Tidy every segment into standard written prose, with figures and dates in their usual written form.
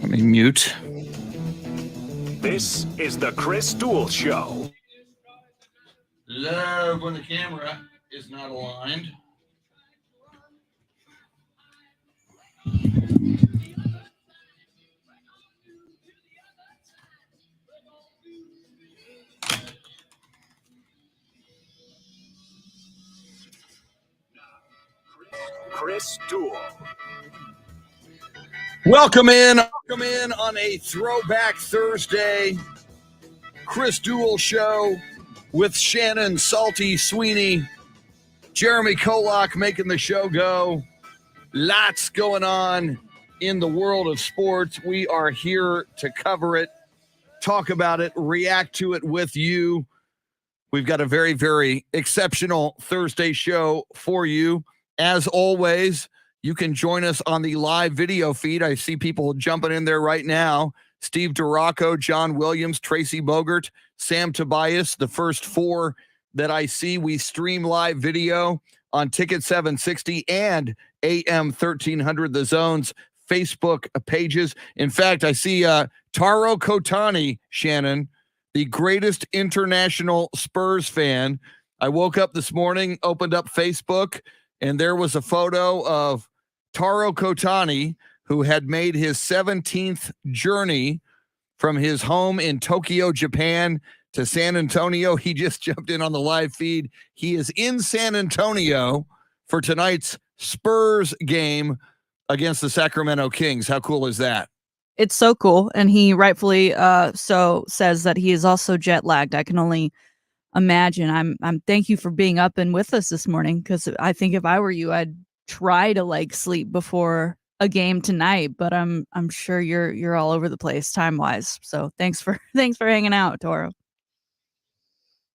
Let me mute. This is the Chris Duel Show. Love when the camera is not aligned. Chris Duel. Welcome in on a Throwback Thursday. Chris Duel Show with Shannon, Salty, Sweeney, Jeremy KOLOK making the show go. Lots going on in the world of sports. We are here to cover it, talk about it, react to it with you. We've got a very, very exceptional Thursday show for you. As always, you can join us on the live video feed. I see people jumping in there right now. Steve DeRocco, John Williams, Tracy Bogert, Sam Tobias, the first four that I see. We stream live video on Ticket 760 and AM 1300, the Zone's Facebook pages. In fact, I see Taro Kotani, Shannon, the greatest international Spurs fan. I woke up this morning, opened up Facebook, and there was a photo of Taro Kotani, who had made his 17th journey from his home in Tokyo, Japan to San Antonio. He just jumped in on the live feed. He is in San Antonio for tonight's Spurs game against the Sacramento Kings. How cool is that? It's so cool. And he rightfully so says that he is also jet lagged. I can only imagine. I'm thank you for being up and with us this morning, because I think if I were you, I'd try to sleep before a game tonight, but I'm sure you're all over the place time wise. So thanks for hanging out, Toro.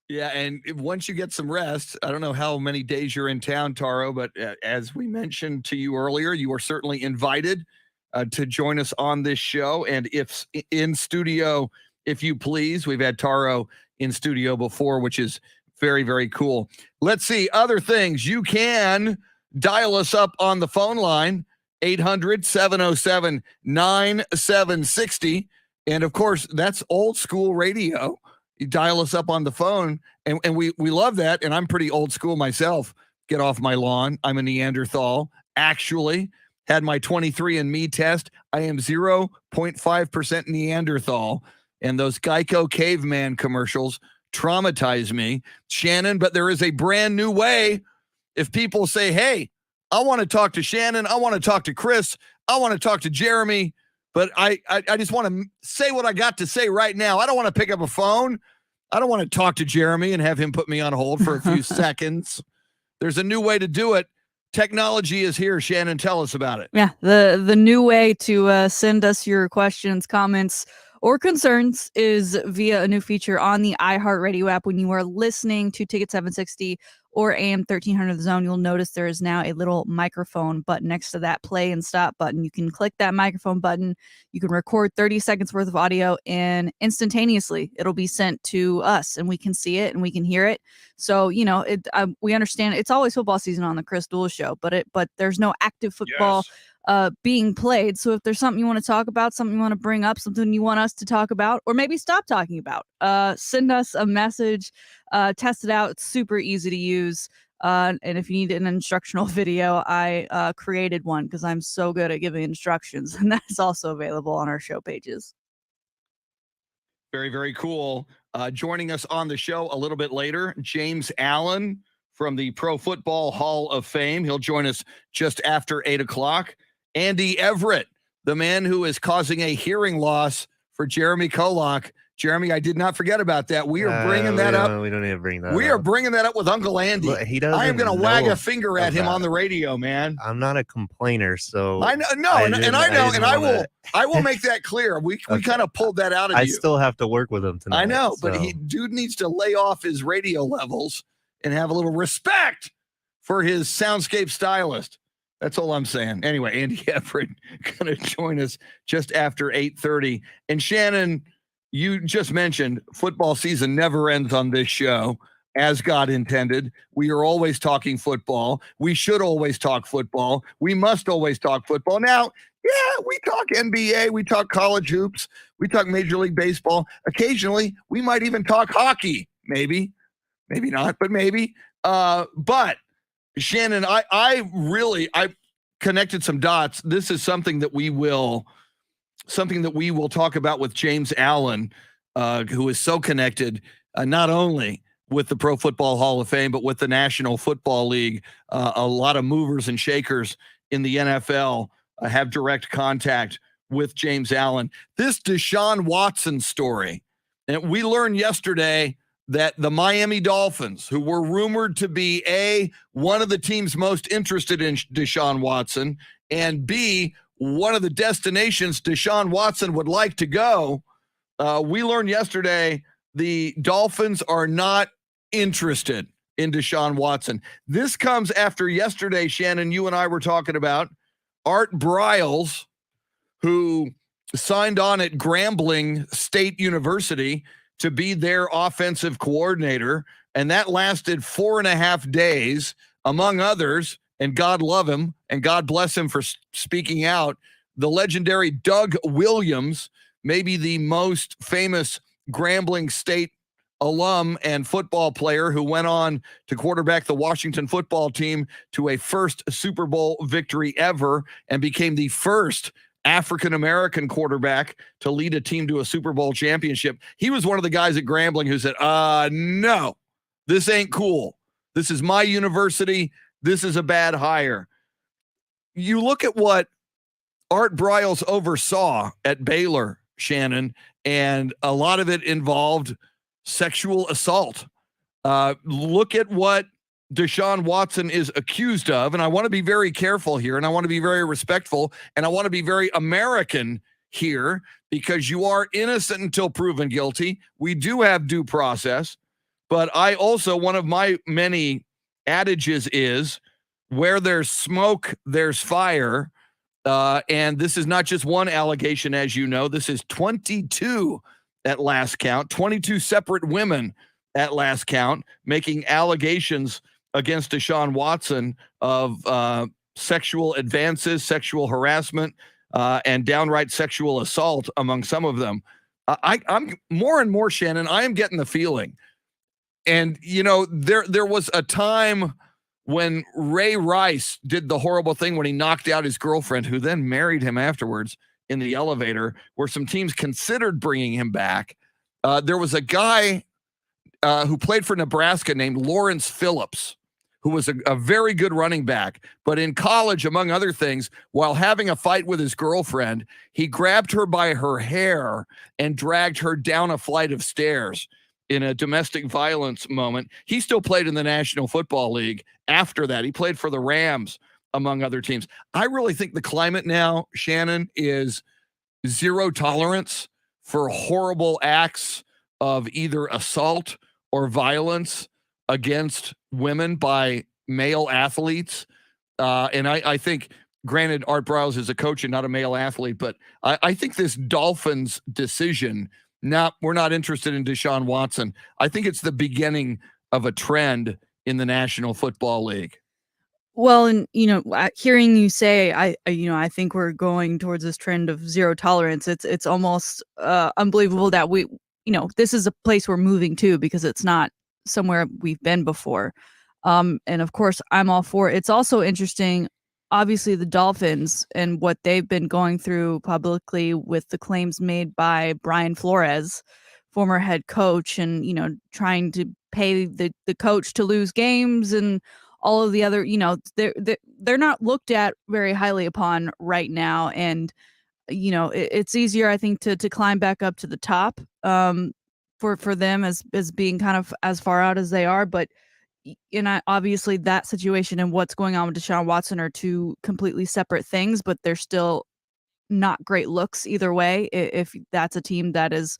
Yeah, and once you get some rest, I don't know how many days you're in town, Taro, but as we mentioned to you earlier, you are certainly invited to join us on this show. And if in studio, if you please, we've had Taro in studio before, which is very, very cool. Let's see other things. You can dial us up on the phone line, 800-707-9760. And of course, that's old school radio. You dial us up on the phone, and we love that. And I'm pretty old school myself. Get off my lawn. I'm a Neanderthal. Actually, had my 23andMe test. I am 0.5% Neanderthal. And those Geico caveman commercials traumatize me, Shannon. But there is a brand new way. If people say, hey, I want to talk to Shannon, I want to talk to Chris, I want to talk to Jeremy, but I just want to say what I got to say right now. I don't want to pick up a phone. I don't want to talk to Jeremy and have him put me on hold for a few seconds. There's a new way to do it. Technology is here. Shannon, tell us about it. Yeah, the new way to send us your questions, comments, or concerns is via a new feature on the iHeartRadio app. When you are listening to Ticket 760 or AM 1300 The Zone, you'll notice there is now a little microphone button next to that play and stop button. You can click that microphone button. You can record 30 seconds worth of audio, and instantaneously it'll be sent to us, and we can see it and we can hear it. So, we understand it's always football season on the Chris Duel Show, but there's no active football being played. So if there's something you want to talk about, something you want to bring up, something you want us to talk about, or maybe stop talking about, send us a message, test it out. It's super easy to use. And if you need an instructional video, I created one because I'm so good at giving instructions, and that is also available on our show pages. Very, very cool. Joining us on the show a little bit later, James Allen from the Pro Football Hall of Fame. He'll join us just after 8 o'clock. Andy Everett, the man who is causing a hearing loss for Jeremy KOLOK. Jeremy, I did not forget about that. We are bringing that up. We don't need to bring that up. We are bringing that up with Uncle Andy. Look, he doesn't. I am going to wag a finger at him that. On the radio, man. I'm not a complainer, so I know. I will make that clear. We kind of pulled that out of you. I still have to work with him tonight. I know, but dude needs to lay off his radio levels and have a little respect for his Soundscape stylist. That's all I'm saying. Anyway, Andy Everett going to join us just after 8:30. And Shannon, you just mentioned football season never ends on this show. as God intended. We are always talking football. We should always talk football. We must always talk football. Now, yeah, we talk NBA, we talk college hoops, we talk Major League Baseball. Occasionally, we might even talk hockey. Maybe not, but maybe. But Shannon, I connected some dots. This is something that we will talk about with James Allen, who is so connected, not only with the Pro Football Hall of Fame, but with the National Football League. A lot of movers and shakers in the NFL have direct contact with James Allen. This Deshaun Watson story, and we learned yesterday that the Miami Dolphins, who were rumored to be one of the teams most interested in Deshaun Watson, and B, one of the destinations Deshaun Watson would like to go, we learned yesterday the Dolphins are not interested in Deshaun Watson. This comes after yesterday, Shannon, you and I were talking about Art Briles, who signed on at Grambling State University to be their offensive coordinator, and that lasted 4.5 days, among others, and God love him, and God bless him for speaking out. The legendary Doug Williams, maybe the most famous Grambling State alum and football player who went on to quarterback the Washington football team to a first Super Bowl victory ever and became the first African-American quarterback to lead a team to a Super Bowl championship. He was one of the guys at Grambling who said, no, this ain't cool. This is my university. This is a bad hire. You look at what Art Briles oversaw at Baylor, Shannon, and a lot of it involved sexual assault. Look at what Deshaun Watson is accused of, and I want to be very careful here, and I want to be very respectful, and I want to be very American here, because you are innocent until proven guilty. We do have due process, but I also, one of my many adages is, where there's smoke, there's fire, and this is not just one allegation, as you know. This is 22 at last count, 22 separate women at last count, making allegations against Deshaun Watson of sexual advances, sexual harassment, and downright sexual assault among some of them. I'm more and more, Shannon, I am getting the feeling. And, you know, there was a time when Ray Rice did the horrible thing when he knocked out his girlfriend, who then married him afterwards in the elevator, where some teams considered bringing him back. There was a guy who played for Nebraska named Lawrence Phillips, who was a very good running back. But in college, among other things, while having a fight with his girlfriend, he grabbed her by her hair and dragged her down a flight of stairs in a domestic violence moment. He still played in the National Football League after that. He played for the Rams, among other teams. I really think the climate now, Shannon, is zero tolerance for horrible acts of either assault or violence against women by male athletes. And I think, granted, Art Briles is a coach and not a male athlete, but I think this Dolphins decision, we're not interested in Deshaun Watson, I think it's the beginning of a trend in the National Football League. Well, and hearing you say, I think we're going towards this trend of zero tolerance. It's almost unbelievable that this is a place we're moving to, because it's not somewhere we've been before. And of course, I'm all for it. It's also interesting, obviously, the Dolphins and what they've been going through publicly with the claims made by Brian Flores, former head coach, and trying to pay the coach to lose games and all of the other, they're not looked at very highly upon right now. And, it's easier, I think, to climb back up to the top for them as being kind of as far out as they are. But, obviously that situation and what's going on with Deshaun Watson are two completely separate things, but they're still not great looks either way. If that's a team that is,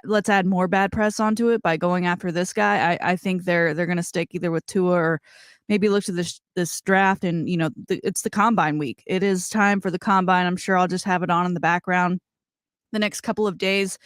let's add more bad press onto it by going after this guy. I think they're going to stick either with Tua or maybe look to this draft. And it's the combine week. It is time for the combine. I'm sure I'll just have it on in the background the next couple of days.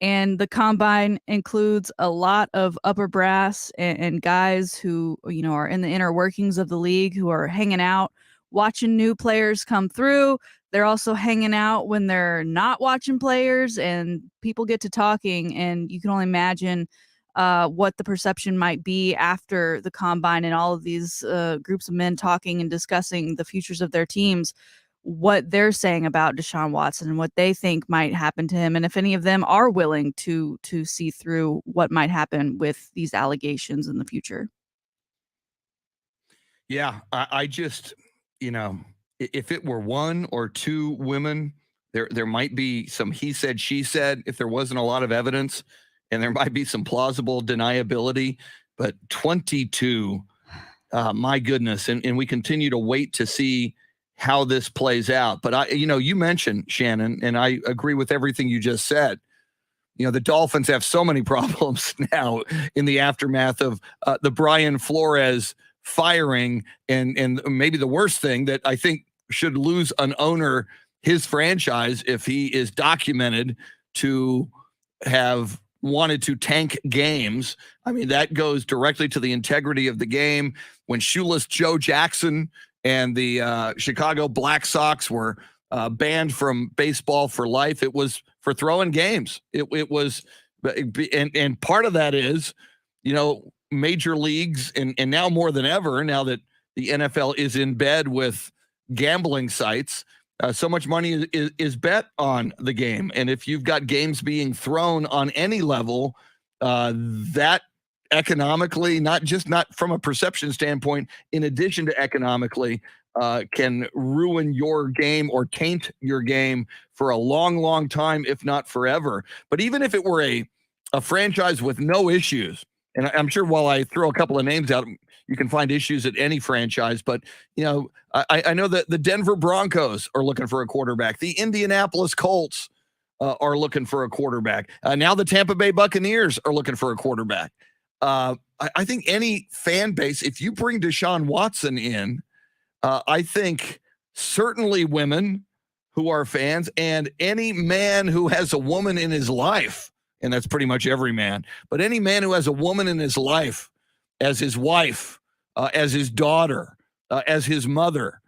And the combine includes a lot of upper brass and guys who, are in the inner workings of the league, who are hanging out, watching new players come through. They're also hanging out when they're not watching players, and people get to talking, and you can only imagine what the perception might be after the combine and all of these groups of men talking and discussing the futures of their teams, what they're saying about Deshaun Watson and what they think might happen to him, and if any of them are willing to see through what might happen with these allegations in the future. Yeah, I just, if it were one or two women, there might be some he said, she said, if there wasn't a lot of evidence, and there might be some plausible deniability, but 22, my goodness, and we continue to wait to see how this plays out. But you mentioned, Shannon, and I agree with everything you just said. The Dolphins have so many problems now in the aftermath of the Brian Flores firing, and maybe the worst thing that I think should lose an owner his franchise if he is documented to have wanted to tank games. I mean, that goes directly to the integrity of the game. When Shoeless Joe Jackson and the Chicago Black Sox were banned from baseball for life, it was for throwing games. It was, and part of that is, major leagues, and now more than ever, now that the NFL is in bed with gambling sites, so much money is bet on the game. And if you've got games being thrown on any level, that economically, not from a perception standpoint, in addition to economically, can ruin your game or taint your game for a long, long time, if not forever. But even if it were a franchise with no issues, and I'm sure while I throw a couple of names out, you can find issues at any franchise, but I know that the Denver Broncos are looking for a quarterback. The Indianapolis Colts are looking for a quarterback. Now the Tampa Bay Buccaneers are looking for a quarterback. I think any fan base, if you bring Deshaun Watson in, I think certainly women who are fans, and any man who has a woman in his life, and that's pretty much every man, but any man who has a woman in his life as his wife, as his daughter, as his mother,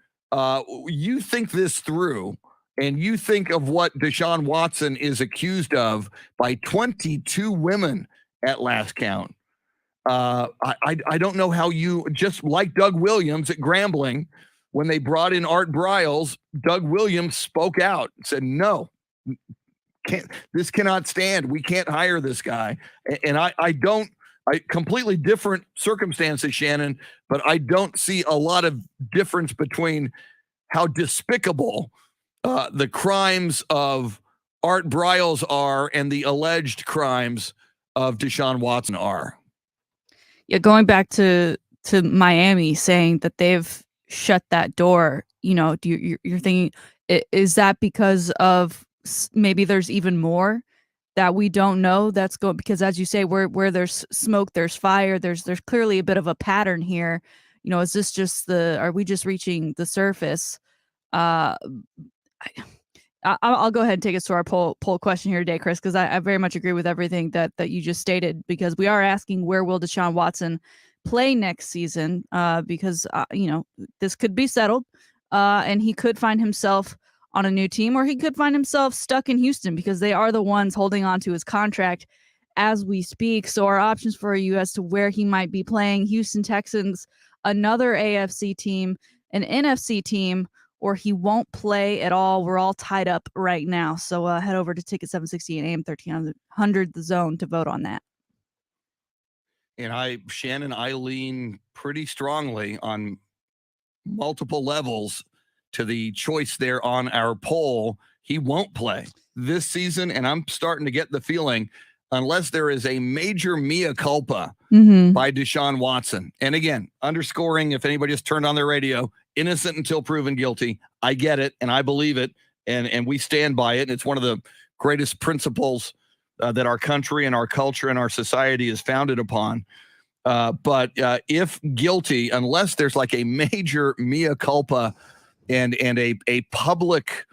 you think this through, and you think of what Deshaun Watson is accused of by 22 women at last count. I don't know how you, just like Doug Williams at Grambling, when they brought in Art Briles, Doug Williams spoke out and said, no, this cannot stand. We can't hire this guy. And I completely different circumstances, Shannon, but I don't see a lot of difference between how despicable the crimes of Art Briles are and the alleged crimes of Deshaun Watson are. Yeah, going back to Miami, saying that they've shut that door, you're thinking, is that because of maybe there's even more that we don't know that's going, because as you say, where there's smoke, there's fire. There's clearly a bit of a pattern here. Is this just are we just reaching the surface? I'll go ahead and take us to our poll question here today, Chris, because I very much agree with everything that you just stated, because we are asking, where will Deshaun Watson play next season? Because this could be settled, and he could find himself on a new team, or he could find himself stuck in Houston, because they are the ones holding on to his contract as we speak. So our options for you as to where he might be playing: Houston Texans, another AFC team, an NFC team, or he won't play at all. We're all tied up right now. So head over to Ticket 760 and AM 1300 The Zone to vote on that. And Shannon, I lean pretty strongly on multiple levels to the choice there on our poll. He won't play this season, and I'm starting to get the feeling, unless there is a major mea culpa by Deshaun Watson. And again, underscoring, if anybody just turned on their radio, innocent until proven guilty. I get it, and I believe it, and we stand by it. And it's one of the greatest principles that our country and our culture and our society is founded upon. But if guilty, unless there's like a major mea culpa and a public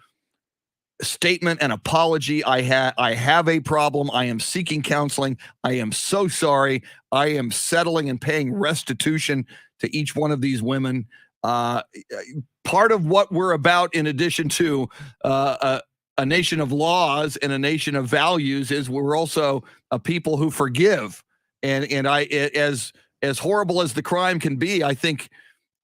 statement and apology. I have a problem. I am seeking counseling. I am so sorry. I am settling and paying restitution to each one of these women. Part of what we're about, in addition to a nation of laws and a nation of values, is we're also a people who forgive. And as horrible as the crime can be, I think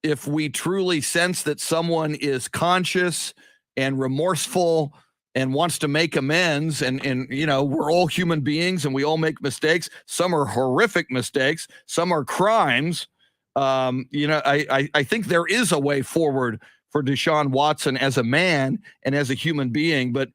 if we truly sense that someone is conscious and remorseful and wants to make amends, and we're all human beings and we all make mistakes. Some are horrific mistakes. Some are crimes. I think there is a way forward for Deshaun Watson as a man and as a human being. But,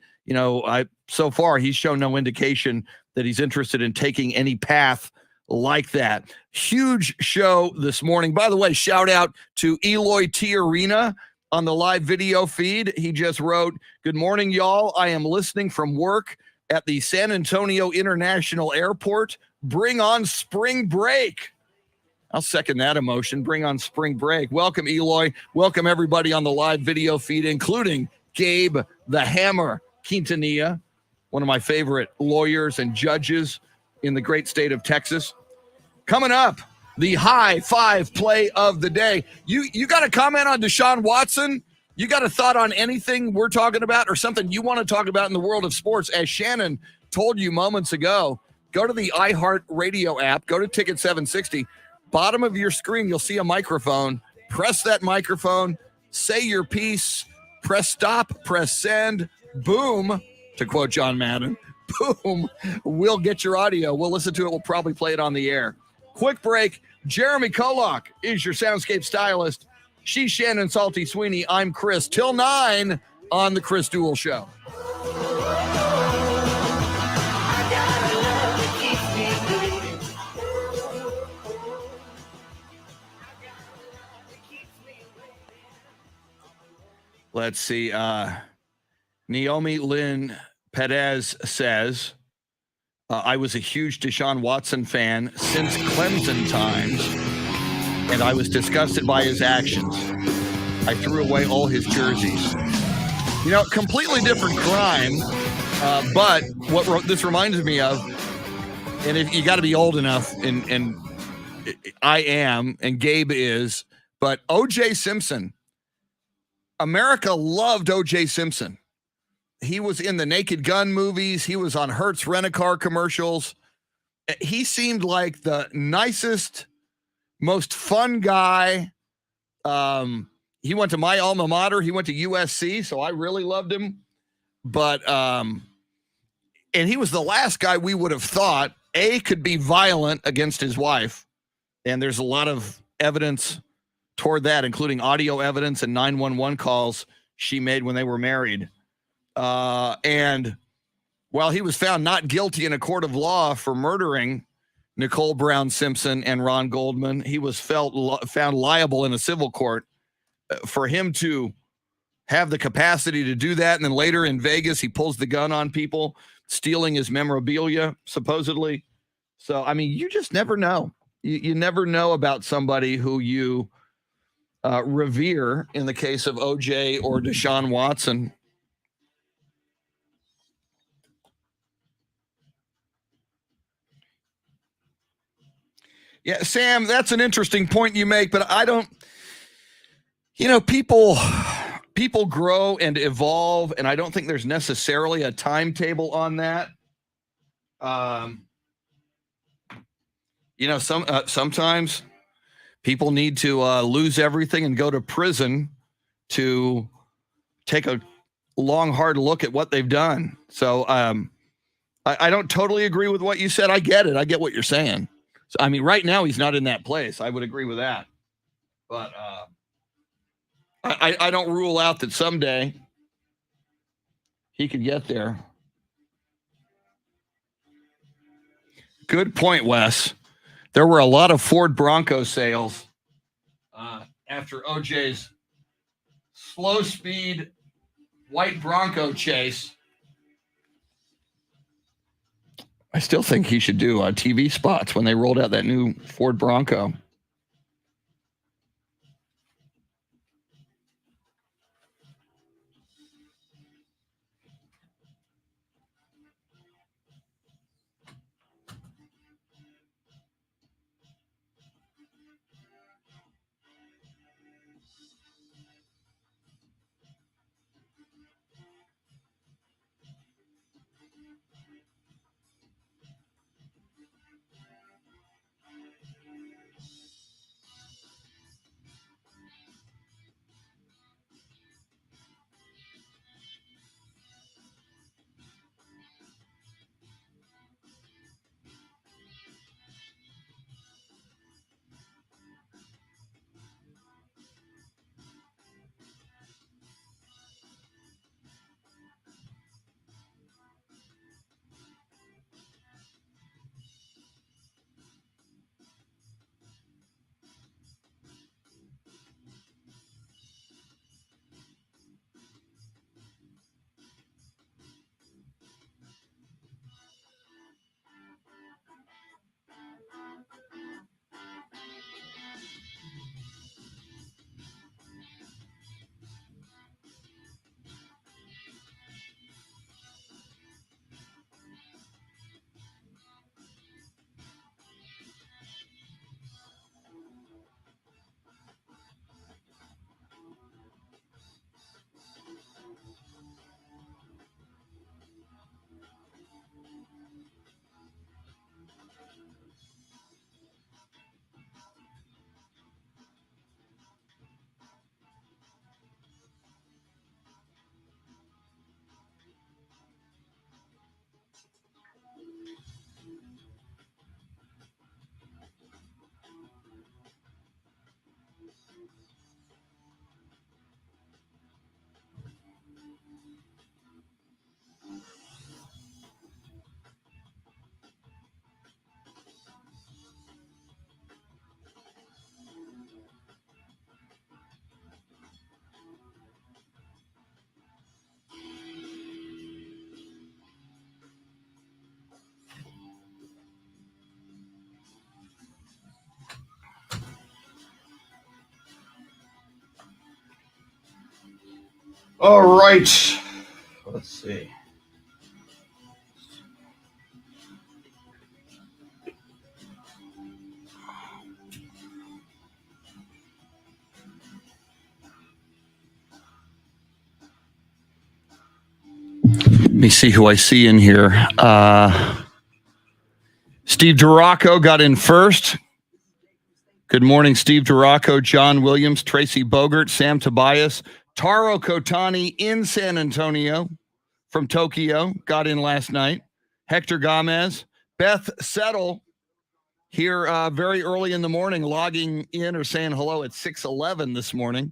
so far he's shown no indication that he's interested in taking any path like that. Huge show this morning. By the way, shout out to Eloy T. Arena on the live video feed. He just wrote, "Good morning, y'all. I am listening from work at the San Antonio International Airport. Bring on spring break." I'll second that emotion. Bring on spring break. Welcome, Eloy. Welcome, everybody on the live video feed, including Gabe the Hammer Quintanilla, one of my favorite lawyers and judges in the great state of Texas. Coming up, the high five play of the day. You got a comment on Deshaun Watson? You got a thought on anything we're talking about, or something you want to talk about in the world of sports? As Shannon told you moments ago, go to the iHeart Radio app, go to Ticket 760. Bottom of your screen, you'll see a microphone. Press that microphone, say your piece, press stop, press send, boom, to quote John Madden, boom, we'll get your audio. We'll listen to it. We'll probably play it on the air. Quick break. Jeremy KOLOK is your Soundscape stylist. She's Shannon Salty Sweeney. I'm Chris. Till 9 on the Chris Duel Show. Let's see. Naomi Lynn Perez says, I was a huge Deshaun Watson fan since Clemson times, and I was disgusted by his actions. I threw away all his jerseys. Completely different crime, but what this reminds me of, and if you got to be old enough, and I am, and Gabe is, but O.J. Simpson. America loved O.J. Simpson. He was in the Naked Gun movies. He was on Hertz Rent-A-Car commercials. He seemed like the nicest, most fun guy. He went to my alma mater. He went to USC, so I really loved him. But, and he was the last guy we would have thought, could be violent against his wife. And there's a lot of evidence toward that, including audio evidence and 911 calls she made when they were married. And while he was found not guilty in a court of law for murdering Nicole Brown Simpson and Ron Goldman, he was found liable in a civil court. For him to have the capacity to do that, and then later in Vegas, he pulls the gun on people, stealing his memorabilia, supposedly. So, I mean, you just never know. You never know about somebody who you revere, in the case of OJ or Deshaun Watson. Yeah, Sam, that's an interesting point you make, but I don't, people grow and evolve, and I don't think there's necessarily a timetable on that. Sometimes people need to lose everything and go to prison to take a long, hard look at what they've done. So I don't totally agree with what you said. I get it. I get what you're saying. So, I mean, right now he's not in that place. I would agree with that. But I don't rule out that someday he could get there. Good point, Wes. There were a lot of Ford Bronco sales after OJ's slow speed white Bronco chase. I still think he should do TV spots when they rolled out that new Ford Bronco. All right. Let's see. Let me see who I see in here. Steve Duraco got in first. Good morning, Steve Duraco, John Williams, Tracy Bogert, Sam Tobias, Taro Kotani in San Antonio from Tokyo got in last night. Hector Gomez, Beth Settle here very early in the morning, logging in or saying hello at 6:11 this morning.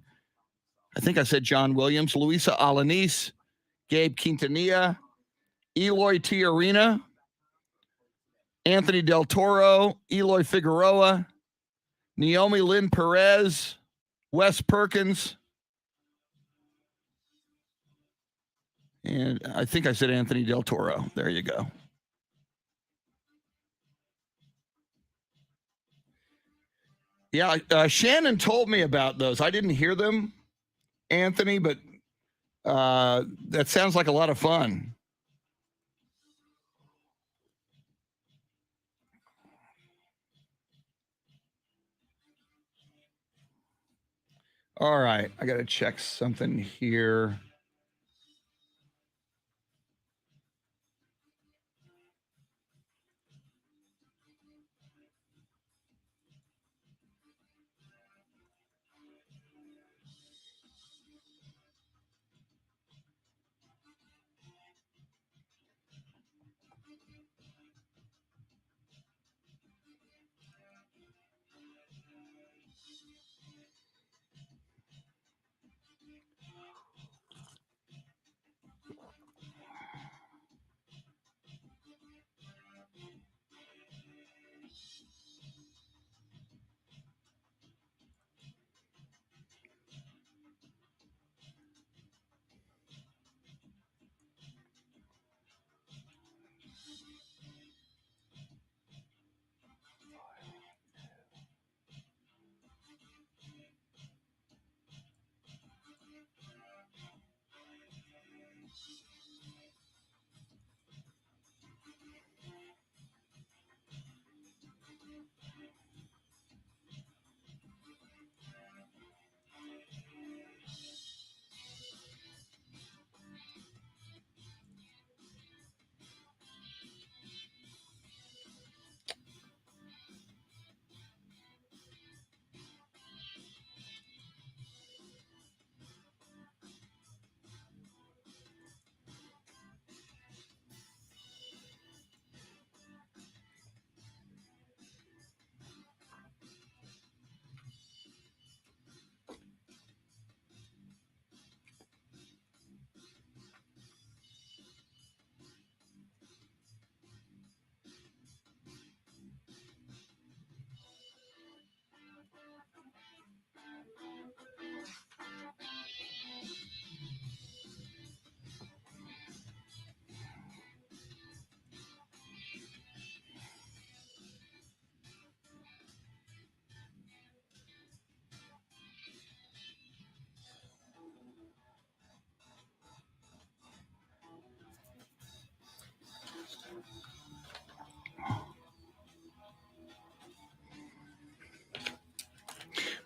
I think I said John Williams, Luisa Alanis, Gabe Quintanilla, Eloy Tiarina, Anthony Del Toro, Eloy Figueroa, Naomi Lynn Perez, Wes Perkins, and I think I said Anthony Del Toro. There you go. Yeah, Shannon told me about those. I didn't hear them, Anthony, but that sounds like a lot of fun. All right, I got to check something here.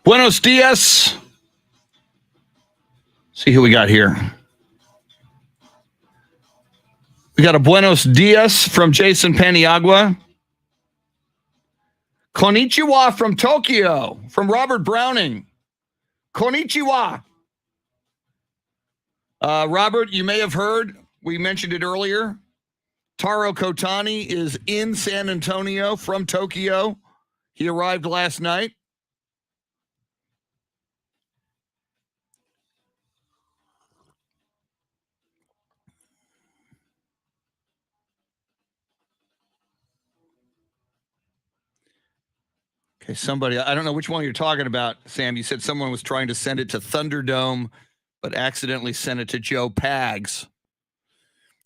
Buenos dias. See who we got here. We got a buenos dias from Jason Paniagua. Konnichiwa from Tokyo, from Robert Browning. Konnichiwa. Robert, you may have heard, we mentioned it earlier. Taro Kotani is in San Antonio from Tokyo. He arrived last night. Okay, somebody, I don't know which one you're talking about, Sam. You said someone was trying to send it to Thunderdome, but accidentally sent it to Joe Pags.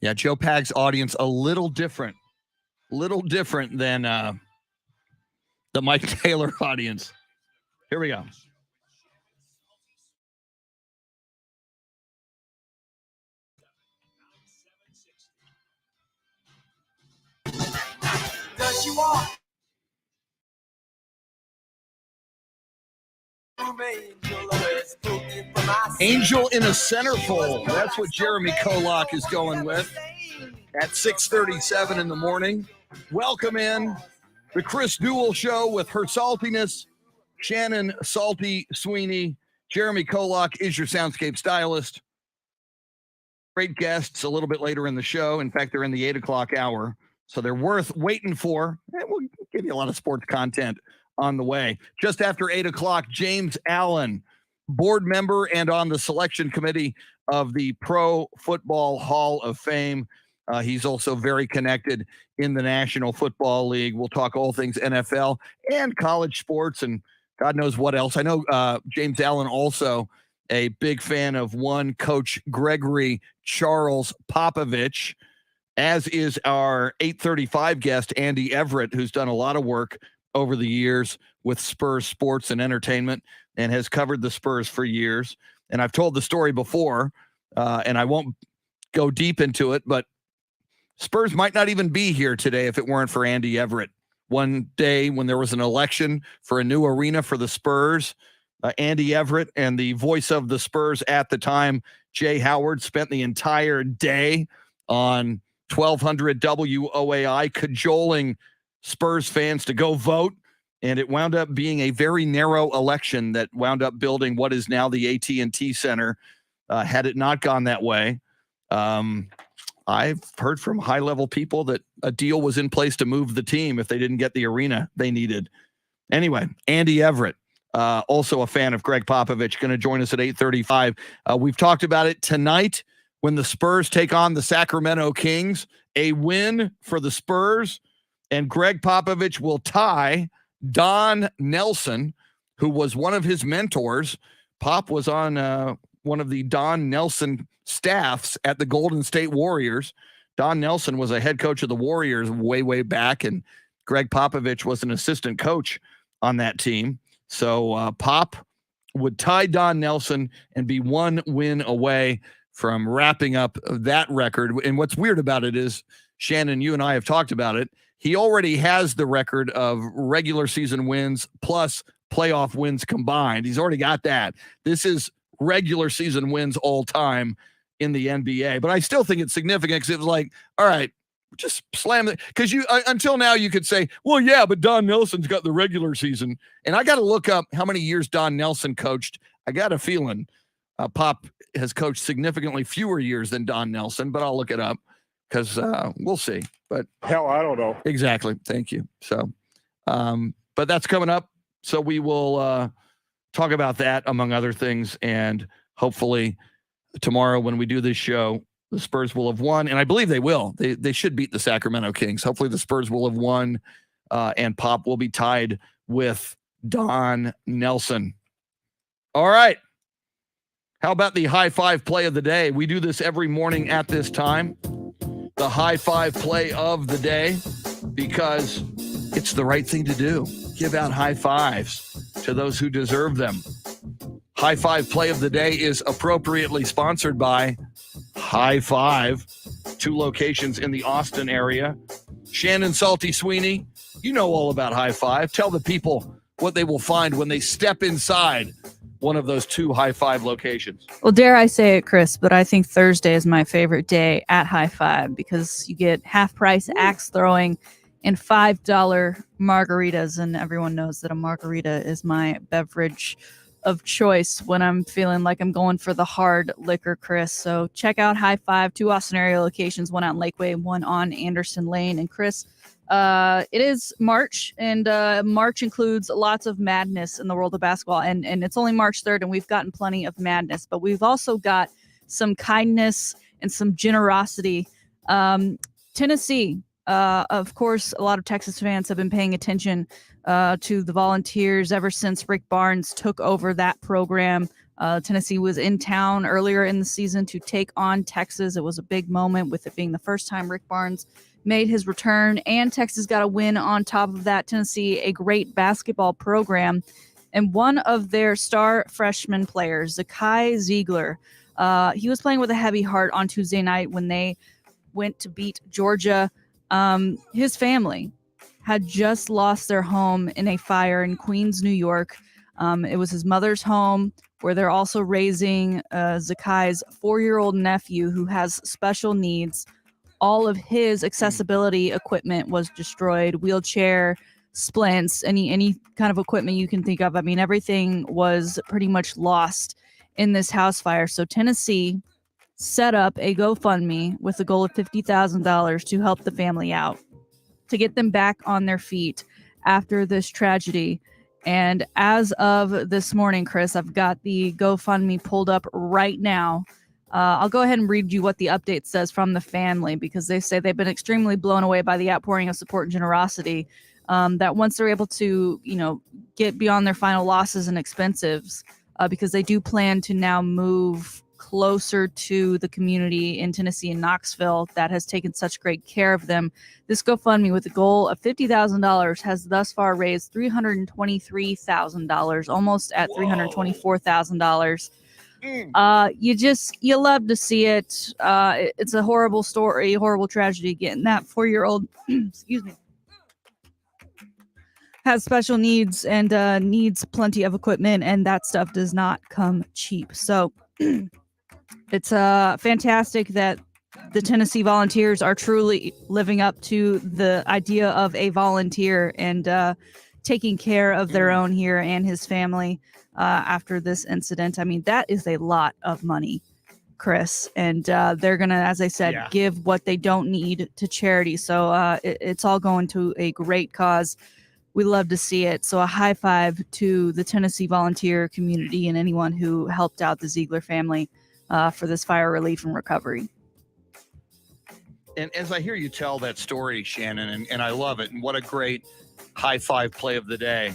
Yeah, Joe Pags' audience, a little different than the Mike Taylor audience. Here we go. Angel in a centerfold. That's what Jeremy KOLOK is going with at 6:37 in the morning. Welcome in the Chris Duel Show with her saltiness, Shannon, Salty, Sweeney. Jeremy KOLOK is your Soundscape stylist. Great guests a little bit later in the show. In fact, they're in the 8 o'clock hour, so they're worth waiting for. And we'll give you a lot of sports content on the way. Just after 8 o'clock, James Allen, board member and on the selection committee of the Pro Football Hall of Fame. He's also very connected in the National Football League. We'll talk all things NFL and college sports and God knows what else. I know James Allen also a big fan of one Coach Gregory Charles Popovich, as is our 8:35 guest, Andy Everett, who's done a lot of work over the years with Spurs sports and entertainment and has covered the Spurs for years. And I've told the story before, and I won't go deep into it, but Spurs might not even be here today if it weren't for Andy Everett. One day when there was an election for a new arena for the Spurs, Andy Everett and the voice of the Spurs at the time, Jay Howard, spent the entire day on 1200 WOAI cajoling Spurs fans to go vote. And it wound up being a very narrow election that wound up building what is now the AT&T Center. Had it not gone that way, I've heard from high-level people that a deal was in place to move the team if they didn't get the arena they needed. Anyway, Andy Everett, also a fan of Greg Popovich, going to join us at 8:35. We've talked about it tonight when the Spurs take on the Sacramento Kings. A win for the Spurs, and Greg Popovich will tie Don Nelson, who was one of his mentors. Pop was on one of the Don Nelson staffs at the Golden State Warriors. Don Nelson was a head coach of the Warriors way, way back, and Greg Popovich was an assistant coach on that team. So Pop would tie Don Nelson and be one win away from wrapping up that record. And what's weird about it is, Shannon, you and I have talked about it. He already has the record of regular season wins plus playoff wins combined. He's already got that. This is regular season wins all time in the NBA. But I still think it's significant because it was like, all right, just slam it. Because you until now you could say, well, yeah, but Don Nelson's got the regular season. And I got to look up how many years Don Nelson coached. I got a feeling Pop has coached significantly fewer years than Don Nelson, but I'll look it up because we'll see. But hell, I don't know. Exactly. Thank you. So, but that's coming up. So we will talk about that among other things. And hopefully tomorrow when we do this show, the Spurs will have won, and I believe they will. They should beat the Sacramento Kings. Hopefully the Spurs will have won, and Pop will be tied with Don Nelson. All right. How about the high five play of the day? We do this every morning at this time. The high five play of the day, because it's the right thing to do. Give out high fives to those who deserve them. High five play of the day is appropriately sponsored by High Five, 2 locations in the Austin area. Shannon, Salty, Sweeney, you know all about High Five. Tell the people what they will find when they step inside one of those 2 High Five locations. Well, dare I say it, Chris, but I think Thursday is my favorite day at High Five because you get half price axe throwing and $5 margaritas. And everyone knows that a margarita is my beverage of choice when I'm feeling like I'm going for the hard liquor, Chris. So check out High Five, 2 Austin area locations, one out in Lakeway, one on Anderson Lane. And Chris, it is March, and March includes lots of madness in the world of basketball. And it's only March 3rd, and we've gotten plenty of madness, but we've also got some kindness and some generosity. Tennessee, of course, a lot of Texas fans have been paying attention to the Volunteers ever since Rick Barnes took over that program. Tennessee was in town earlier in the season to take on Texas. It was a big moment with it being the first time Rick Barnes made his return, and Texas got a win on top of that. Tennessee, a great basketball program, and one of their star freshman players, Zakai Ziegler, he was playing with a heavy heart on Tuesday night when they went to beat Georgia. His family had just lost their home in a fire in Queens, New York. It was his mother's home, where they're also raising Zakai's 4-year-old nephew who has special needs. All of his accessibility equipment was destroyed, wheelchair, splints, any kind of equipment you can think of. I mean, everything was pretty much lost in this house fire. So Tennessee set up a GoFundMe with a goal of $50,000 to help the family out, to get them back on their feet after this tragedy. And as of this morning, Chris, I've got the GoFundMe pulled up right now. I'll go ahead and read you what the update says from the family, because they say they've been extremely blown away by the outpouring of support and generosity, that once they're able to, get beyond their final losses and expenses, because they do plan to now move closer to the community in Tennessee and Knoxville that has taken such great care of them. This GoFundMe, with a goal of $50,000, has thus far raised $323,000, almost at $324,000. You love to see it. It's a horrible story, horrible tragedy. Getting that 4-year-old, excuse me, has special needs and needs plenty of equipment, and that stuff does not come cheap. So it's fantastic that the Tennessee Volunteers are truly living up to the idea of a volunteer and taking care of their own here and his family after this incident. I mean, that is a lot of money, Chris, and they're gonna, as I said, give what they don't need to charity. So it's all going to a great cause. We love to see it. So a high five to the Tennessee volunteer community and anyone who helped out the Ziegler family for this fire relief and recovery. And as I hear you tell that story, Shannon, and I love it, and what a great high five play of the day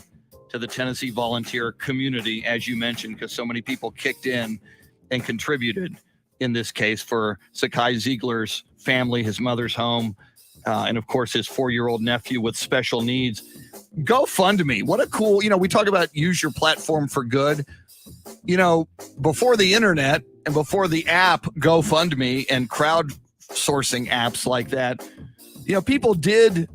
to the Tennessee volunteer community, as you mentioned, because so many people kicked in and contributed in this case for Zakai Ziegler's family, his mother's home, and of course his 4-year-old nephew with special needs. GoFundMe, what a cool, we talk about use your platform for good. Before the internet and before the app GoFundMe and crowdsourcing apps like that, people did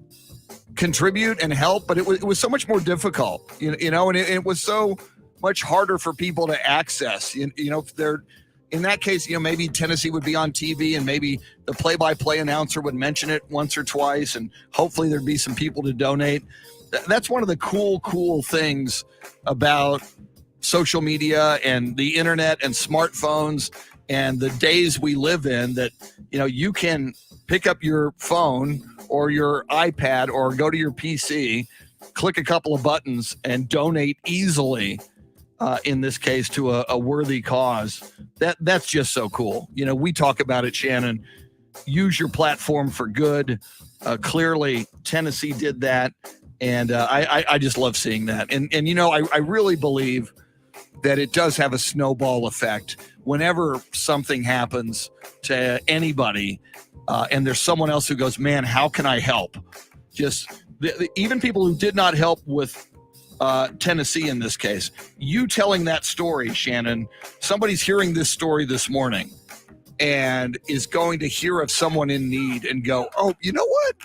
contribute and help, but it was so much more difficult, and it was so much harder for people to access. If they're in that case, maybe Tennessee would be on TV and maybe the play-by-play announcer would mention it once or twice, and hopefully there'd be some people to donate. That's one of the cool things about social media and the internet and smartphones and the days we live in, that you can pick up your phone or your iPad or go to your PC, click a couple of buttons, and donate easily, in this case, to a worthy cause. That's just so cool. We talk about it, Shannon. Use your platform for good. Clearly, Tennessee did that, and I just love seeing that. And I really believe that it does have a snowball effect. Whenever something happens to anybody, and there's someone else who goes, man, how can I help? Even people who did not help with Tennessee in this case, you telling that story, Shannon, somebody's hearing this story this morning and is going to hear of someone in need and go, oh, you know what?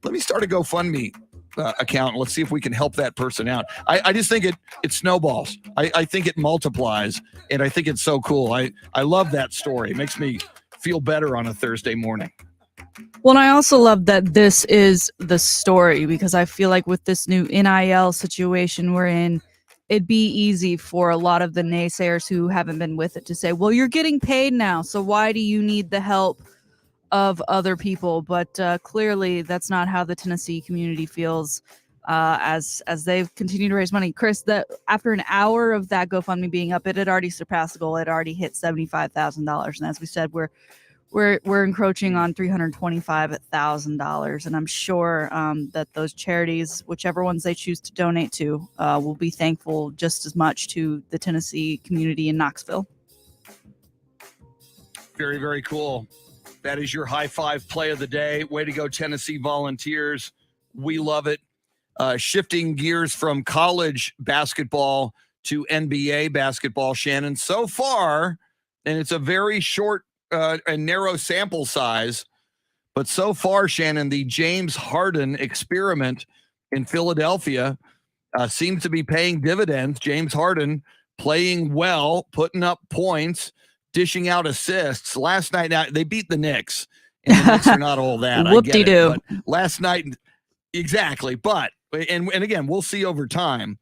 Let me start a GoFundMe account. Let's see if we can help that person out. I just think it snowballs. I think it multiplies, and I think it's so cool. I love that story. It makes me feel better on a Thursday morning. Well, and I also love that this is the story, because I feel like with this new NIL situation we're in, it'd be easy for a lot of the naysayers who haven't been with it to say, well, you're getting paid now, so why do you need the help of other people? But clearly that's not how the Tennessee community feels as they've continued to raise money. Chris, that after an hour of that GoFundMe being up, it had already surpassed the goal. It already hit $75,000, and as we said, we're encroaching on $325,000, and I'm sure that those charities, whichever ones they choose to donate to, will be thankful just as much to the Tennessee community in Knoxville. Very, very cool. That is your high five play of the day. Way to go, Tennessee Volunteers. We love it. Shifting gears from college basketball to NBA basketball, Shannon. So far, and it's a very short and narrow sample size, but so far, Shannon, the James Harden experiment in Philadelphia seems to be paying dividends. James Harden playing well, putting up points, dishing out assists. Last night, now they beat the Knicks, and the Knicks are not all that. I get it. But last night, exactly. But, and again, we'll see over time.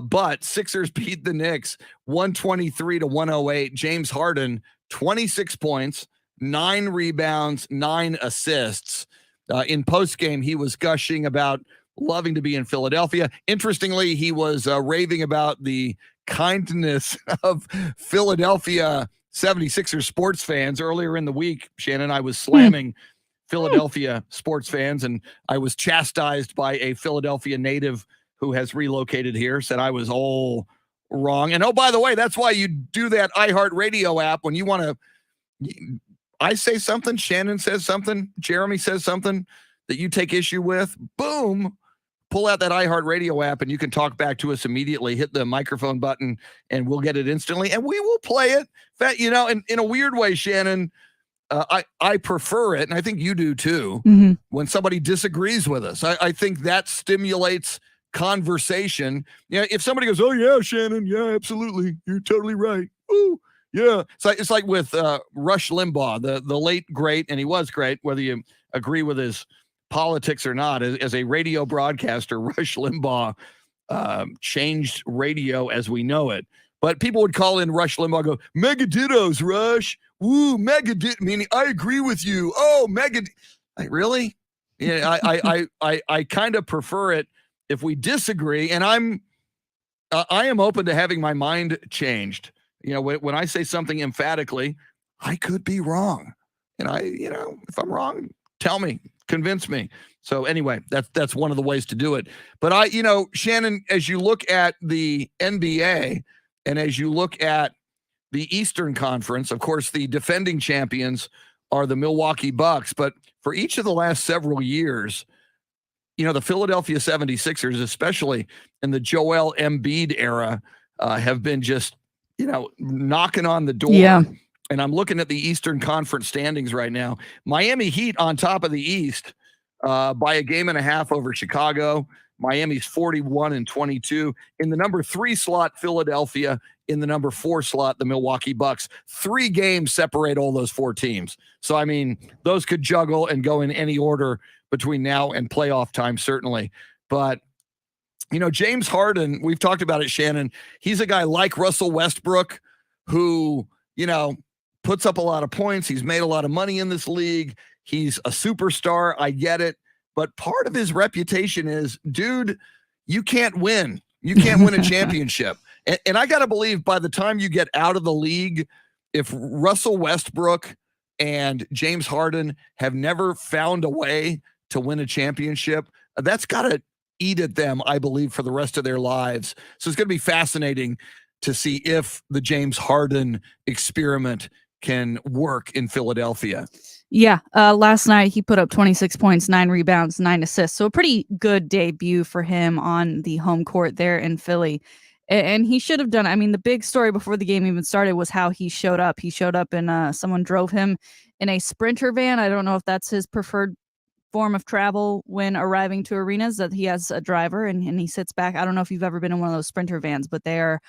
But Sixers beat the Knicks 123-108. James Harden, 26 points, 9 rebounds, 9 assists. In postgame, he was gushing about loving to be in Philadelphia. Interestingly, he was raving about the kindness of Philadelphia 76ers sports fans earlier in the week. Shannon, I was slamming Philadelphia sports fans, and I was chastised by a Philadelphia native who has relocated here, said I was all wrong. And oh, by the way, that's why you do that iHeartRadio app when you want to. I say something, Shannon says something, Jeremy says something that you take issue with. Boom. Pull out that iHeartRadio app and you can talk back to us immediately. Hit the microphone button and we'll get it instantly. And we will play it. In a weird way, Shannon, I prefer it. And I think you do too. Mm-hmm. When somebody disagrees with us, I think that stimulates conversation. If somebody goes, oh yeah, Shannon, yeah, absolutely. You're totally right. Ooh, yeah. It's like with Rush Limbaugh, the late great, and he was great, whether you agree with his politics or not. As a radio broadcaster, Rush Limbaugh changed radio as we know it. But people would call in Rush Limbaugh, go, mega dittos, Rush. Woo, mega dit, meaning I agree with you. Oh, mega. Like, really? Yeah, I kind of prefer it if we disagree. And I am open to having my mind changed. When I say something emphatically, I could be wrong. And if I'm wrong, tell me, convince me. So anyway, that's one of the ways to do it. But Shannon, as you look at the NBA and as you look at the Eastern Conference, of course, the defending champions are the Milwaukee Bucks. But for each of the last several years, the Philadelphia 76ers, especially in the Joel Embiid era, have been just, knocking on the door. Yeah. And I'm looking at the Eastern Conference standings right now. Miami Heat on top of the East by a game and a half over Chicago. Miami's 41-22. In the number 3 slot, Philadelphia. In the number 4 slot, the Milwaukee Bucks. 3 games separate all those 4 teams. So, I mean, those could juggle and go in any order between now and playoff time, certainly. But, James Harden, we've talked about it, Shannon. He's a guy like Russell Westbrook who, puts up a lot of points. He's made a lot of money in this league. He's a superstar. I get it. But part of his reputation is, dude, you can't win. You can't win a championship. And I got to believe by the time you get out of the league, if Russell Westbrook and James Harden have never found a way to win a championship, that's got to eat at them, I believe, for the rest of their lives. So it's going to be fascinating to see if the James Harden experiment can work in Philadelphia. Yeah. Last night he put up 26 points, 9 rebounds, 9 assists. So a pretty good debut for him on the home court there in Philly. And he should have done, the big story before the game even started was how he showed up. He showed up and someone drove him in a Sprinter van. I don't know if that's his preferred form of travel when arriving to arenas, that he has a driver and he sits back. I don't know if you've ever been in one of those Sprinter vans, but they are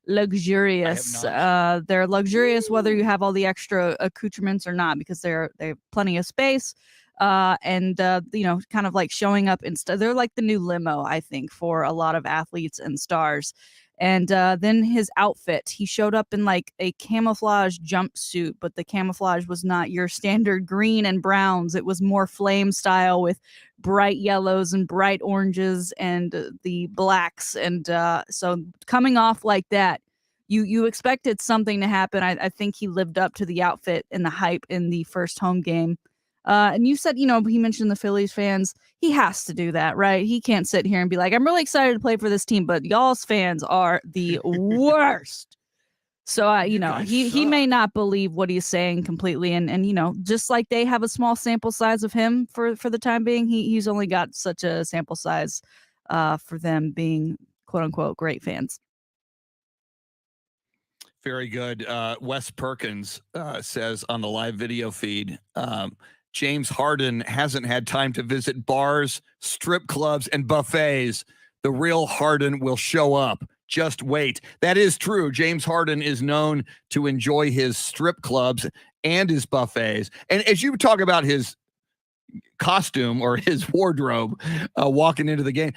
luxurious. They're luxurious whether you have all the extra accoutrements or not, because they have plenty of space. And kind of like showing up instead. They're like the new limo, I think, for a lot of athletes and stars. And then his outfit, he showed up in like a camouflage jumpsuit, but the camouflage was not your standard green and browns. It was more flame style with bright yellows and bright oranges and the blacks. And so coming off like that, you expected something to happen. I think he lived up to the outfit and the hype in the first home game. And you said, he mentioned the Phillies fans. He has to do that, right? He can't sit here and be like, I'm really excited to play for this team, but y'all's fans are the worst. So, he may not believe what he's saying completely. And just like they have a small sample size of him for the time being, he's only got such a sample size for them being, quote unquote, great fans. Very good. Wes Perkins says on the live video feed, James Harden hasn't had time to visit bars, strip clubs, and buffets. The real Harden will show up. Just wait. That is true. James Harden is known to enjoy his strip clubs and his buffets. And as you talk about his costume or his wardrobe walking into the game,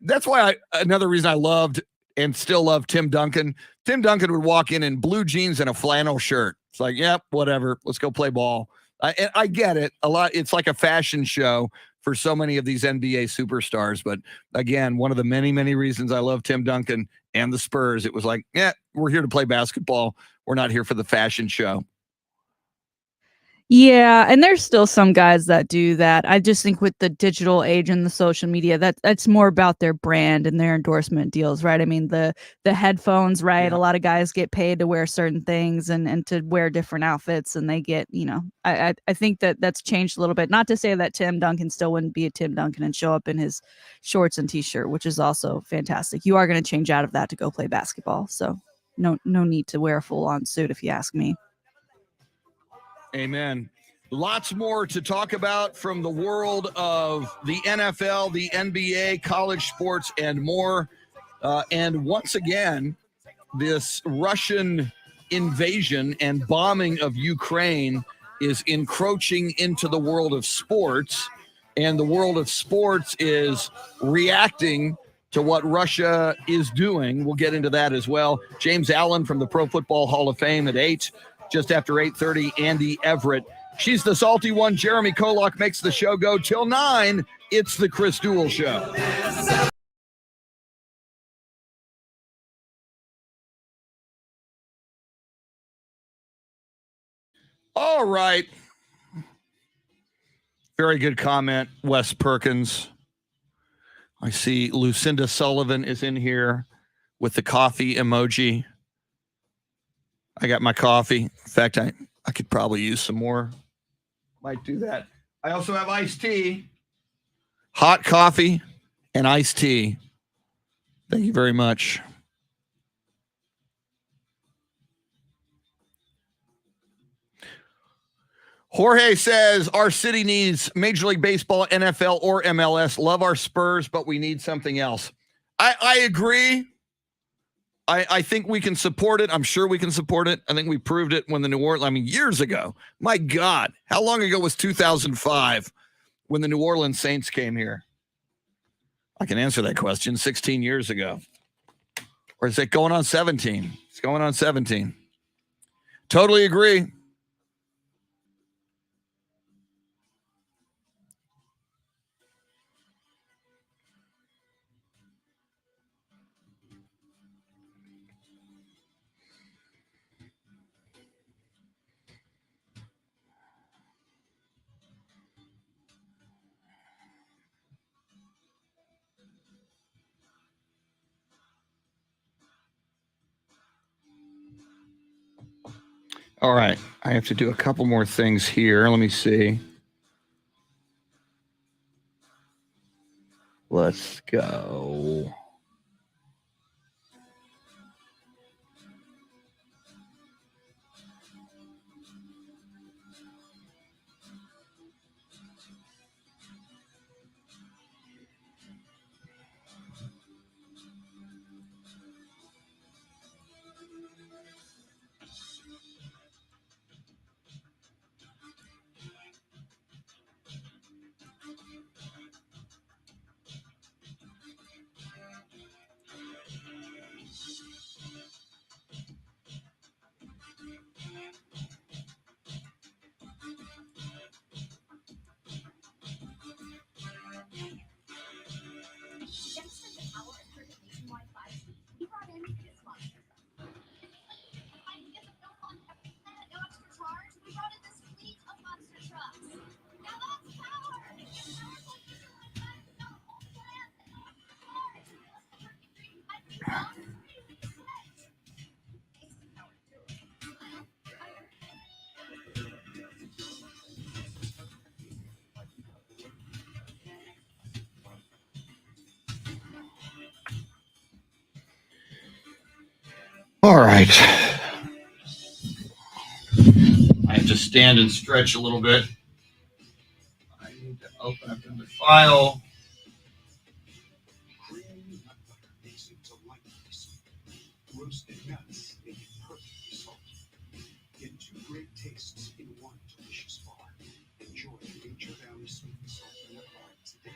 that's why another reason I loved and still love Tim Duncan. Tim Duncan would walk in blue jeans and a flannel shirt. It's like, yep, whatever. Let's go play ball. And I get it a lot. It's like a fashion show for so many of these NBA superstars. But again, one of the many, many reasons I love Tim Duncan and the Spurs, it was like, yeah, we're here to play basketball. We're not here for the fashion show. Yeah, and there's still some guys that do that. I just think with the digital age and the social media, that's more about their brand and their endorsement deals, right? I mean, the headphones, right? Yeah. A lot of guys get paid to wear certain things and to wear different outfits, and they get, I think that's changed a little bit. Not to say that Tim Duncan still wouldn't be a Tim Duncan and show up in his shorts and t-shirt, which is also fantastic. You are going to change out of that to go play basketball, so no need to wear a full-on suit if you ask me. Amen. Lots more to talk about from the world of the NFL, the NBA, college sports, and more. And once again, this Russian invasion and bombing of Ukraine is encroaching into the world of sports. And the world of sports is reacting to what Russia is doing. We'll get into that as well. James Allen from the Pro Football Hall of Fame at 8. Just after 8:30, Andy Everett. She's the salty one. Jeremy KOLOK makes the show go till 9. It's the Chris Duel Show. All right. Very good comment, Wes Perkins. I see Lucinda Sullivan is in here with the coffee emoji. I got my coffee. In fact, I could probably use some more. Might do that. I also have iced tea, hot coffee, and iced tea. Thank you very much. Jorge says, our city needs Major League Baseball, NFL, or MLS. Love our Spurs, but we need something else. I agree. I think we can support it. I'm sure we can support it. I think we proved it when the New Orleans, years ago. My God, how long ago was 2005 when the New Orleans Saints came here? I can answer that question. 16 years ago. Or is it going on 17? It's going on 17. Totally agree. All right. I have to do a couple more things here. Let me see. Let's go. All right. I have to stand and stretch a little bit. Need to open up in the file. Creamy nut butter makes it delightfully sweet. Roasted nuts make it perfectly salty. Get two great tastes in one delicious bar. Enjoy Nature Valley Sweet and Salty Nut Bar today.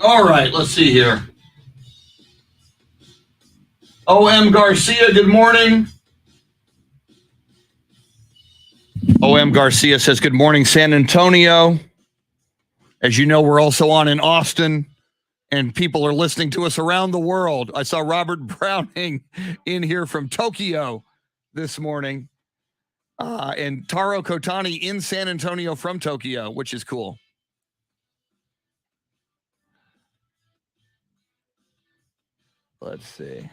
All right, let's see here. O.M. Garcia, good morning. O.M. Garcia says, good morning, San Antonio. As you know, we're also on in Austin, and people are listening to us around the world. I saw Robert Browning in here from Tokyo this morning, and Taro Kotani in San Antonio from Tokyo, which is cool. Let's see.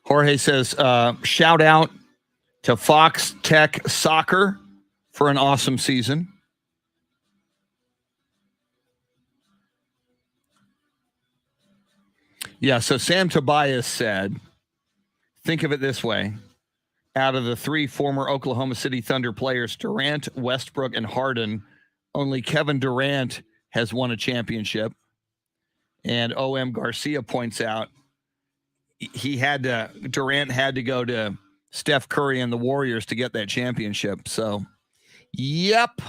Jorge says, shout out to Fox Tech Soccer for an awesome season. Yeah, so Sam Tobias said, think of it this way. Out of the three former Oklahoma City Thunder players, Durant, Westbrook, and Harden, only Kevin Durant has won a championship. And O.M. Garcia points out Durant had to go to Steph Curry and the Warriors to get that championship. So, yep.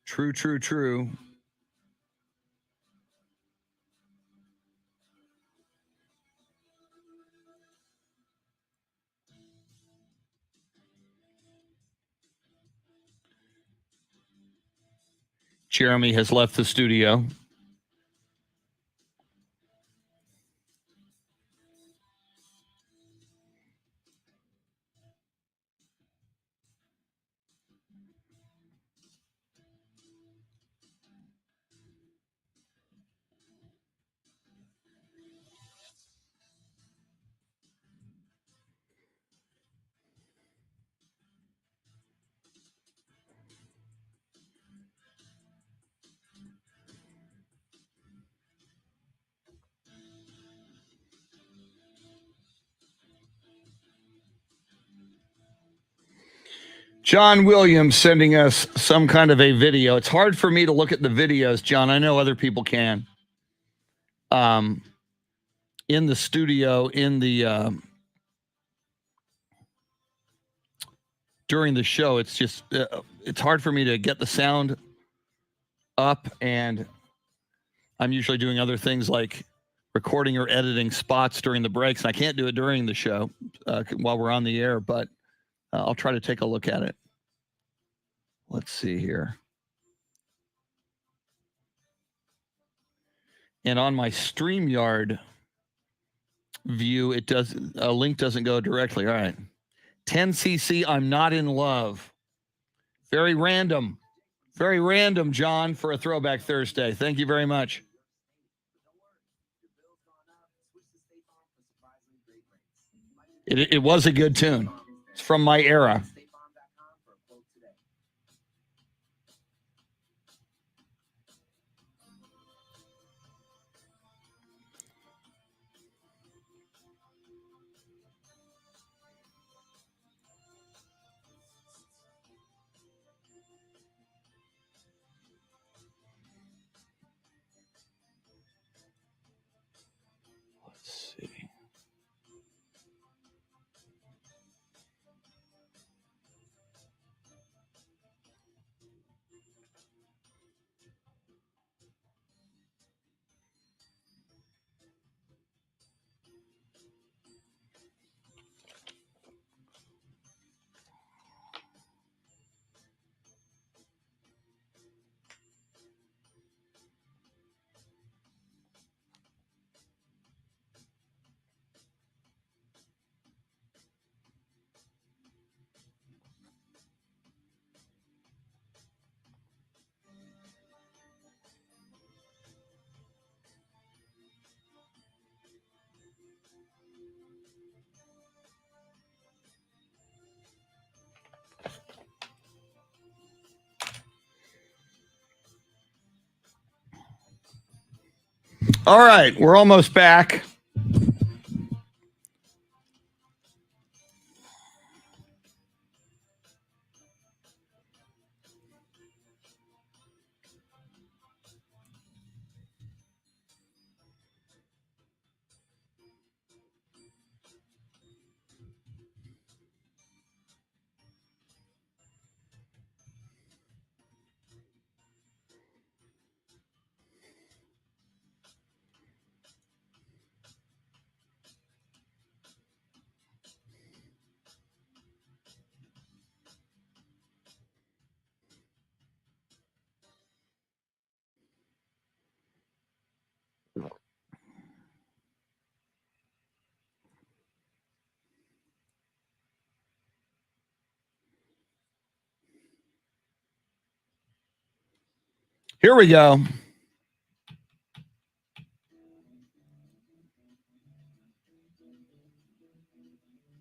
True. Jeremy has left the studio. John Williams sending us some kind of a video. It's hard for me to look at the videos, John. I know other people can. In the studio, during the show, it's just it's hard for me to get the sound up, and I'm usually doing other things like recording or editing spots during the breaks, and I can't do it during the show while we're on the air, but I'll try to take a look at it. Let's see here. And on my StreamYard view, a link doesn't go directly. All right. 10cc, I'm not in love. Very random, John, for a Throwback Thursday. Thank you very much. It was a good tune. It's from my era. Let's see. All right, we're almost back. Here we go.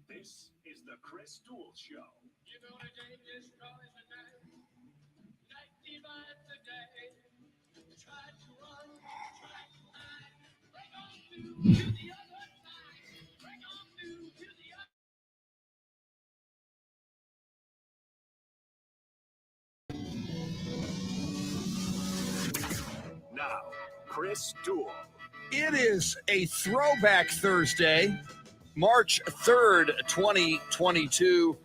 This is the Chris Duel Show. You're gonna destroy the night. Night divides the day. Try to run, try to hide. Break on through to the other side. Break on through to the other. Now, Chris Duel. It is a Throwback Thursday, March 3rd, 2022.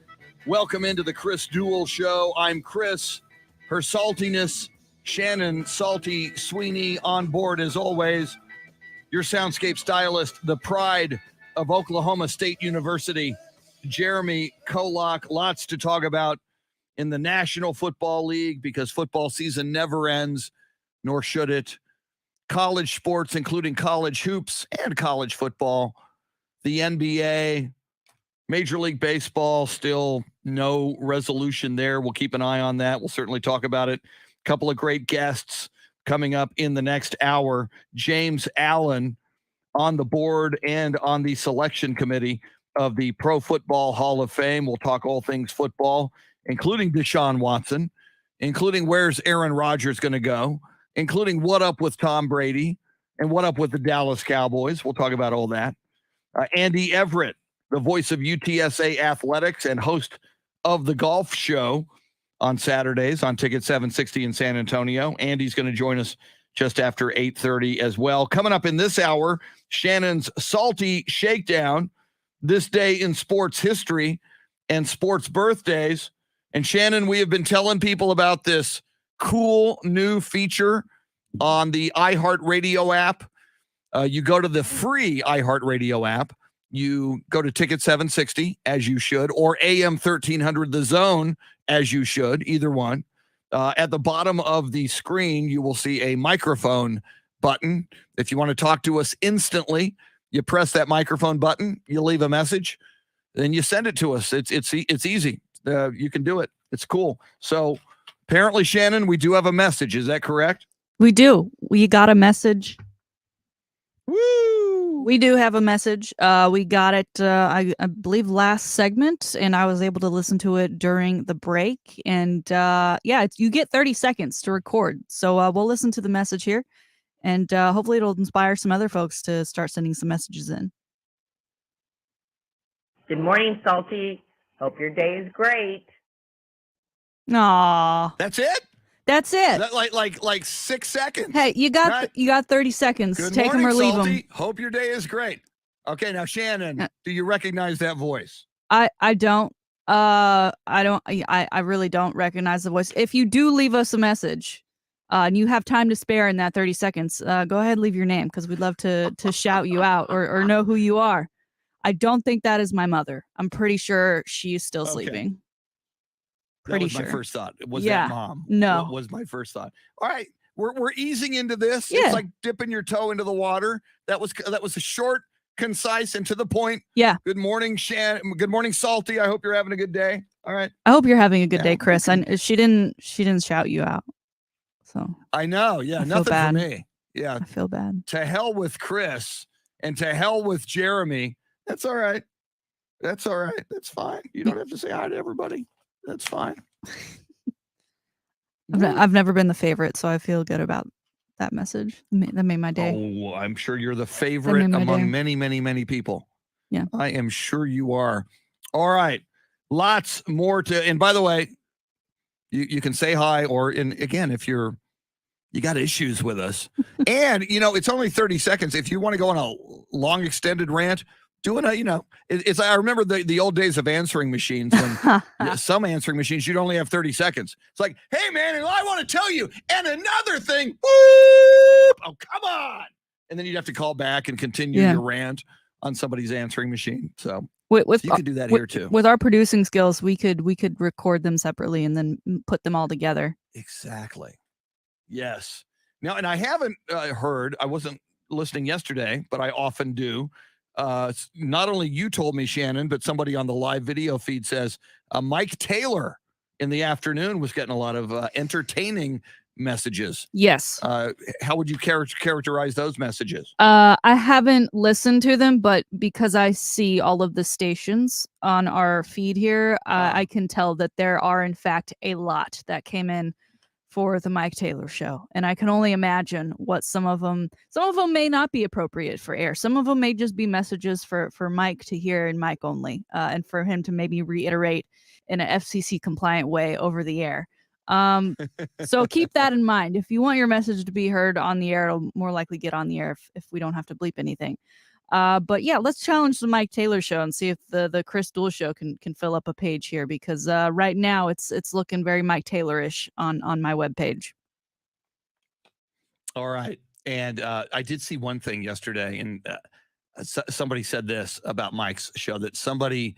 Welcome into the Chris Duel Show. I'm Chris, her saltiness, Shannon, Salty, Sweeney on board as always. Your Soundscape stylist, the pride of Oklahoma State University, Jeremy KOLOK. Lots to talk about in the National Football League because football season never ends, nor should it. College sports, including college hoops and college football, the NBA, Major League Baseball, still no resolution there. We'll keep an eye on that. We'll certainly talk about it. A couple of great guests coming up in the next hour. James Allen on the board and on the selection committee of the Pro Football Hall of Fame. We'll talk all things football, including Deshaun Watson, including where's Aaron Rodgers going to go, including what up with Tom Brady and what up with the Dallas Cowboys. We'll talk about all that. Andy Everett, the voice of UTSA Athletics and host of the golf show on Saturdays on Ticket 760 in San Antonio. Andy's going to join us just after 8:30 as well. Coming up in this hour, Shannon's Salty Shakedown, this day in sports history and sports birthdays. And Shannon, we have been telling people about this cool new feature on the iHeartRadio app. You go to the free iHeartRadio app. You go to Ticket 760, as you should, or AM 1300 The Zone, as you should, either one. At the bottom of the screen, you will see a microphone button. If you want to talk to us instantly, you press that microphone button, you leave a message, then you send it to us. It's easy. You can do it. It's cool. So apparently, Shannon, we do have a message. Is that correct? We do. We got a message. Woo! We do have a message. We got it, I believe, last segment, and I was able to listen to it during the break. And you get 30 seconds to record. So we'll listen to the message here, and hopefully it'll inspire some other folks to start sending some messages in. Good morning, Salty. Hope your day is great. Aw, That's it? that's it. That like 6 seconds. Hey, you got Right. you got 30 seconds. Good Take them morning, or leave them. Salty. Hope your day is great. Okay, now Shannon, do you recognize that voice? I don't. I really don't recognize the voice. If you do leave us a message, and you have time to spare in that 30 seconds, go ahead and leave your name, because we'd love to shout you out or know who you are. I don't think that is my mother. I'm pretty sure she's still Okay. sleeping. That Pretty was sure. my first thought. Was Yeah. that mom? No. What was my first thought? All right, we're easing into this. Yeah. It's like dipping your toe into the water. That was a short, concise, and to the point. Yeah. Good morning, Shannon. Good morning, Salty. I hope you're having a good day. All right. I hope you're having a good Yeah, day, Chris. okay. She didn't shout you out, so I know. Yeah, I feel nothing bad. for me. Yeah. I feel bad. To hell with Chris and to hell with Jeremy. That's all right. That's all right. That's fine. You don't have to say hi to everybody. That's fine. I've never been the favorite, so I feel good about that message. That made my day. Oh, I'm sure you're the favorite my day. among many, many, many people. Yeah. I am sure you are. All right. Lots more to, and by the way, you can say hi, or again, if you got issues with us, and it's only 30 seconds. If you want to go on a long extended rant, doing it's I remember the old days of answering machines when some answering machines you'd only have 30 seconds. It's like, hey man, and I want to tell you, and another thing, whoop, oh come on, and then you'd have to call back and continue your rant on somebody's answering machine. So you could do that here too. With our producing skills, we could record them separately and then put them all together. Exactly. Yes. Now, and I haven't heard. I wasn't listening yesterday, but I often do. Not only you told me, Shannon, but somebody on the live video feed says Mike Taylor in the afternoon was getting a lot of entertaining messages. Yes. How would you characterize those messages? I haven't listened to them, but because I see all of the stations on our feed here, I can tell that there are, in fact, a lot that came in for the Mike Taylor show. And I can only imagine what some of them may not be appropriate for air. Some of them may just be messages for Mike to hear and Mike only, and for him to maybe reiterate in an FCC compliant way over the air. So keep that in mind. If you want your message to be heard on the air, it'll more likely get on the air if we don't have to bleep anything. But yeah, let's challenge the Mike Taylor show and see if the Chris Duel show can fill up a page here, because right now it's looking very Mike Taylor-ish on my webpage. All right. And I did see one thing yesterday, and somebody said this about Mike's show, that somebody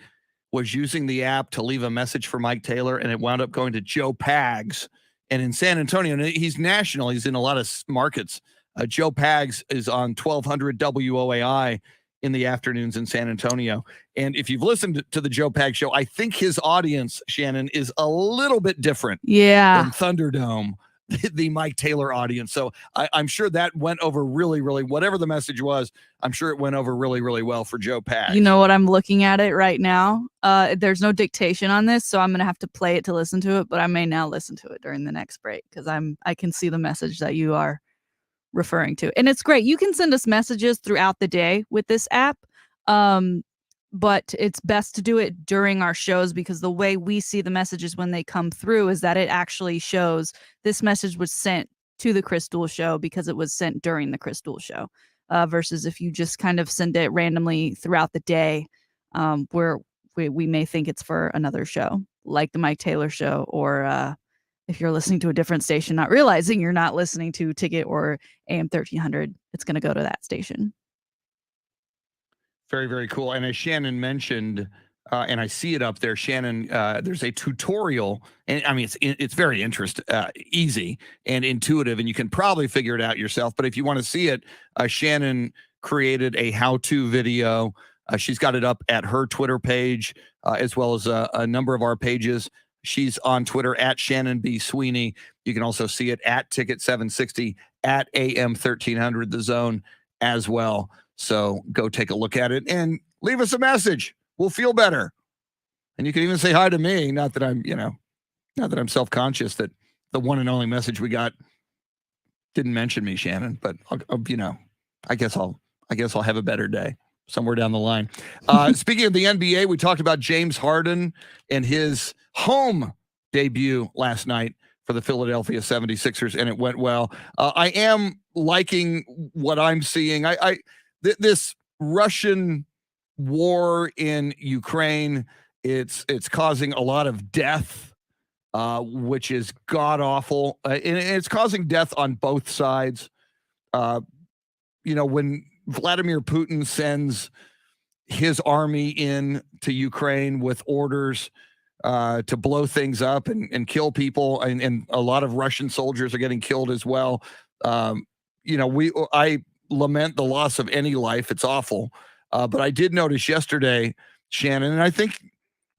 was using the app to leave a message for Mike Taylor, and it wound up going to Joe Pags. And in San Antonio, and he's national, he's in a lot of markets. Joe Pags is on 1200 WOAI in the afternoons in San Antonio. And if you've listened to the Joe Pags show, I think his audience, Shannon, is a little bit different Yeah. than Thunderdome, the Mike Taylor audience. So I'm sure that went over really, really, whatever the message was, I'm sure it went over really, really well for Joe Pags. You know what? I'm looking at it right now. There's no dictation on this, so I'm gonna have to play it to listen to it, but I may now listen to it during the next break, because I can see the message that you are referring to. And it's great. You can send us messages throughout the day with this app. but it's best to do it during our shows, because the way we see the messages when they come through is that it actually shows this message was sent to the Chris Duel show because it was sent during the Chris Duel show, versus if you just kind of send it randomly throughout the day, where we may think it's for another show, like the Mike Taylor show, or if you're listening to a different station, not realizing you're not listening to Ticket or AM 1300, it's going to go to that station. Very, very cool. And as Shannon mentioned, and I see it up there, Shannon, there's a tutorial, and I mean, it's very easy and intuitive, and you can probably figure it out yourself. But if you want to see it, Shannon created a how-to video. She's got it up at her Twitter page, as well as a number of our pages. She's on Twitter at Shannon B. Sweeney. You can also see it at Ticket 760, at AM 1300, The Zone as well. So go take a look at it and leave us a message. We'll feel better. And you can even say hi to me. Not that I'm self-conscious that the one and only message we got didn't mention me, Shannon, but I guess I'll have a better day somewhere down the line. Speaking of the NBA, we talked about James Harden and his home debut last night for the Philadelphia 76ers, and it went well. I am liking what I'm seeing. This Russian war in Ukraine, it's causing a lot of death, which is god awful, and it's causing death on both sides. When Vladimir Putin sends his army in to Ukraine with orders to blow things up and kill people, and a lot of Russian soldiers are getting killed as well. I lament the loss of any life. It's awful. But I did notice yesterday, Shannon, and I think,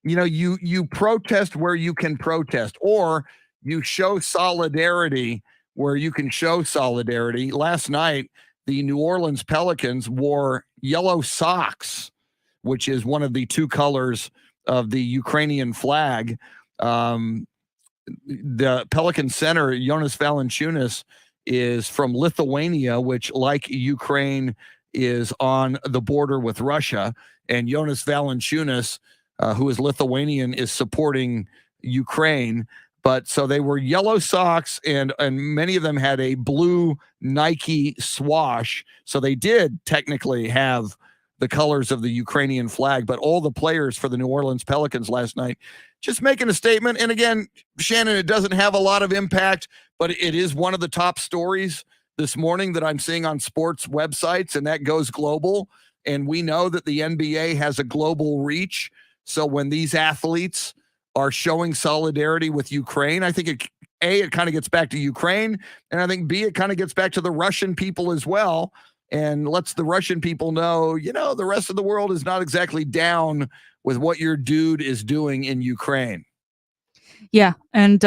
you protest where you can protest, or you show solidarity where you can show solidarity. Last night, the New Orleans Pelicans wore yellow socks, which is one of the two colors of the Ukrainian flag. The Pelican center, Jonas Valanciunas, is from Lithuania, which, like Ukraine, is on the border with Russia. And Jonas Valanciunas, who is Lithuanian, is supporting Ukraine. But so they were yellow socks, and many of them had a blue Nike swash. So they did technically have the colors of the Ukrainian flag. But all the players for the New Orleans Pelicans last night just making a statement. And again, Shannon, it doesn't have a lot of impact, but it is one of the top stories this morning that I'm seeing on sports websites, and that goes global. And we know that the NBA has a global reach. So when these athletes are showing solidarity with Ukraine, I think it kind of gets back to Ukraine, and I think B, it kind of gets back to the Russian people as well, and lets the Russian people know, the rest of the world is not exactly down with what your dude is doing in Ukraine. Yeah, and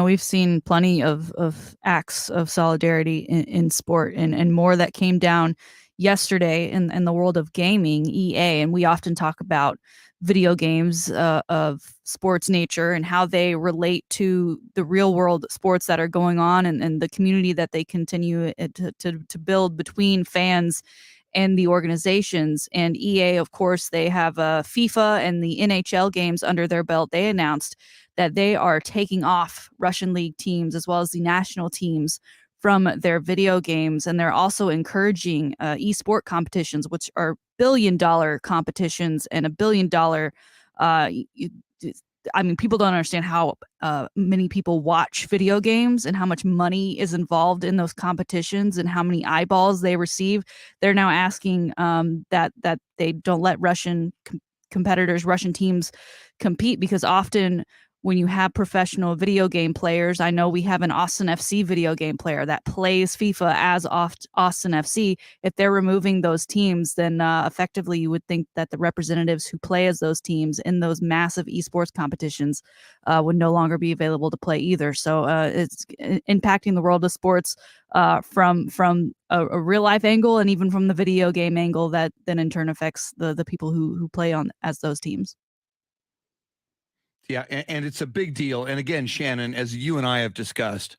we've seen plenty of acts of solidarity in sport, and more that came down yesterday in the world of gaming, EA, and we often talk about video games of sports nature and how they relate to the real world sports that are going on, and the community that they continue to build between fans and the organizations. And EA, of course, they have FIFA and the NHL games under their belt. They announced that they are taking off Russian league teams as well as the national teams from their video games, and they're also encouraging esport competitions, which are billion-dollar competitions and $1 billion. People don't understand how many people watch video games and how much money is involved in those competitions and how many eyeballs they receive. They're now asking that they don't let Russian competitors, Russian teams compete, because often when you have professional video game players, I know we have an Austin FC video game player that plays FIFA as Austin FC. If they're removing those teams, then effectively you would think that the representatives who play as those teams in those massive esports competitions would no longer be available to play either. So it's impacting the world of sports from a real life angle, and even from the video game angle that then in turn affects the people who play on as those teams. Yeah, and it's a big deal. And again, Shannon, as you and I have discussed,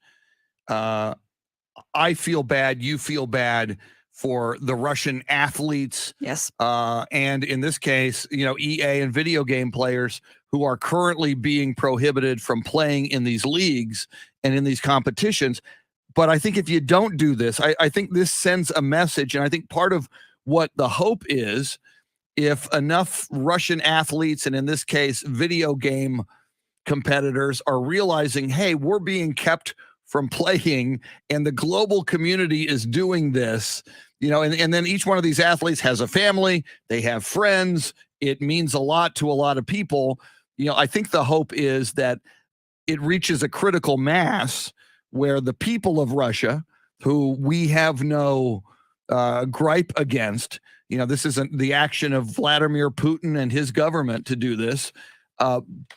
I feel bad, you feel bad for the Russian athletes. Yes. And in this case, EA and video game players who are currently being prohibited from playing in these leagues and in these competitions. But I think if you don't do this, I think this sends a message. And I think part of what the hope is, if enough Russian athletes, and in this case, video game competitors, are realizing, hey, we're being kept from playing and the global community is doing this, and then each one of these athletes has a family, they have friends, it means a lot to a lot of people. I think the hope is that it reaches a critical mass where the people of Russia, who we have no gripe against, this isn't the action of Vladimir Putin and his government to do this,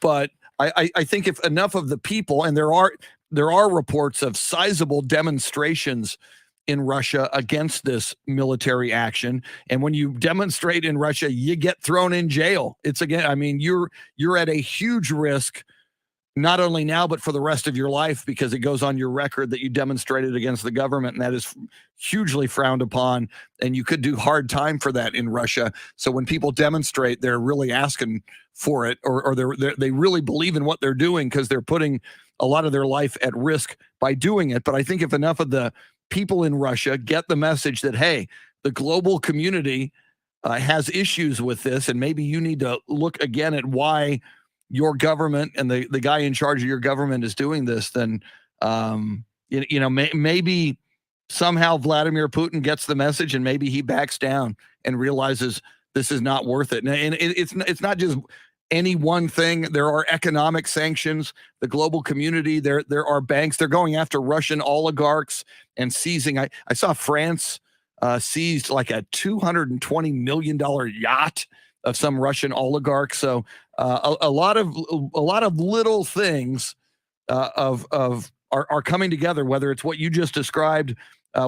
but I think if enough of the people, and there are reports of sizable demonstrations in Russia against this military action, and when you demonstrate in Russia, you get thrown in jail. It's you're at a huge risk, not only now, but for the rest of your life, because it goes on your record that you demonstrated against the government, and that is hugely frowned upon, and you could do hard time for that in Russia. So when people demonstrate, they're really asking for it, or they really believe in what they're doing, because they're putting a lot of their life at risk by doing it. But I think if enough of the people in Russia get the message that, hey, the global community has issues with this, and maybe you need to look again at why your government and the guy in charge of your government is doing this, then maybe somehow Vladimir Putin gets the message, and maybe he backs down and realizes this is not worth it. And it's not just any one thing. There are economic sanctions. The global community, there are banks. They're going after Russian oligarchs and seizing. I saw France seized like a $220 million yacht of some Russian oligarch. So a lot of little things are coming together, whether it's what you just described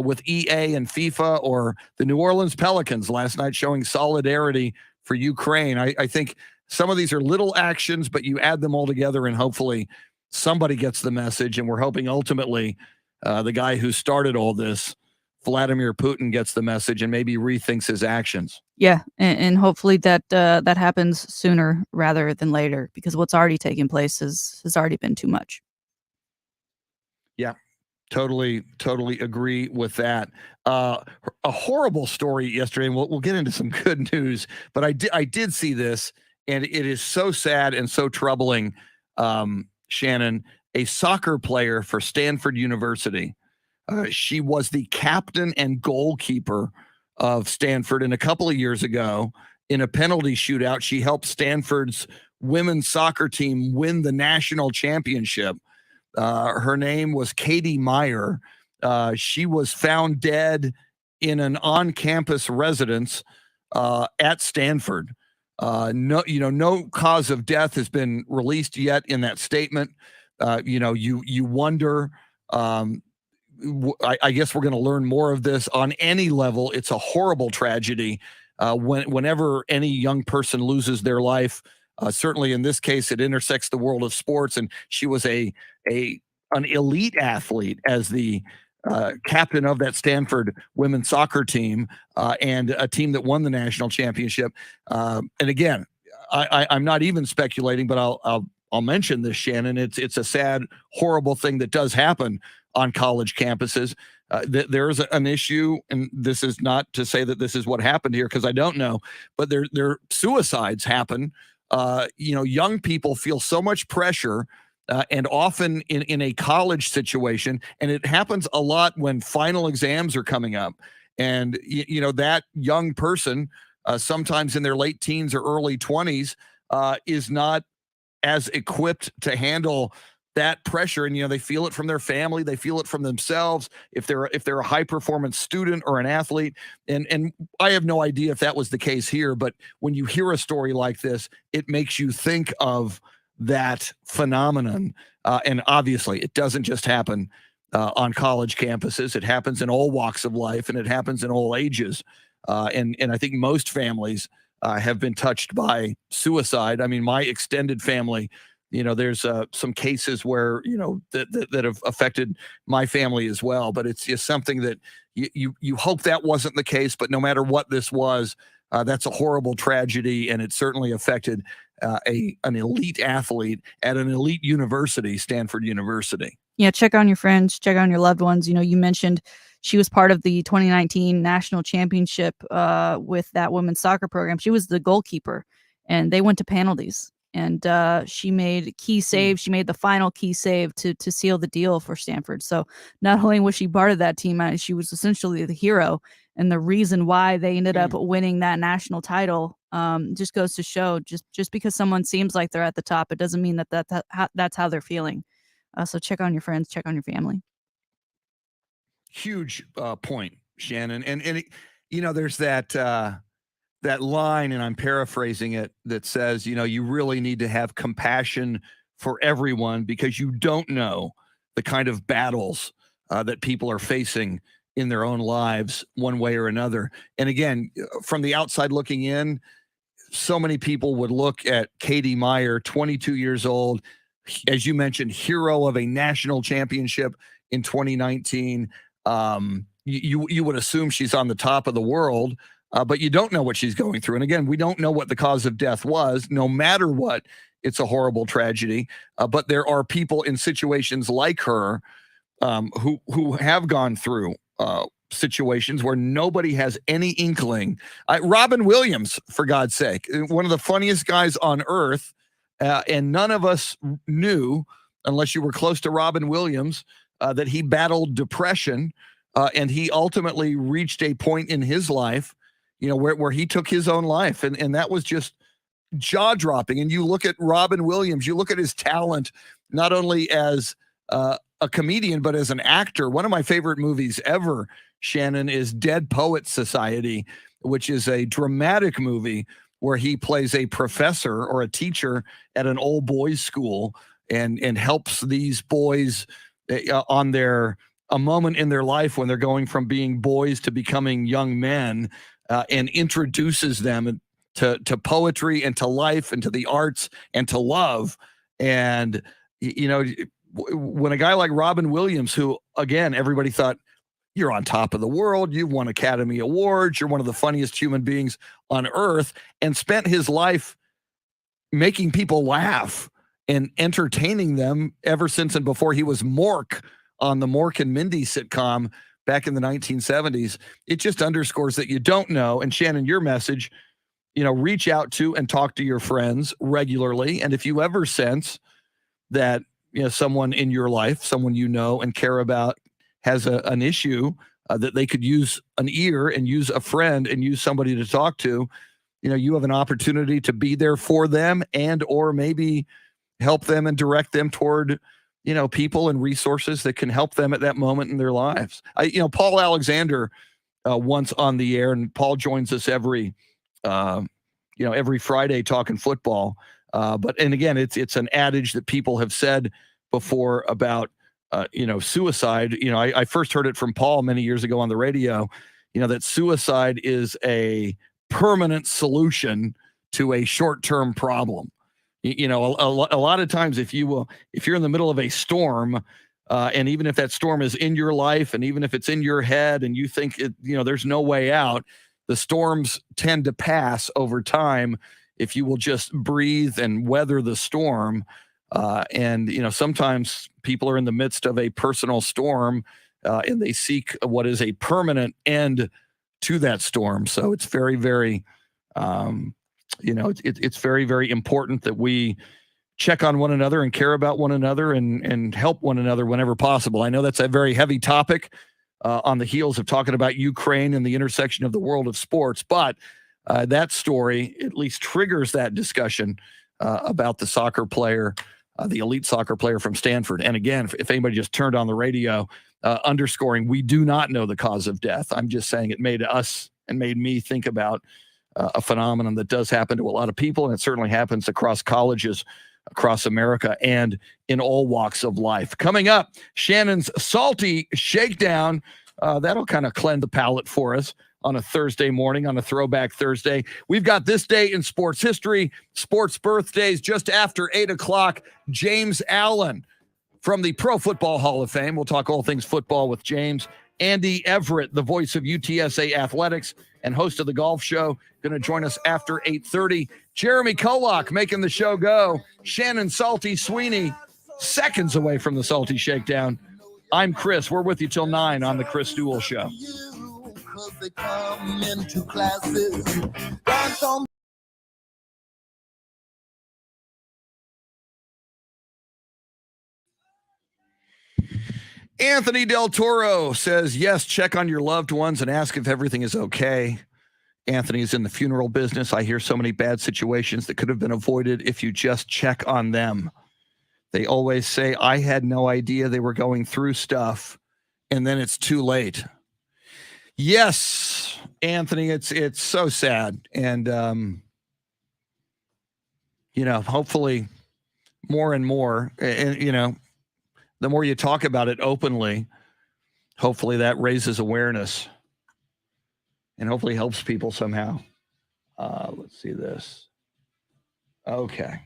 with EA and FIFA, or the New Orleans Pelicans last night showing solidarity for Ukraine. I think some of these are little actions, but you add them all together and hopefully somebody gets the message. And we're hoping ultimately the guy who started all this, Vladimir Putin, gets the message and maybe rethinks his actions. Yeah, and hopefully that happens sooner rather than later, because what's already taken place has already been too much. Yeah, totally agree with that. A horrible story yesterday, and we'll get into some good news. But I did see this, and it is so sad and so troubling. Shannon, a soccer player for Stanford University. She was the captain and goalkeeper of Stanford, and a couple of years ago in a penalty shootout, she helped Stanford's women's soccer team win the national championship. Her name was Katie Meyer. She was found dead in an on-campus residence at Stanford. No cause of death has been released yet in that statement. You wonder. I guess we're going to learn more of this on any level. It's a horrible tragedy. Whenever any young person loses their life, certainly in this case, it intersects the world of sports. And she was an elite athlete as the captain of that Stanford women's soccer team, and a team that won the national championship. And again, I'm not even speculating, but I'll mention this, Shannon. It's a sad, horrible thing that does happen on college campuses. There is an issue, and this is not to say that this is what happened here, because I don't know, but there suicides happen. Young people feel so much pressure, and often in a college situation, and it happens a lot when final exams are coming up. And, that young person, sometimes in their late teens or early 20s, is not as equipped to handle that pressure, and they feel it from their family, they feel it from themselves, if they're a high performance student or an athlete. And I have no idea if that was the case here, but when you hear a story like this, it makes you think of that phenomenon. And obviously it doesn't just happen on college campuses. It happens in all walks of life, and it happens in all ages. And I think most families have been touched by suicide. I mean, my extended family, there's some cases where, that have affected my family as well. But it's just something that, you hope that wasn't the case, but no matter what this was, that's a horrible tragedy, and it certainly affected an elite athlete at an elite university, Stanford University. Yeah, check on your friends, check on your loved ones. You mentioned she was part of the 2019 national championship with that women's soccer program. She was the goalkeeper, and they went to penalties. And she made key saves. She made the final key save to seal the deal for Stanford. So not only was she part of that team, she was essentially the hero. And the reason why they ended up winning that national title just goes to show, just because someone seems like they're at the top, it doesn't mean that's how they're feeling. So check on your friends, check on your family. Huge point, Shannon. And there's that line, and I'm paraphrasing it, that says, you really need to have compassion for everyone because you don't know the kind of battles that people are facing in their own lives one way or another. And again, from the outside looking in, so many people would look at Katie Meyer, 22 years old, as you mentioned, hero of a national championship in 2019. You would assume she's on the top of the world, but you don't know what she's going through. And again, we don't know what the cause of death was. No matter what, it's a horrible tragedy. But there are people in situations like her who have gone through situations where nobody has any inkling. Robin Williams, for God's sake, one of the funniest guys on earth, and none of us knew, unless you were close to Robin Williams, that he battled depression, and he ultimately reached a point in his life, where he took his own life, and that was just jaw-dropping. And you look at Robin Williams, you look at his talent, not only as a comedian, but as an actor. One of my favorite movies ever, Shannon, is Dead Poets Society, which is a dramatic movie where he plays a professor or a teacher at an old boys school and helps these boys on a moment in their life when they're going from being boys to becoming young men, and introduces them to poetry and to life and to the arts and to love. And, when a guy like Robin Williams, who, again, everybody thought, you're on top of the world, you've won Academy Awards, you're one of the funniest human beings on earth, and spent his life making people laugh and entertaining them ever since and before he was Mork on the Mork and Mindy sitcom back in the 1970s. It just underscores that you don't know. And Shannon, your message, reach out to and talk to your friends regularly. And if you ever sense that, someone in your life, someone you know and care about, has an issue that they could use an ear and use a friend and use somebody to talk to, you have an opportunity to be there for them and or maybe help them and direct them toward, people and resources that can help them at that moment in their lives. Paul Alexander, once on the air, and Paul joins us every Friday talking football. And again, it's an adage that people have said before about, suicide. I first heard it from Paul many years ago on the radio, that suicide is a permanent solution to a short-term problem. A lot of times if you're in the middle of a storm, and even if that storm is in your life and even if it's in your head and you think there's no way out, the storms tend to pass over time if you will just breathe and weather the storm. And sometimes people are in the midst of a personal storm, and they seek what is a permanent end to that storm. So it's very, very, it's very, very important that we check on one another and care about one another and help one another whenever possible. I know that's a very heavy topic on the heels of talking about Ukraine and the intersection of the world of sports, but that story at least triggers that discussion about the soccer player, the elite soccer player from Stanford. And again, if anybody just turned on the radio, underscoring, we do not know the cause of death. I'm just saying it made us and made me think about a phenomenon that does happen to a lot of people, and it certainly happens across colleges across America and in all walks of life. Coming up, Shannon's Salty Shakedown. That'll kind of cleanse the palate for us on a Thursday morning, on a Throwback Thursday. We've got this day in sports history, sports birthdays just after 8 o'clock. James Allen from the Pro Football Hall of Fame. We'll talk all things football with James Andy Everett, the voice of UTSA Athletics and host of the golf show, going to join us after 8:30. Jeremy KOLOK making the show go. Shannon Salty Sweeney, seconds away from the Salty Shakedown. I'm Chris. We're with you till 9 on the Chris Duel Show. They come into classes, dance on. Anthony Del Toro says, yes, check on your loved ones and ask if everything is okay. Anthony's in the funeral business. I hear so many bad situations that could have been avoided if you just check on them. They always say, I had no idea they were going through stuff, and then it's too late. Yes, Anthony, it's so sad. And, hopefully more and more, and, the more you talk about it openly, hopefully that raises awareness and hopefully helps people somehow. Let's see this. Okay.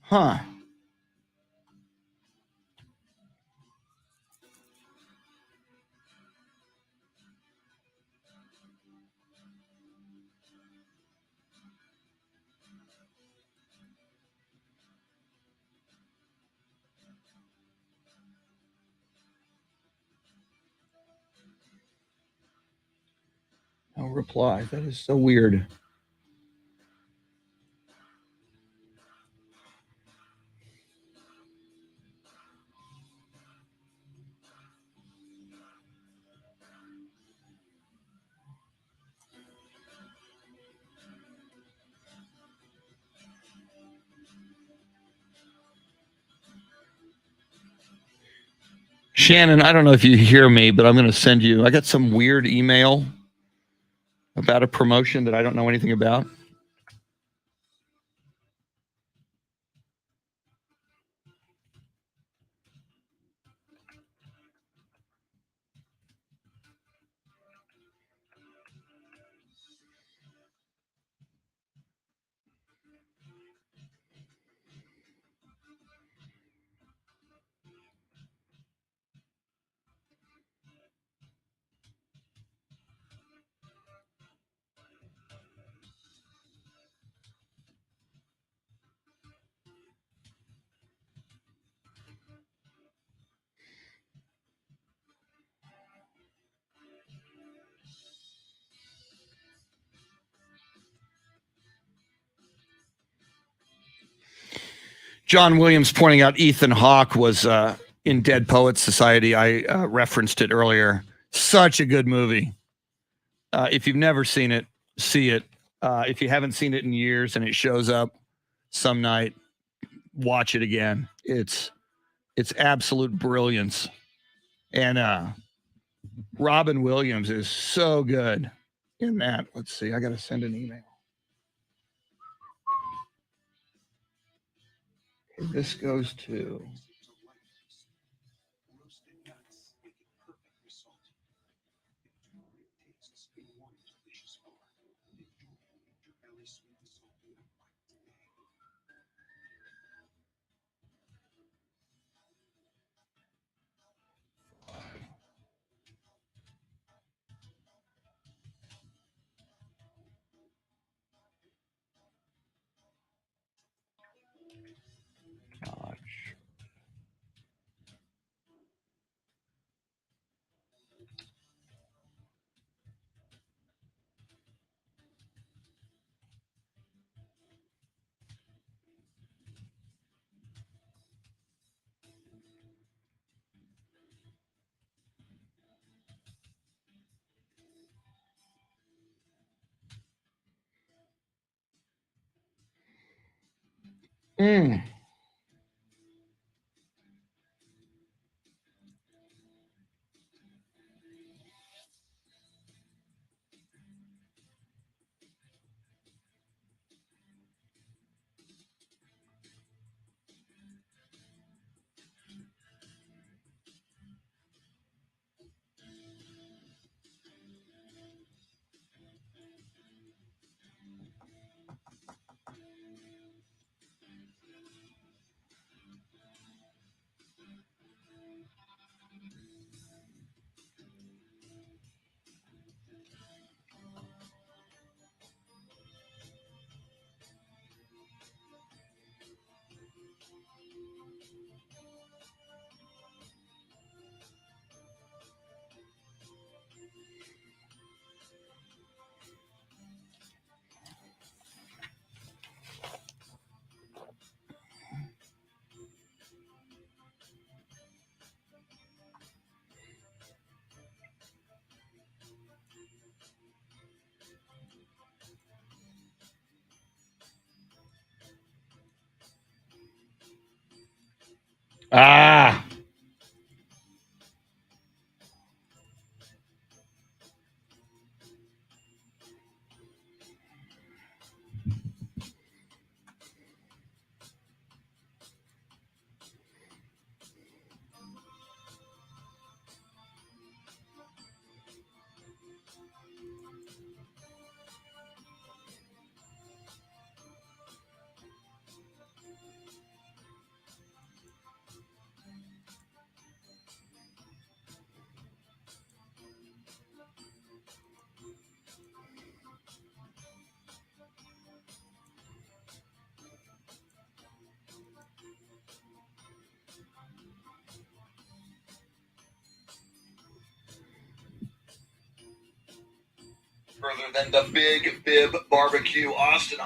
Huh. No reply. That is so weird. Shannon, I don't know if you hear me, but I'm going to send you. I got some weird email about a promotion that I don't know anything about. John Williams pointing out Ethan Hawke was in Dead Poets Society. I referenced it earlier. Such a good movie. If you've never seen it, see it. If you haven't seen it in years and it shows up some night, watch it again. It's absolute brilliance. And Robin Williams is so good in that. Let's see. I got to send an email. This goes to... Roasted nuts make it perfectly salty. Two great tastes in one delicious bar. Enjoy underbelly sweet and salty nut bite today. Gosh. Ah. Further than the Big Bib Barbecue, Austin.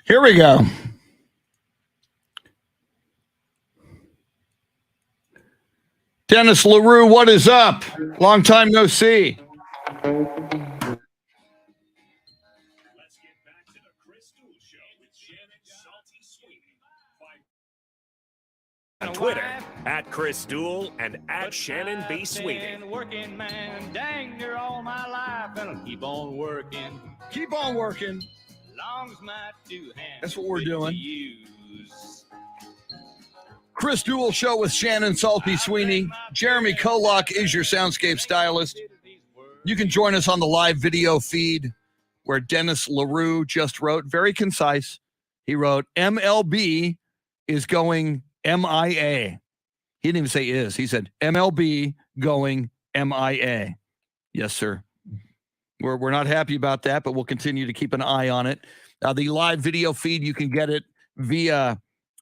Here we go. Dennis LaRue, what is up? Long time no see. Let's get back to the Chris Duel Show with Shannon, Salty, Sweeney. On Twitter, at Chris Duel and at Shannon B. Sweeney. Working man, dang near all my life, and I'll keep on working. Keep on working. Long as my two hands. That's what we're doing. Use. Chris Duel Show with Shannon, Salty, Sweeney. Jeremy KOLOK is your Soundscape stylist. You can join us on the live video feed where Dennis LaRue just wrote, very concise. He wrote, MLB is going MIA. He didn't even say is. He said, MLB going MIA. Yes, sir. We're not happy about that, but we'll continue to keep an eye on it. The live video feed, you can get it via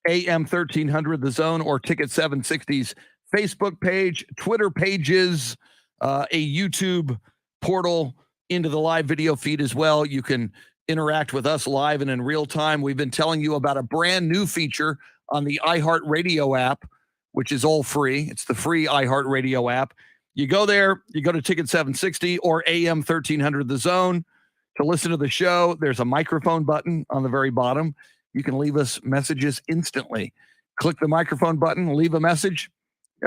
AM 1300 The Zone or Ticket 760's Facebook page, Twitter pages, a YouTube portal into the live video feed as well. You can interact with us live and in real time. We've been telling you about a brand new feature on the iHeartRadio app, which is all free. It's the free iHeartRadio app. You go there, you go to Ticket 760 or AM 1300 The Zone to listen to the show. There's a microphone button on the very bottom. You can leave us messages instantly. Click the microphone button, leave a message.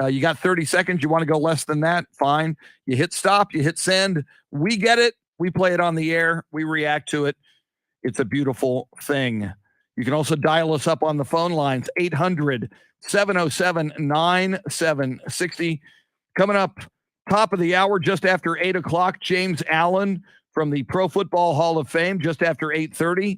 You got 30 seconds. You want to go less than that? Fine. You hit stop, you hit send. We get it. We play it on the air. We react to it. It's a beautiful thing. You can also dial us up on the phone lines, 800-707-9760. Coming up, top of the hour, just after 8 o'clock, James Allen from the Pro Football Hall of Fame, just after 8:30.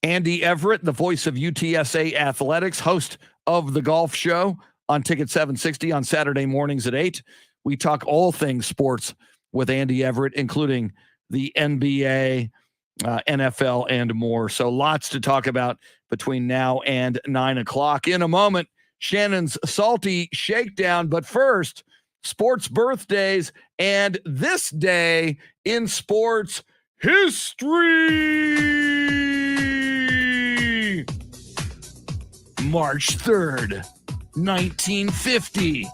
Andy Everett, the voice of UTSA Athletics, host of The Golf Show on Ticket 760 on Saturday mornings at 8. We talk all things sports with Andy Everett, including the NBA, NFL, and more. So lots to talk about between now and 9 o'clock. In a moment, Shannon's Salty Shakedown. But first, sports birthdays and this day in sports history. March 3rd, 1950.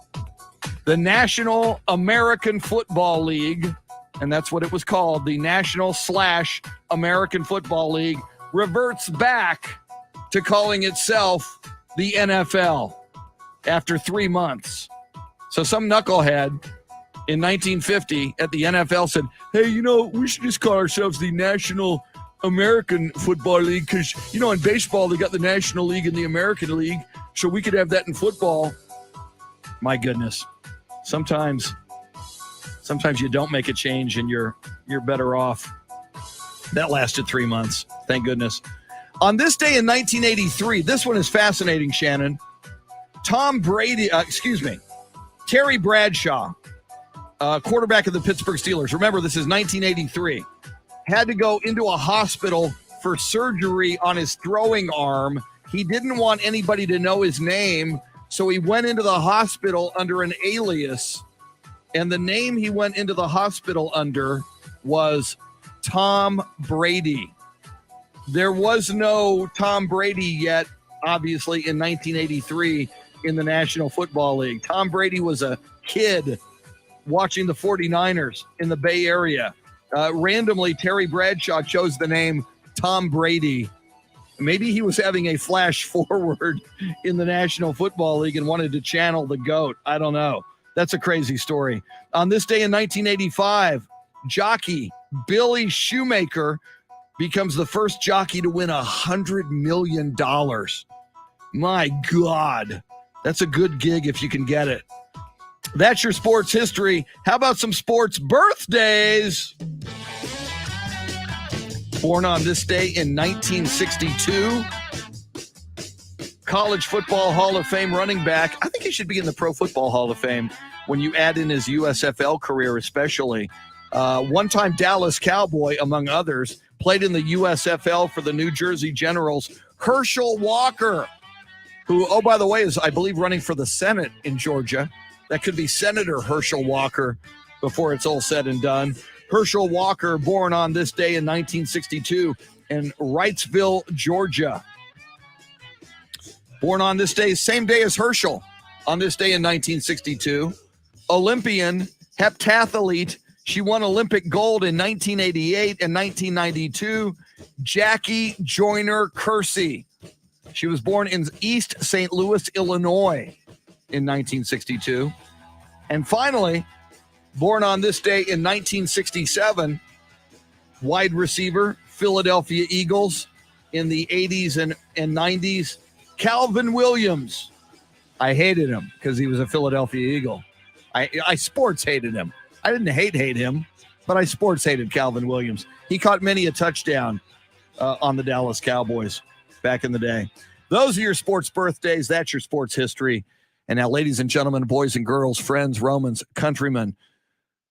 The National American Football League, and that's what it was called, the National / American Football League, reverts back to calling itself the NFL after 3 months. So some knucklehead in 1950 at the NFL said, hey, we should just call ourselves the National American Football League because, in baseball, they got the National League and the American League, so we could have that in football. My goodness. Sometimes you don't make a change and you're better off. That lasted 3 months. Thank goodness. On this day in 1983, this one is fascinating, Shannon. Terry Bradshaw, quarterback of the Pittsburgh Steelers. Remember, this is 1983. Had to go into a hospital for surgery on his throwing arm. He didn't want anybody to know his name, so he went into the hospital under an alias. And the name he went into the hospital under was Tom Brady. There was no Tom Brady yet, obviously, in 1983 in the National Football League. Tom Brady was a kid watching the 49ers in the Bay Area. Randomly, Terry Bradshaw chose the name Tom Brady. Maybe he was having a flash forward in the National Football League and wanted to channel the GOAT. I don't know. That's a crazy story. On this day in 1985, jockey Billy Shoemaker becomes the first jockey to win $100 million. My God, that's a good gig if you can get it. That's your sports history. How about some sports birthdays? Born on this day in 1962, College Football Hall of Fame running back. I think he should be in the Pro Football Hall of Fame when you add in his USFL career especially. One-time Dallas Cowboy, among others, played in the USFL for the New Jersey Generals. Herschel Walker, who, oh, by the way, is, I believe, running for the Senate in Georgia. That could be Senator Herschel Walker before it's all said and done. Herschel Walker, born on this day in 1962 in Wrightsville, Georgia. Born on this day, same day as Herschel, on this day in 1962. Olympian, heptathlete. She won Olympic gold in 1988 and 1992. Jackie Joyner Kersey. She was born in East St. Louis, Illinois in 1962. And finally, born on this day in 1967, wide receiver, Philadelphia Eagles in the 80s and 90s, Calvin Williams. I hated him because he was a Philadelphia Eagle. I sports hated him. I didn't hate him, but I sports hated Calvin Williams. He caught many a touchdown on the Dallas Cowboys back in the day. Those are your sports birthdays. That's your sports history. And now, ladies and gentlemen, boys and girls, friends, Romans, countrymen,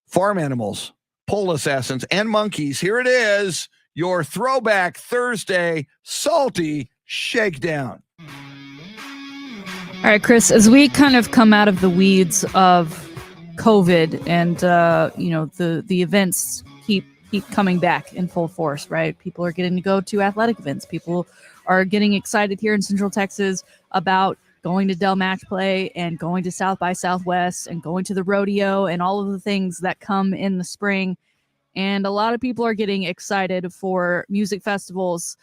farm animals, pole assassins, and monkeys, here it is, your Throwback Thursday Salty Shakedown. All right, Chris, as we kind of come out of the weeds of COVID and, the events keep coming back in full force, right? People are getting to go to athletic events. People are getting excited here in Central Texas about going to Del Match Play and going to South by Southwest and going to the rodeo and all of the things that come in the spring. And a lot of people are getting excited for music festivals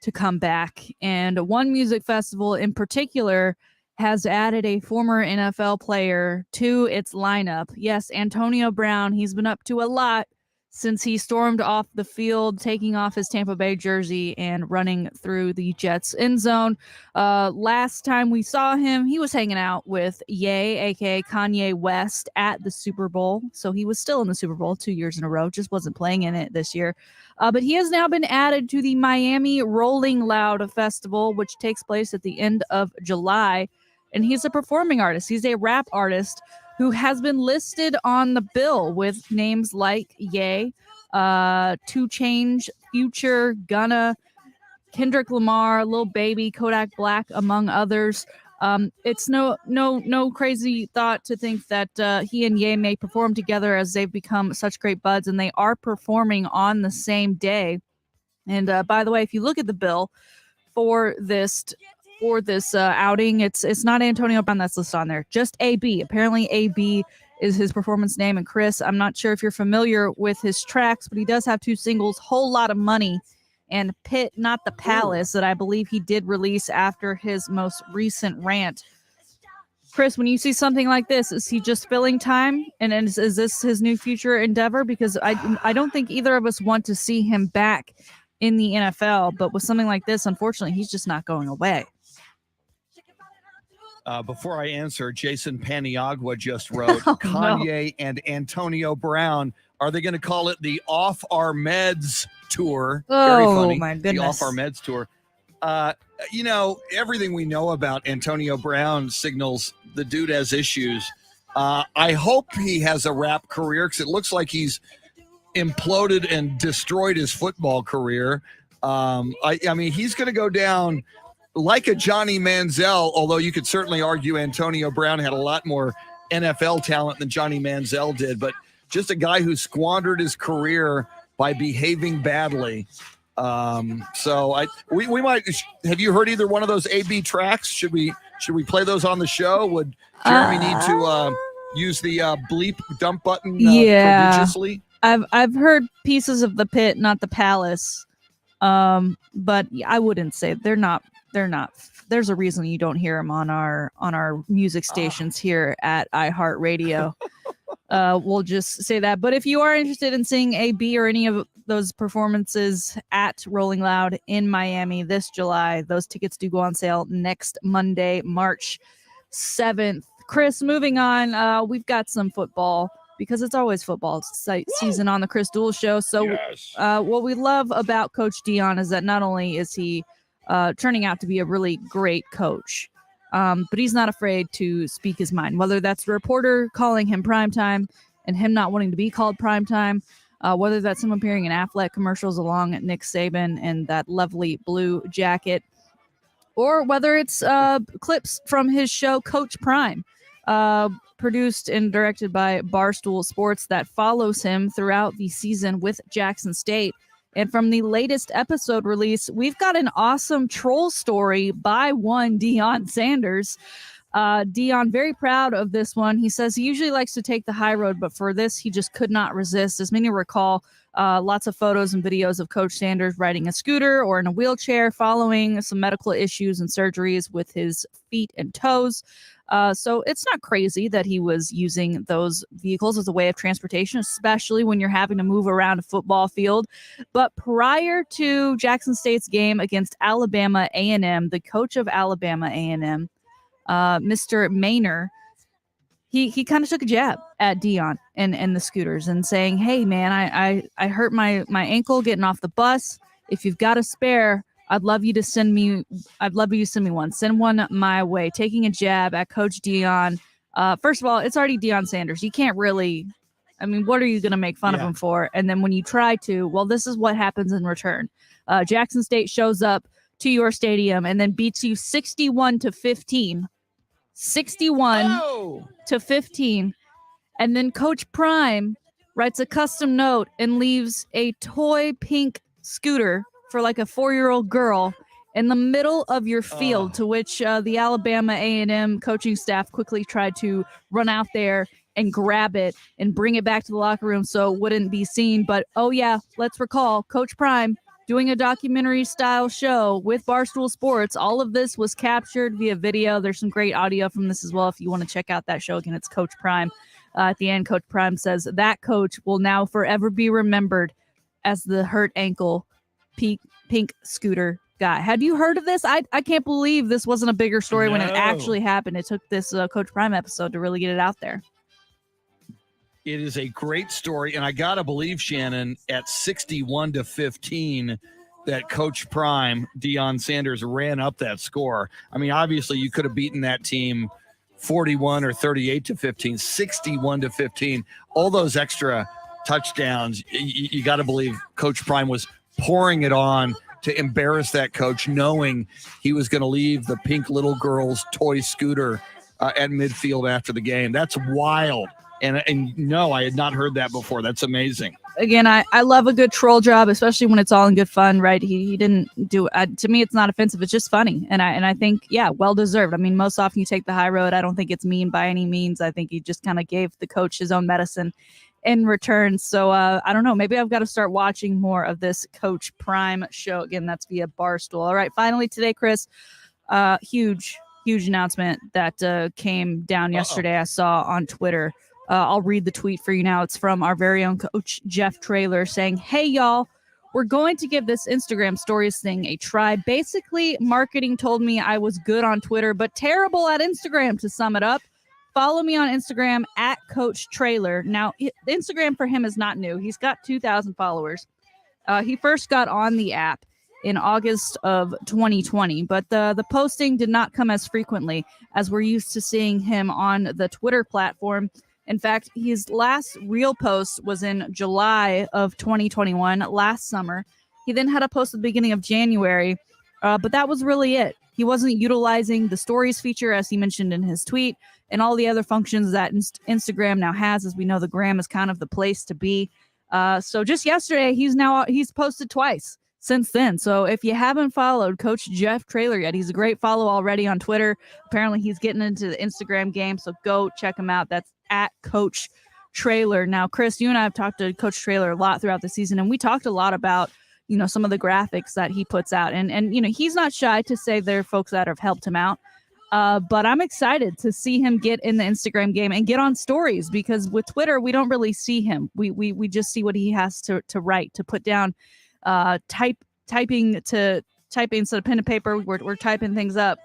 to come back. And one music festival in particular has added a former NFL player to its lineup. Yes, Antonio Brown, he's been up to a lot since he stormed off the field, taking off his Tampa Bay jersey and running through the Jets end zone. Last time we saw him, he was hanging out with Ye, aka Kanye West, at the Super Bowl. So he was still in the Super Bowl 2 years in a row, just wasn't playing in it this year. But he has now been added to the Miami Rolling Loud Festival, which takes place at the end of July. And he's a performing artist. He's a rap artist who has been listed on the bill with names like Ye, 2 Chainz, Future, Gunna, Kendrick Lamar, Lil Baby, Kodak Black, among others. It's no crazy thought to think that he and Ye may perform together, as they've become such great buds, and they are performing on the same day. And by the way, if you look at the bill for this outing, it's not Antonio Brown that's listed on there, just AB. Apparently AB is his performance name. And Chris, I'm not sure if you're familiar with his tracks, but he does have 2 singles, Whole Lot of Money and Pit, Not the Palace, that I believe he did release after his most recent rant. Chris, when you see something like this, is he just filling time? And is this his new future endeavor? Because I don't think either of us want to see him back in the NFL. But with something like this, unfortunately, he's just not going away. Before I answer, Jason Paniagua just wrote, Oh, Kanye and Antonio Brown, are they going to call it the Off Our Meds Tour? Very Oh, funny. my The goodness. Off Our Meds Tour. Everything we know about Antonio Brown signals the dude has issues. I hope he has a rap career because it looks like he's imploded and destroyed his football career. I mean, he's going to go down like a Johnny Manziel, although you could certainly argue Antonio Brown had a lot more NFL talent than Johnny Manziel did, but just a guy who squandered his career by behaving badly. We might. Have you heard either one of those A/B tracks? Should we play those on the show? Would Jeremy need to use the bleep dump button prodigiously? I've heard pieces of the Pit, Not the Palace, but I wouldn't say they're not. There's a reason you don't hear them on our music stations here at iHeartRadio. We'll just say that. But if you are interested in seeing AB or any of those performances at Rolling Loud in Miami this July, those tickets do go on sale next Monday, March 7th. Chris, moving on, we've got some football because it's always football season on the Chris Duel Show. So what we love about Coach Dion is that not only is he turning out to be a really great coach, but he's not afraid to speak his mind, whether that's the reporter calling him primetime and him not wanting to be called primetime, whether that's him appearing in Affleck commercials along at Nick Saban and that lovely blue jacket, or whether it's clips from his show Coach Prime, produced and directed by Barstool Sports, that follows him throughout the season with Jackson State. And from the latest episode release, we've got an awesome troll story by one Deion Sanders. Deion, very proud of this one. He says he usually likes to take the high road, but for this, he just could not resist. As many recall, lots of photos and videos of Coach Sanders riding a scooter or in a wheelchair following some medical issues and surgeries with his feet and toes. So it's not crazy that he was using those vehicles as a way of transportation, especially when you're having to move around a football field. But prior to Jackson State's game against Alabama A&M, the coach of Alabama A&M, Mr. Maynor, he kind of took a jab at Deion and the scooters and saying, hey, man, I hurt my ankle getting off the bus. If you've got a spare, I'd love you to send me one. Send one my way. Taking a jab at Coach Deion. First of all, it's already Deion Sanders. You can't really, what are you going to make fun of him for? And then when you try to, well, this is what happens in return. Jackson State shows up to your stadium and then beats you 61-15. 61-15. And then Coach Prime writes a custom note and leaves a toy pink scooter for like a 4-year-old girl in the middle of your field, to which the Alabama A&M coaching staff quickly tried to run out there and grab it and bring it back to the locker room so it wouldn't be seen. But, let's recall Coach Prime doing a documentary style show with Barstool Sports. All of this was captured via video. There's some great audio from this as well. If you want to check out that show, again, it's Coach Prime. At the end, Coach Prime says that coach will now forever be remembered as the hurt ankle pink scooter guy. Had you heard of this? I can't believe this wasn't a bigger story when it actually happened. It took this Coach Prime episode to really get it out there. It is a great story, and I gotta believe, Shannon, at 61-15, that Coach Prime, Deion Sanders, ran up that score. Obviously, you could have beaten that team 41 or 38-15, 61-15. All those extra touchdowns, you got to believe Coach Prime was pouring it on to embarrass that coach, knowing he was going to leave the pink little girl's toy scooter at midfield after the game. That's wild. And no, I had not heard that before. That's amazing. Again, I love a good troll job, especially when it's all in good fun, right? He didn't do it. To me, it's not offensive. It's just funny. And I think, well deserved. Most often you take the high road. I don't think it's mean by any means. I think he just kind of gave the coach his own medicine in return. So I don't know. Maybe I've got to start watching more of this Coach Prime show. Again, that's via Barstool. All right. Finally today, Chris, huge announcement that came down yesterday. I saw on Twitter. I'll read the tweet for you now. It's from our very own coach, Jeff Traylor, saying, "Hey, y'all, we're going to give this Instagram stories thing a try. Basically, marketing told me I was good on Twitter, but terrible at Instagram, to sum it up. Follow me on Instagram at Coach Traylor." Now, Instagram for him is not new. He's got 2,000 followers. He first got on the app in August of 2020, but the posting did not come as frequently as we're used to seeing him on the Twitter platform. In fact, his last real post was in July of 2021, last summer. He then had a post at the beginning of January, but that was really it. He wasn't utilizing the stories feature, as he mentioned in his tweet, and all the other functions that Instagram now has. As we know, the gram is kind of the place to be. So just yesterday, he's posted twice since then. So if you haven't followed Coach Jeff Traylor yet, he's a great follow already on Twitter. Apparently, he's getting into the Instagram game, so go check him out. That's at Coach Traylor. Now, Chris, you and I have talked to Coach Traylor a lot throughout the season, and we talked a lot about, some of the graphics that he puts out. And he's not shy to say there are folks that have helped him out. But I'm excited to see him get in the Instagram game and get on stories, because with Twitter, we don't really see him. We just see what he has to write, to put down, typing instead of pen and paper. We're typing things up.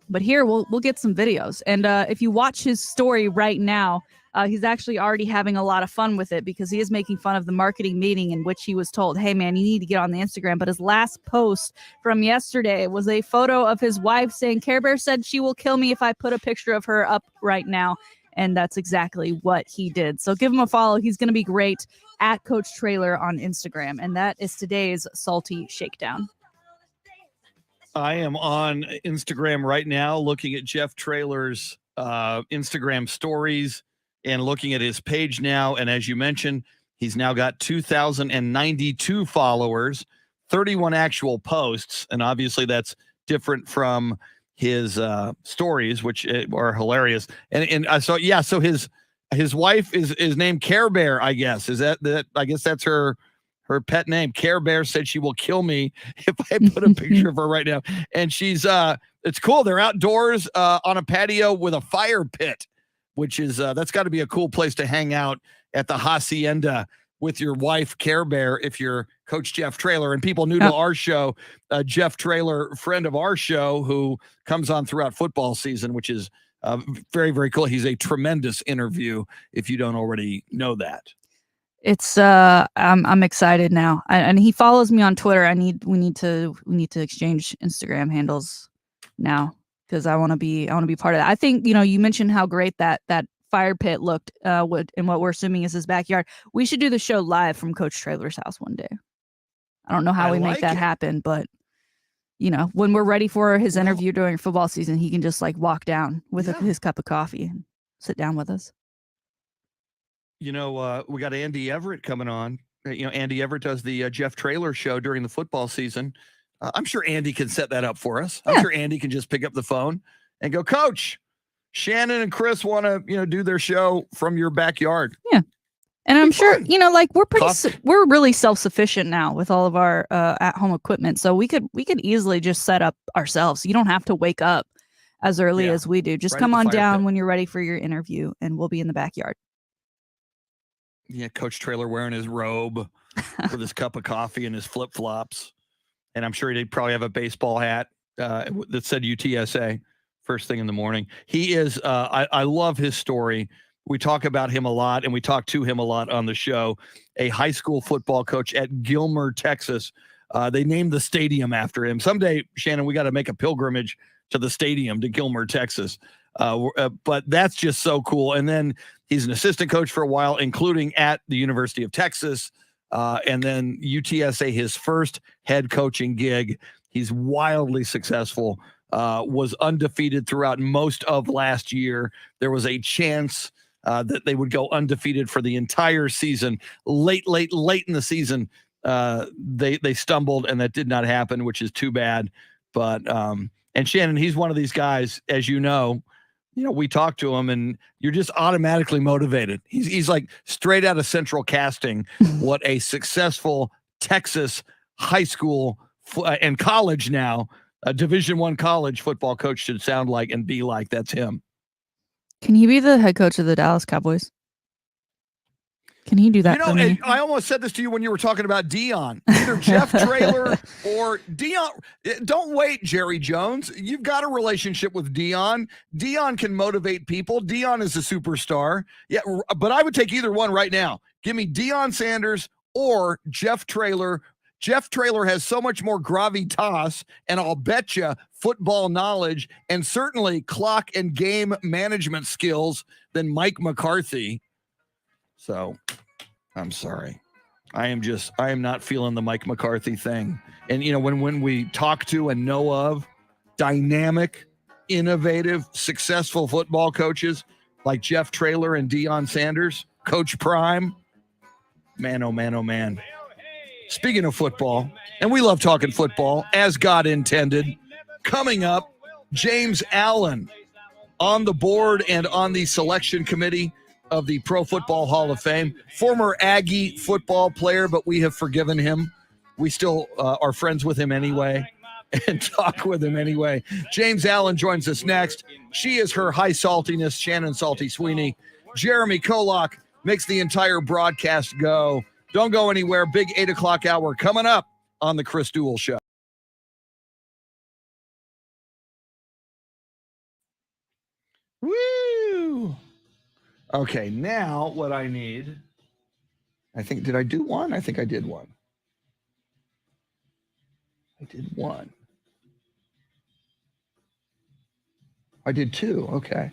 But here we'll get some videos. And if you watch his story right now, he's actually already having a lot of fun with it, because he is making fun of the marketing meeting in which he was told, "Hey, man, you need to get on the Instagram." But his last post from yesterday was a photo of his wife saying, "Care Bear said she will kill me if I put a picture of her up right now." And that's exactly what he did. So give him a follow. He's going to be great, at Coach Traylor on Instagram. And that is today's Salty Shakedown. I am on Instagram right now looking at Jeff Traylor's Instagram stories and looking at his page now. And as you mentioned, he's now got 2,092 followers, 31 actual posts. And obviously that's different from his stories, which are hilarious. And I saw, so his wife is named Care Bear, I guess. Is that I guess that's her pet name. Care Bear said she will kill me if I put a picture of her right now. And she's it's cool. They're outdoors on a patio with a fire pit, which is that's got to be a cool place to hang out at the hacienda with your wife, Care Bear, if you're Coach Jeff Traylor. And people new to our show, Jeff Traylor, friend of our show, who comes on throughout football season, which is very, very cool. He's a tremendous interview, if you don't already know that. It's I'm excited now, and he follows me on Twitter. We need to exchange Instagram handles now, because I want to be part of that. I think you mentioned how great that fire pit looked in what we're assuming is his backyard. We should do the show live from Coach Traylor's house one day. I don't know how we make that happen, but when we're ready for his interview during football season, he can just walk down with his cup of coffee and sit down with us. We got Andy Everett coming on. Andy Everett does the Jeff Traylor show during the football season. I'm sure Andy can set that up for us. I'm sure Andy can just pick up the phone and go, "Coach, Shannon and Chris want to, do their show from your backyard." Yeah. And I'm sure, we're really self-sufficient now with all of our at-home equipment. So we could easily just set up ourselves. You don't have to wake up as early as we do. Just come on down when you're ready for your interview, and we'll be in the backyard. Yeah, Coach Traylor wearing his robe with his cup of coffee and his flip-flops. And I'm sure he'd probably have a baseball hat that said UTSA first thing in the morning. He is, I love his story. We talk about him a lot, and we talk to him a lot on the show. A high school football coach at Gilmer, Texas. They named the stadium after him. Someday, Shannon, we got to make a pilgrimage to the stadium to Gilmer, Texas. But that's just so cool. And then he's an assistant coach for a while, including at the University of Texas. And then UTSA, his first head coaching gig. He's wildly successful, was undefeated throughout most of last year. There was a chance that they would go undefeated for the entire season. Late in the season, they stumbled, and that did not happen, which is too bad. But and Shannon, he's one of these guys, as you know, we talk to him and you're just automatically motivated. He's like straight out of Central Casting, what a successful Texas high school and college now, a Division I college football coach should sound like and be like. That's him. Can he be the head coach of the Dallas Cowboys? Can he do that for me? I almost said this to you when you were talking about Dion. Either Jeff Traylor or Dion. Don't wait, Jerry Jones. You've got a relationship with Dion. Dion can motivate people. Dion is a superstar. Yeah, but I would take either one right now. Give me Deion Sanders or Jeff Traylor. Jeff Traylor has so much more gravitas, and I'll bet you football knowledge and certainly clock and game management skills than Mike McCarthy. So I'm sorry. I am not feeling the Mike McCarthy thing. And, when we talk to and know of dynamic, innovative, successful football coaches like Jeff Traylor and Deion Sanders, Coach Prime, man, oh man, oh man. Speaking of football, and we love talking football, as God intended, coming up, James Allen on the board and on the selection committee of the Pro Football Hall of Fame, former Aggie football player, but we have forgiven him. We still are friends with him anyway and talk with him anyway. James Allen joins us next. She is her high saltiness, Shannon Salty Sweeney. Jeremy KOLOK makes the entire broadcast go. Don't go anywhere. Big 8 o'clock hour coming up on the Chris Duel Show. Woo! Okay, now what I need, did I do one? I think I did one. I did one. I did two. Okay.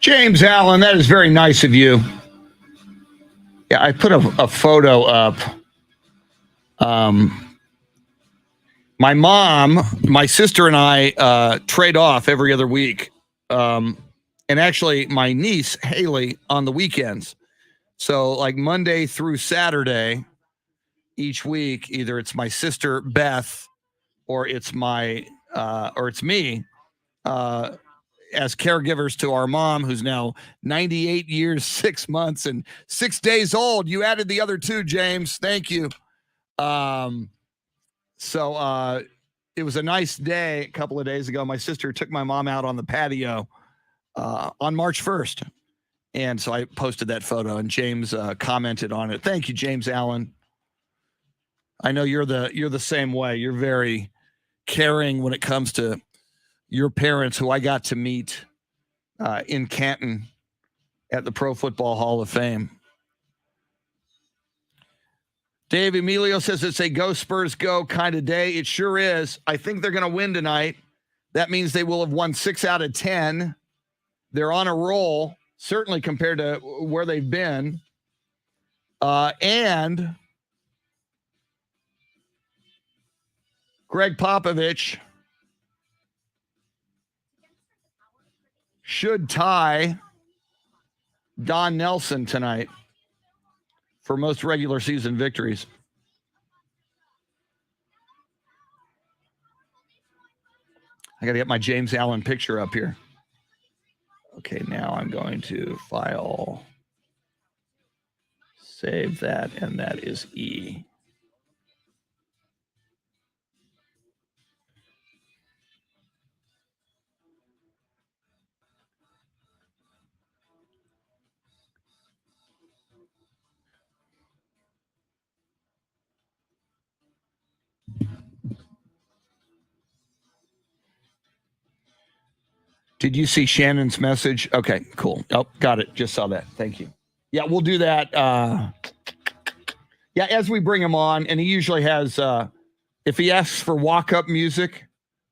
James Allen, that is very nice of you. Yeah, I put a photo up. My mom, my sister, and I trade off every other week. And actually, my niece, Haley, on the weekends. So, like Monday through Saturday, each week, either it's my sister, Beth, or it's me. As caregivers to our mom, who's now 98 years, 6 months, and 6 days old. You added the other two, James. Thank you. So it was a nice day a couple of days ago. My sister took my mom out on the patio on March 1st. And so I posted that photo, and James commented on it. Thank you, James Allen. I know you're the same way. You're very caring when it comes to your parents, who I got to meet in Canton at the Pro Football Hall of Fame. Dave Emilio says it's a go Spurs go kind of day. It sure is. I think they're going to win tonight. That means they will have won 6 out of 10. They're on a roll, certainly compared to where they've been. And Greg Popovich should tie Don Nelson tonight for most regular season victories. I got to get my James Allen picture up here. Okay, now I'm going to file, save that, and that is E. Did you see Shannon's message? Okay, cool. Oh, got it. Just saw that. Thank you. Yeah, we'll do that. Yeah, as we bring him on, and he usually has, if he asks for walk-up music,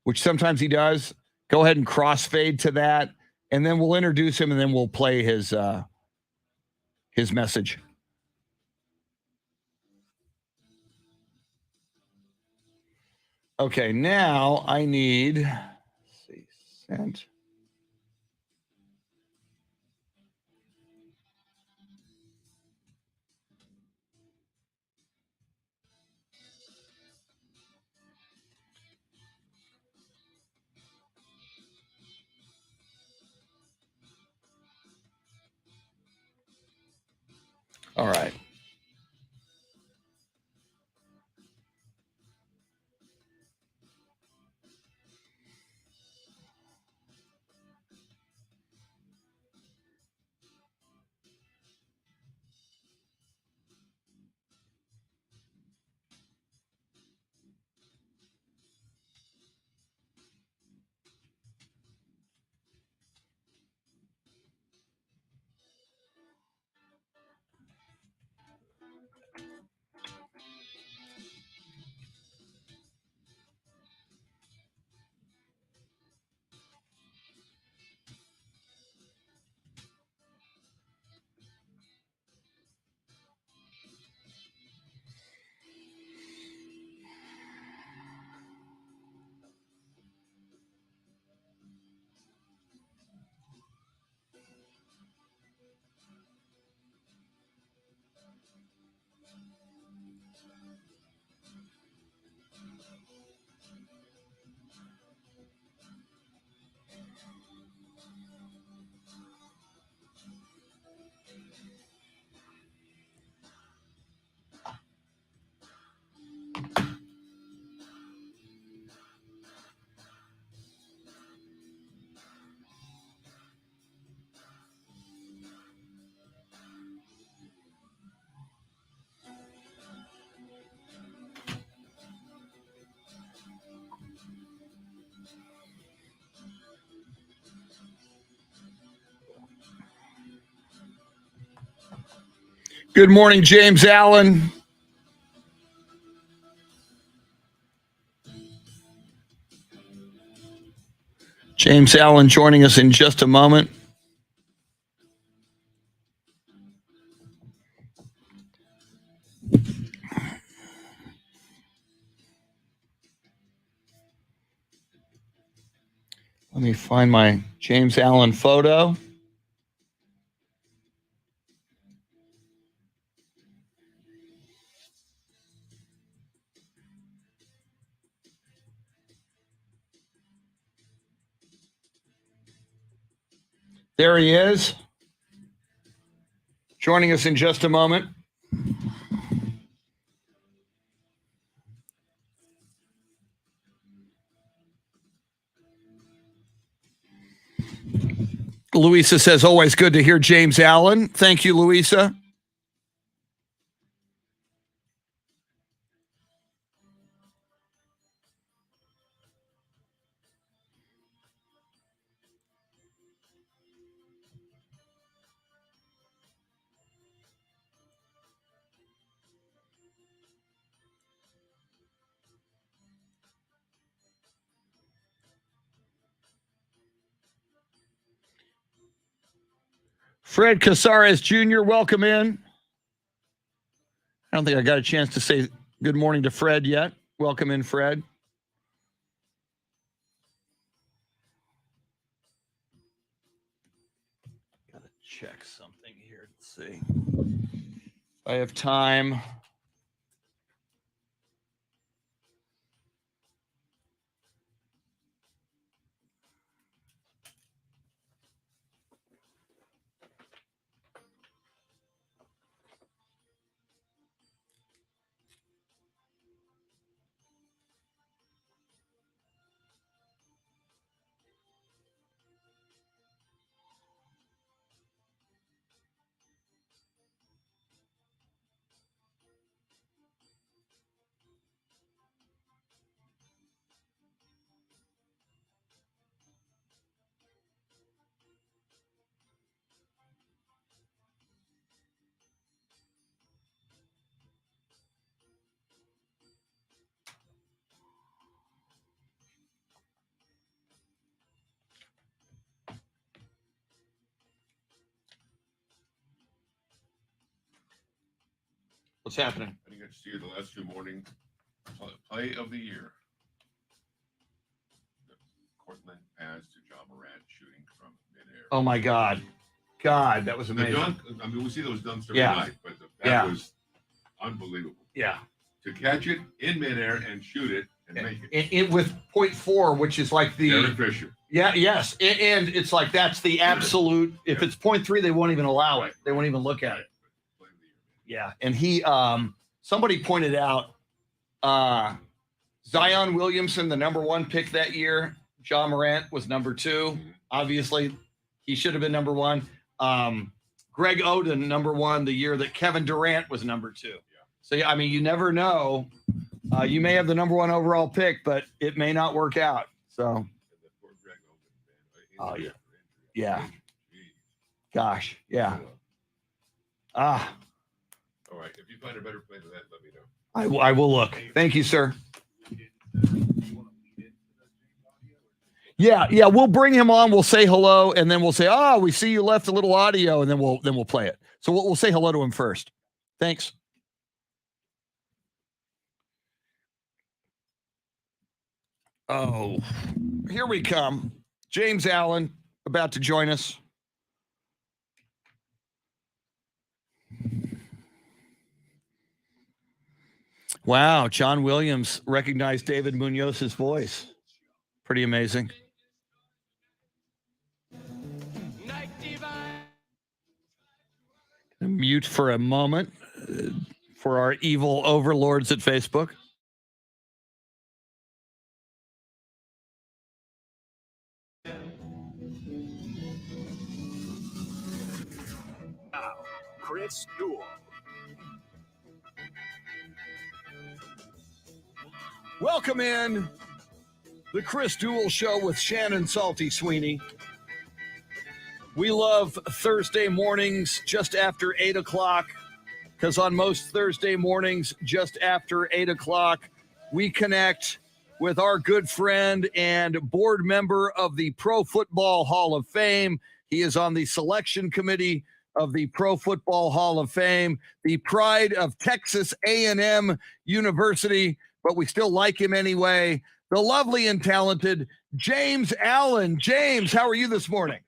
which sometimes he does, go ahead and crossfade to that, and then we'll introduce him, and then we'll play his message. Okay, now I need, let's see, sent. All right. Good morning, James Allen. James Allen joining us in just a moment. Let me find my James Allen photo. There he is. Joining us in just a moment. Louisa says, always good to hear James Allen. Thank you, Louisa. Fred Casares Jr., welcome in. I don't think I got a chance to say good morning to Fred yet. Welcome in, Fred. check something here. Let's see. I have time. What's happening? I didn't get to see you the last two morning play of the year. The Cortland pass to John Morant shooting from midair. Oh my God. God, that was amazing. Dunk, I mean, we see those dunks every Yeah. night, but that was unbelievable. Yeah. To catch it in midair and shoot it and make it. It with 0.4, which is like the Derek Fisher. Yeah, yes. And it's like that's the absolute if it's 0.3, they won't even allow it. They won't even look at it. Play of the year. Yeah. And he somebody pointed out Zion Williamson, the number 1 pick that year. John Morant was number 2. Obviously, he should have been number 1. Greg Oden, number 1, the year that Kevin Durant was number 2. So, yeah, I mean, you never know. You may have the number 1 overall pick, but it may not work out. So, And the poor Greg Oden, man. Oh, Injury yeah. after injury. Yeah. Jeez. gosh, yeah. All right. If you find a better play than that, let me know. I will look. Thank you, sir. Yeah, we'll bring him on. We'll say hello, and then we'll say, "Oh, we see you left a little audio," and then we'll play it. So we'll say hello to him first. Thanks. Oh, here we come. James Allen about to join us. Wow, John Williams recognized David Munoz's voice. Pretty amazing. Mute for a moment for our evil overlords at Facebook. Chris Duel. Welcome in the Chris Duel Show with Shannon Salty Sweeney. We love Thursday mornings just after 8 o'clock because on most Thursday mornings just after 8 o'clock, we connect with our good friend and board member of the Pro Football Hall of Fame. He is on the selection committee of the Pro Football Hall of Fame, the pride of Texas A&M University, but we still like him anyway. The lovely and talented James Allen. James, how are you this morning?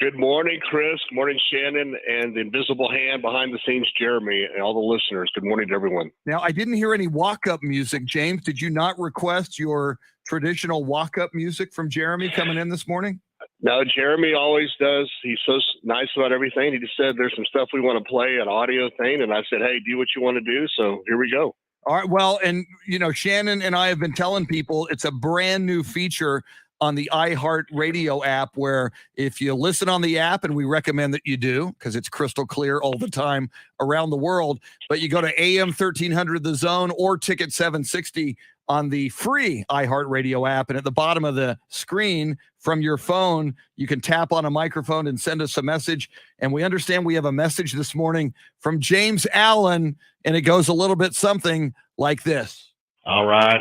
Good morning, Chris. Good morning, Shannon, and the invisible hand behind the scenes, Jeremy, and all the listeners. Good morning to everyone. Now, I didn't hear any walk-up music. James, did you not request your traditional walk-up music from Jeremy coming in this morning? No, Jeremy always does. He's so nice about everything. He just said there's some stuff we want to play, an audio thing, and I said, hey, do what you want to do, so here we go. All right, well, and, you know, Shannon and I have been telling people it's a brand new feature on the iHeart Radio app where if you listen on the app, and we recommend that you do because it's crystal clear all the time around the world, but you go to AM 1300 The Zone or Ticket 760 on the free iHeart Radio app, and at the bottom of the screen from your phone, you can tap on a microphone and send us a message. And we understand we have a message this morning from James Allen, and it goes a little bit something like this. All right.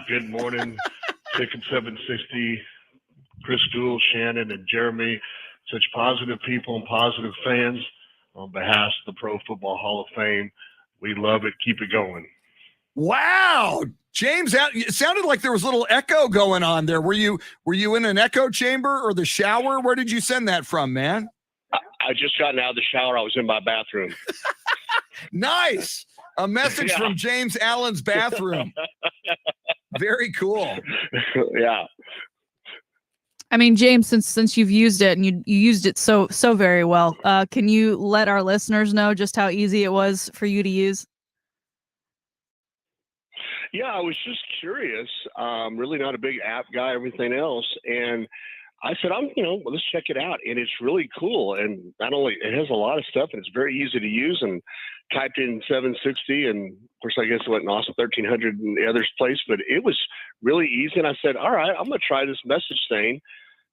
Good morning, Ticket 760, Chris Duel, Shannon, and Jeremy. Such positive people and positive fans. On behalf of the Pro Football Hall of Fame, we love it. Keep it going. Wow, James, it sounded like there was a little echo going on there. Were you in an echo chamber or the shower? Where did you send that from, man? I just gotten out of the shower. I was in my bathroom. Nice. A message Yeah. from James Allen's bathroom. Very cool. Yeah. I mean, James, since you've used it and you used it so very well, can you let our listeners know just how easy it was for you to use? Yeah, I was just curious. Really not a big app guy, everything else. And I said, let's check it out. And it's really cool. And not only, it has a lot of stuff and it's very easy to use, and typed in 760. And of course, I guess it went in also 1300 in the other place, but it was really easy. And I said, all right, I'm going to try this message thing.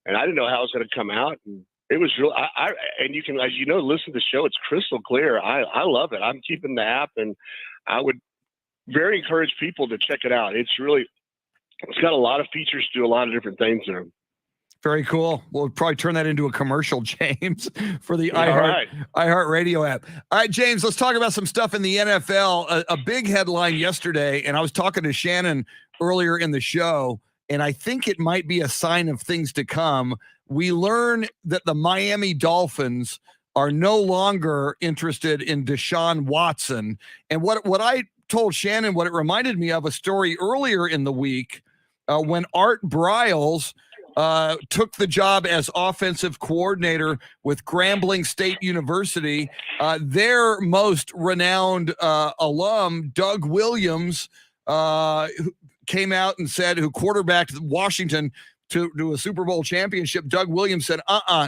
And I didn't know how it was going to come out. And it was real. And you can, as you know, listen to the show. It's crystal clear. I love it. I'm keeping the app, and I would very encourage people to check it out. It's got a lot of features, do a lot of different things there. Very cool. We'll probably turn that into a commercial, James, for the All iHeartRadio app. All right, James, let's talk about some stuff in the NFL. A big headline yesterday, and I was talking to Shannon earlier in the show, and I think it might be a sign of things to come. We learn that the Miami Dolphins are no longer interested in Deshaun Watson. And what I told Shannon, what it reminded me of, a story earlier in the week when Art Briles took the job as offensive coordinator with Grambling State University. Their most renowned alum, Doug Williams, who came out and said, who quarterbacked Washington to a Super Bowl championship. Doug Williams said,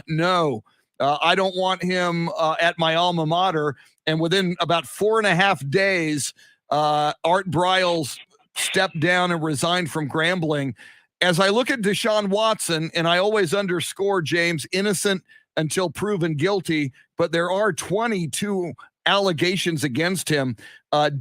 no, I don't want him at my alma mater. And within about 4.5 days, Art Briles stepped down and resigned from Grambling. As I look at Deshaun Watson, and I always underscore, James, innocent until proven guilty, but there are 22 allegations against him,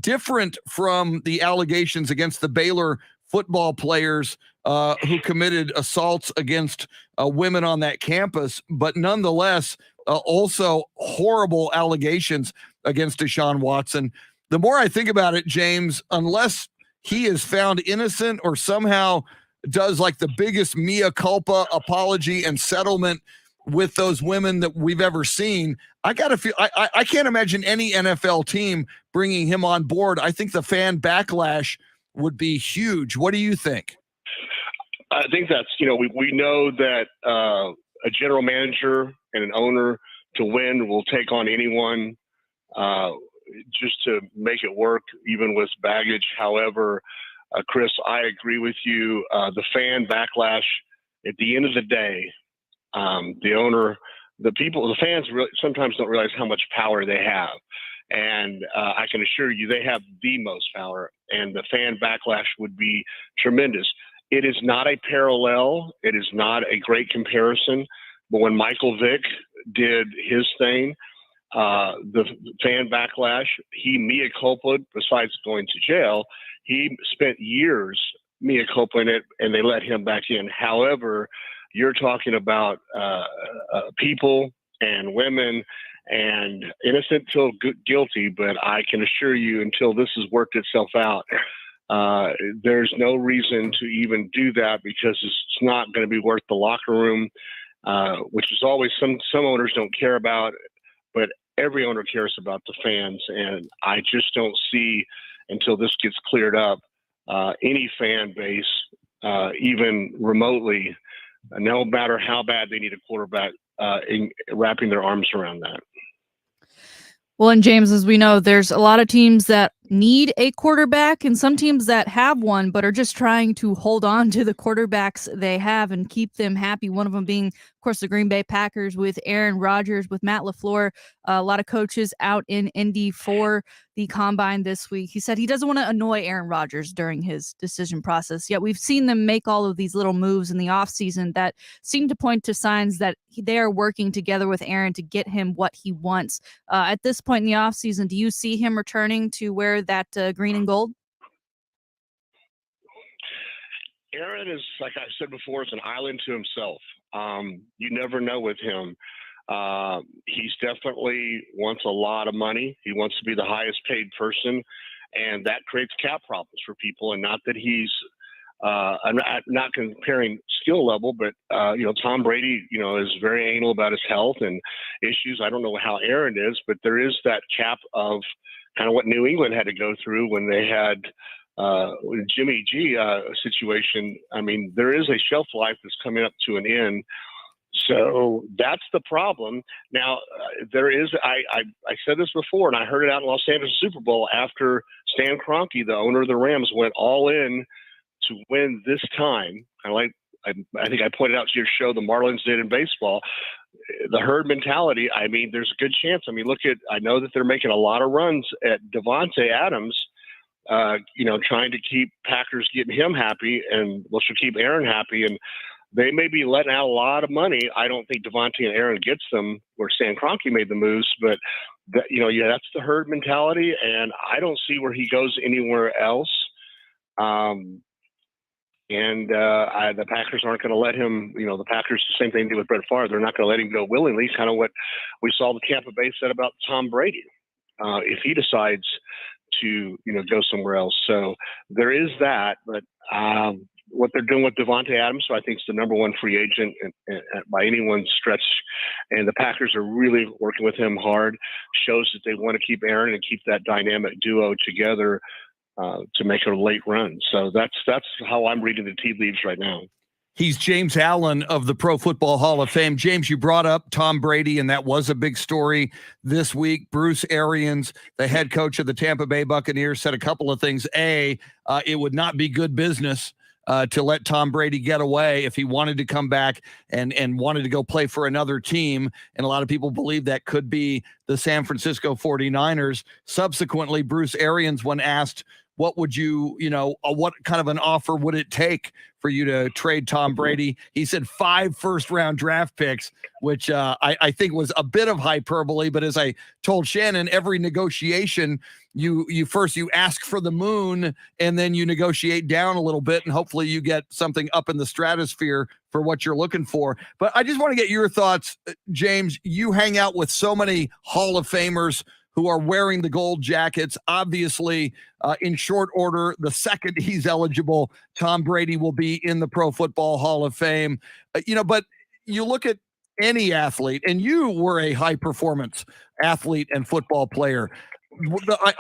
different from the allegations against the Baylor football players who committed assaults against women on that campus, but nonetheless, also horrible allegations against Deshaun Watson. The more I think about it, James, unless he is found innocent or somehow does like the biggest mea culpa apology and settlement with those women that we've ever seen, I gotta feel I can't imagine any NFL team bringing him on board. I think the fan backlash would be huge. What do you think? I think that's, we know that a general manager and an owner to win will take on anyone just to make it work, even with baggage. However, Chris, I agree with you. The fan backlash, at the end of the day, the owner, the people, the fans really sometimes don't realize how much power they have. And I can assure you they have the most power, and the fan backlash would be tremendous. It is not a parallel. It is not a great comparison. But when Michael Vick did his thing, the fan backlash, he mea culpa, besides going to jail, he spent years mea culpaing it, and they let him back in. However, you're talking about people and women, and innocent till guilty, but I can assure you until this has worked itself out, there's no reason to even do that, because it's not going to be worth the locker room, which is always some owners don't care about, but every owner cares about the fans. And I just don't see, until this gets cleared up, any fan base, even remotely, no matter how bad they need a quarterback, wrapping their arms around that. Well, and James, as we know, there's a lot of teams that need a quarterback and some teams that have one, but are just trying to hold on to the quarterbacks they have and keep them happy. One of them being, of course, the Green Bay Packers with Aaron Rodgers, with Matt LaFleur. A lot of coaches out in Indy for the combine this week. He said he doesn't want to annoy Aaron Rodgers during his decision process. Yet we've seen them make all of these little moves in the offseason that seem to point to signs that they are working together with Aaron to get him what he wants. At this point in the offseason, do you see him returning to wear that green and gold? Aaron is, like I said before, it's an island to himself. You never know with him. He's definitely wants a lot of money. He wants to be the highest paid person, and that creates cap problems for people. And not that he's I'm not comparing skill level, but Tom Brady, is very anal about his health and issues. I don't know how Aaron is, but there is that cap of kind of what New England had to go through when they had Jimmy G situation. I mean, there is a shelf life that's coming up to an end. So that's the problem. Now, there is, I said this before, and I heard it out in Los Angeles Super Bowl after Stan Kroenke, the owner of the Rams, went all in to win this time. I think I pointed out to your show, the Marlins did in baseball. The herd mentality, I mean, there's a good chance. I mean, I know that they're making a lot of runs at Devontae Adams, trying to keep Packers getting him happy, and should keep Aaron happy. And they may be letting out a lot of money. I don't think Devontae and Aaron gets them where Stan Kroenke made the moves, but that's the herd mentality, and I don't see where he goes anywhere else. The Packers aren't going to let him, the Packers, the same thing they did with Brett Favre. They're not going to let him go willingly, kind of what we saw the Tampa Bay said about Tom Brady, if he decides to, go somewhere else. So there is that, but what they're doing with Devontae Adams, who I think is the number one free agent by anyone's stretch, and the Packers are really working with him hard, shows that they want to keep Aaron and keep that dynamic duo together to make a late run. So that's how I'm reading the tea leaves right now. He's James Allen of the Pro Football Hall of Fame. James, you brought up Tom Brady, and that was a big story this week. Bruce Arians, the head coach of the Tampa Bay Buccaneers, said a couple of things. It would not be good business to let Tom Brady get away if he wanted to come back and wanted to go play for another team. And a lot of people believe that could be the San Francisco 49ers. Subsequently, Bruce Arians, when asked, what would what kind of an offer would it take for you to trade Tom Brady? He said 5 first-round draft picks, which I think was a bit of hyperbole. But as I told Shannon, every negotiation, you first ask for the moon, and then you negotiate down a little bit, and hopefully you get something up in the stratosphere for what you're looking for. But I just want to get your thoughts, James. You hang out with so many Hall of Famers who are wearing the gold jackets. Obviously, in short order, the second he's eligible, Tom Brady will be in the Pro Football Hall of Fame. But you look at any athlete, and you were a high-performance athlete and football player.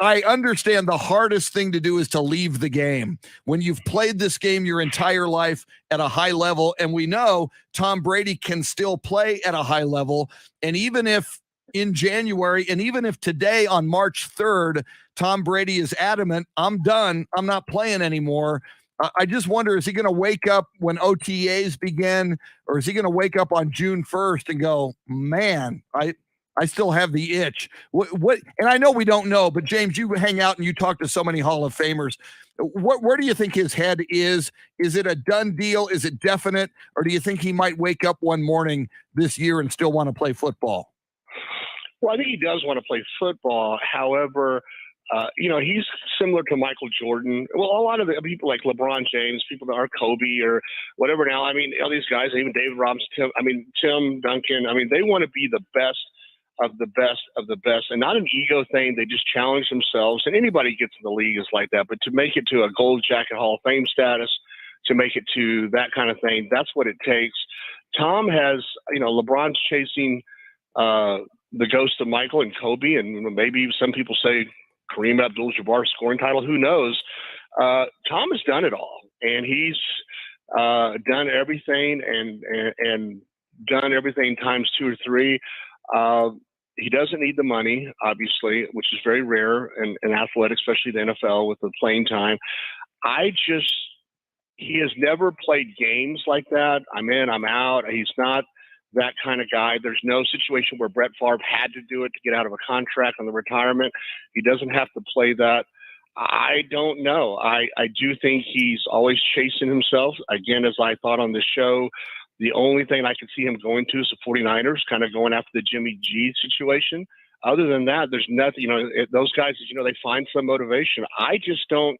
I understand the hardest thing to do is to leave the game when you've played this game your entire life at a high level, and we know Tom Brady can still play at a high level, and even if in January, and even if today on March 3rd, Tom Brady is adamant, I'm done, I'm not playing anymore. I just wonder, is he going to wake up when OTAs begin, or is he going to wake up on June 1st and go, man, I still have the itch? What? And I know we don't know, but James, you hang out and you talk to so many Hall of Famers. Where do you think his head is? Is it a done deal? Is it definite? Or do you think he might wake up one morning this year and still want to play football? Well, I think he does want to play football. However, he's similar to Michael Jordan. Well, a lot of the people like LeBron James, people that are Kobe or whatever now. I mean, all these guys, even David Robinson, Tim Duncan. I mean, they want to be the best of the best of the best, and not an ego thing. They just challenge themselves. And anybody gets in the league is like that. But to make it to a Gold Jacket Hall of Fame status, to make it to that kind of thing, that's what it takes. Tom has, LeBron's chasing the ghost of Michael and Kobe, and maybe some people say Kareem Abdul-Jabbar scoring title. Who knows? Tom has done it all, and he's done everything and done everything times 2 or 3. He doesn't need the money, obviously, which is very rare in athletics, especially the NFL with the playing time. He has never played games like that. I'm in, I'm out. He's not that kind of guy. There's no situation where Brett Favre had to do it to get out of a contract on the retirement. He doesn't have to play that. I don't know. I do think he's always chasing himself. Again, as I thought on the show, the only thing I could see him going to is the 49ers, kind of going after the Jimmy G situation. Other than that, there's nothing, those guys, they find some motivation. I just don't,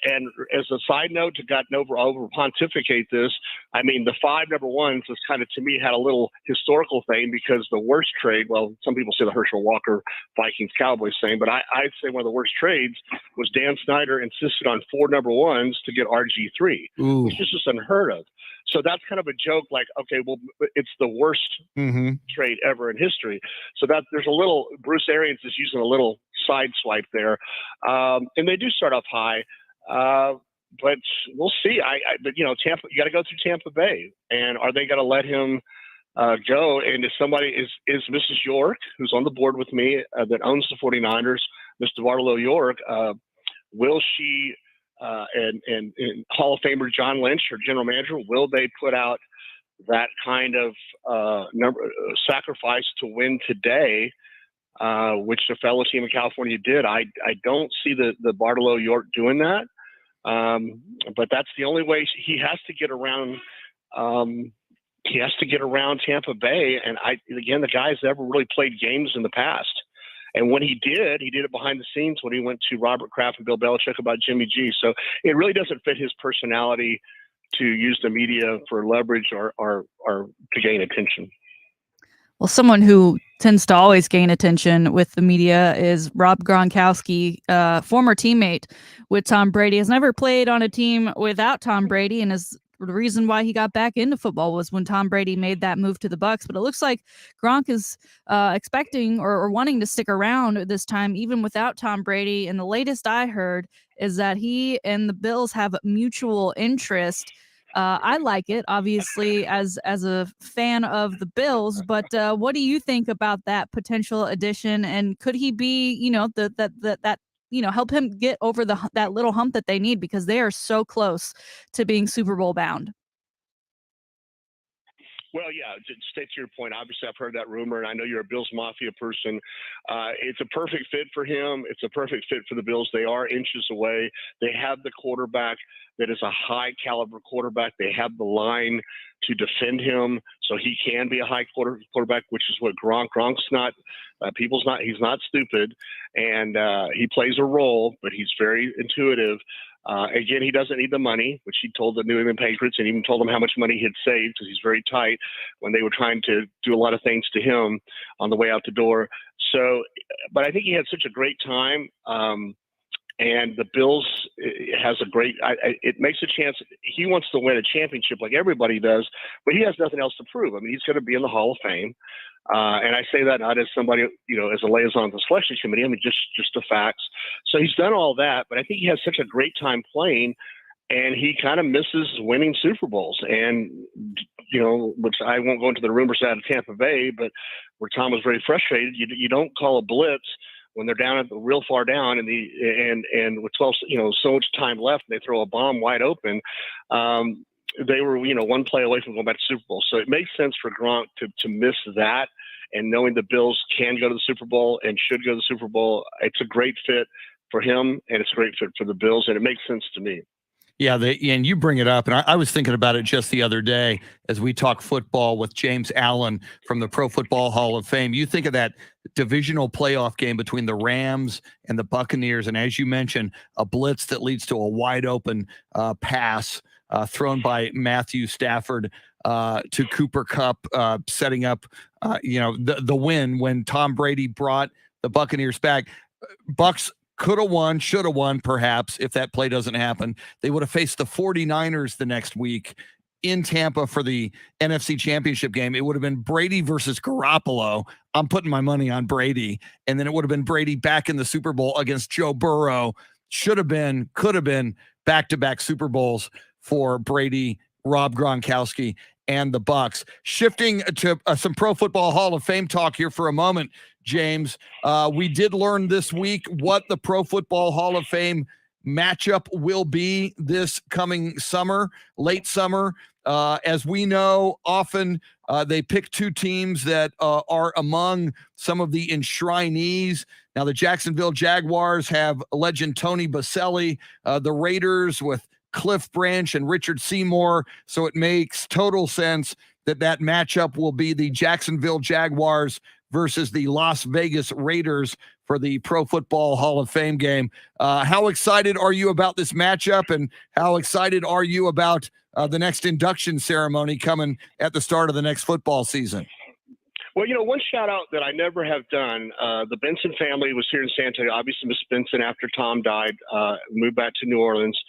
and as a side note, to got over pontificate this, I mean, the 5 number ones was kind of, to me, had a little historical thing, because the worst trade, well, some people say the Herschel Walker Vikings Cowboys thing, but I'd say one of the worst trades was Dan Snyder insisted on 4 number ones to get RG3, which is just unheard of. So that's kind of a joke, like, okay, well, it's the worst trade ever in history. So that there's a little, Bruce Arians is using a little side swipe there. And they do start off high, but we'll see. But Tampa, you got to go through Tampa Bay, and are they going to let him go? And if somebody is Mrs. York, who's on the board with me, that owns the 49ers, Mr. Barlow York, will she, and Hall of Famer John Lynch, her general manager, will they put out that kind of sacrifice to win today, which the fellow team in California did? I don't see the Barlow York doing that, but that's the only way. He has to get around. He has to get around Tampa Bay, and the guy's never really played games in the past. And when he did it behind the scenes when he went to Robert Kraft and Bill Belichick about Jimmy G. So it really doesn't fit his personality to use the media for leverage or to gain attention. Well, someone who tends to always gain attention with the media is Rob Gronkowski, former teammate with Tom Brady. Has never played on a team without Tom Brady, and is the reason why he got back into football was when Tom Brady made that move to the Bucs. But it looks like Gronk is expecting or wanting to stick around this time, even without Tom Brady. And the latest I heard is that he and the Bills have mutual interest. I like it, obviously, as a fan of the Bills. But what do you think about that potential addition? And could he be, that help him get over that little hump that they need, because they are so close to being Super Bowl bound? Well, yeah, to stay to your point, obviously I've heard that rumor, and I know you're a Bills Mafia person. It's a perfect fit for him. It's a perfect fit for the Bills. They are inches away. They have the quarterback that is a high caliber quarterback. They have the line to defend him, so he can be a high quarterback, which is what Gronk's not. He's not stupid, and he plays a role, but he's very intuitive. Again, he doesn't need the money, which he told the New England Patriots, and even told them how much money he had saved, because he's very tight when they were trying to do a lot of things to him on the way out the door. So, but I think he had such a great time. And the Bills has a great, it makes a chance. He wants to win a championship like everybody does, but he has nothing else to prove. I mean, he's going to be in the Hall of Fame. And I say that not as somebody, as a liaison of the selection committee. I mean, just the facts. So he's done all that, but I think he has such a great time playing, and he kind of misses winning Super Bowls. And, which I won't go into the rumors out of Tampa Bay, but where Tom was very frustrated, you don't call a blitz when they're down at the real far down and with 12, so much time left, and they throw a bomb wide open. They were, one play away from going back to Super Bowl. So it makes sense for Gronk to miss that, and knowing the Bills can go to the Super Bowl and should go to the Super Bowl, it's a great fit for him, and it's a great fit for the Bills, and it makes sense to me. Yeah, and you bring it up, and I was thinking about it just the other day as we talk football with James Allen from the Pro Football Hall of Fame. You think of that divisional playoff game between the Rams and the Buccaneers, and as you mentioned, a blitz that leads to a wide open pass thrown by Matthew Stafford to Cooper Kupp, setting up the win when Tom Brady brought the Buccaneers back. Bucs could have won, should have won, perhaps, if that play doesn't happen. They would have faced the 49ers the next week in Tampa for the NFC Championship game. It would have been Brady versus Garoppolo. I'm putting my money on Brady. And then it would have been Brady back in the Super Bowl against Joe Burrow. Should have been, could have been back-to-back Super Bowls for Brady, Rob Gronkowski, and the Bucs. Shifting to some Pro Football Hall of Fame talk here for a moment, James. We did learn this week what the Pro Football Hall of Fame matchup will be this coming summer, late summer. As we know, often they pick two teams that are among some of the enshrinees. Now, the Jacksonville Jaguars have legend Tony Baselli, the Raiders with Cliff Branch and Richard Seymour. So it makes total sense that matchup will be the Jacksonville Jaguars versus the Las Vegas Raiders for the Pro Football Hall of Fame game. How excited are you about this matchup, and how excited are you about the next induction ceremony coming at the start of the next football season? Well, one shout out that I never have done, the Benson family was here in San Antonio. Obviously, Miss Benson, after Tom died, moved back to New Orleans.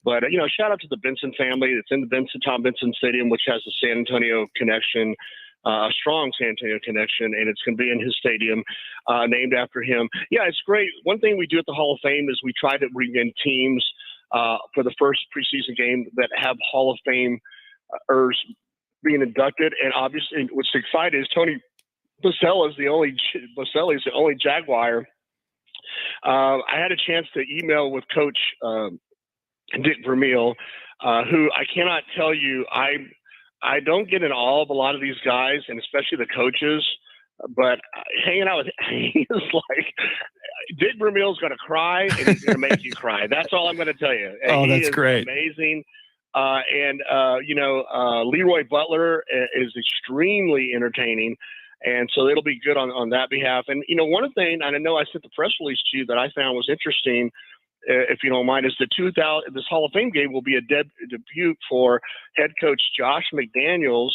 But, shout out to the Benson family. It's in the Tom Benson Stadium, which has a San Antonio connection, a strong San Antonio connection, and it's going to be in his stadium, named after him. Yeah, it's great. One thing we do at the Hall of Fame is we try to bring in teams for the first preseason game that have Hall of Famers being inducted. And obviously, what's exciting is Tony Boselli's the only Jaguar. I had a chance to email with Coach Dick Vermeil, who I cannot tell you, I don't get in awe of a lot of these guys, and especially the coaches, but hanging out with he is like, Dick Vermeil's going to cry and he's going to make you cry. That's all I'm going to tell you. Oh, that's great. Amazing. Leroy Butler is extremely entertaining. And so it'll be good on that behalf. And, one thing, and I know I sent the press release to you that I found was interesting, if you don't mind, is this Hall of Fame game will be a debut for head coach Josh McDaniels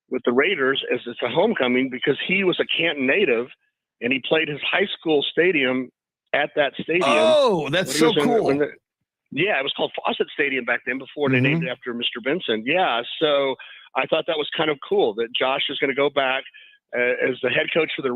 with the Raiders, as it's a homecoming, because he was a Canton native and he played his high school stadium at that stadium. Oh, that's so cool. It was called Fawcett Stadium back then before they named it after Mr. Benson. Yeah, so I thought that was kind of cool that Josh is going to go back as the head coach for the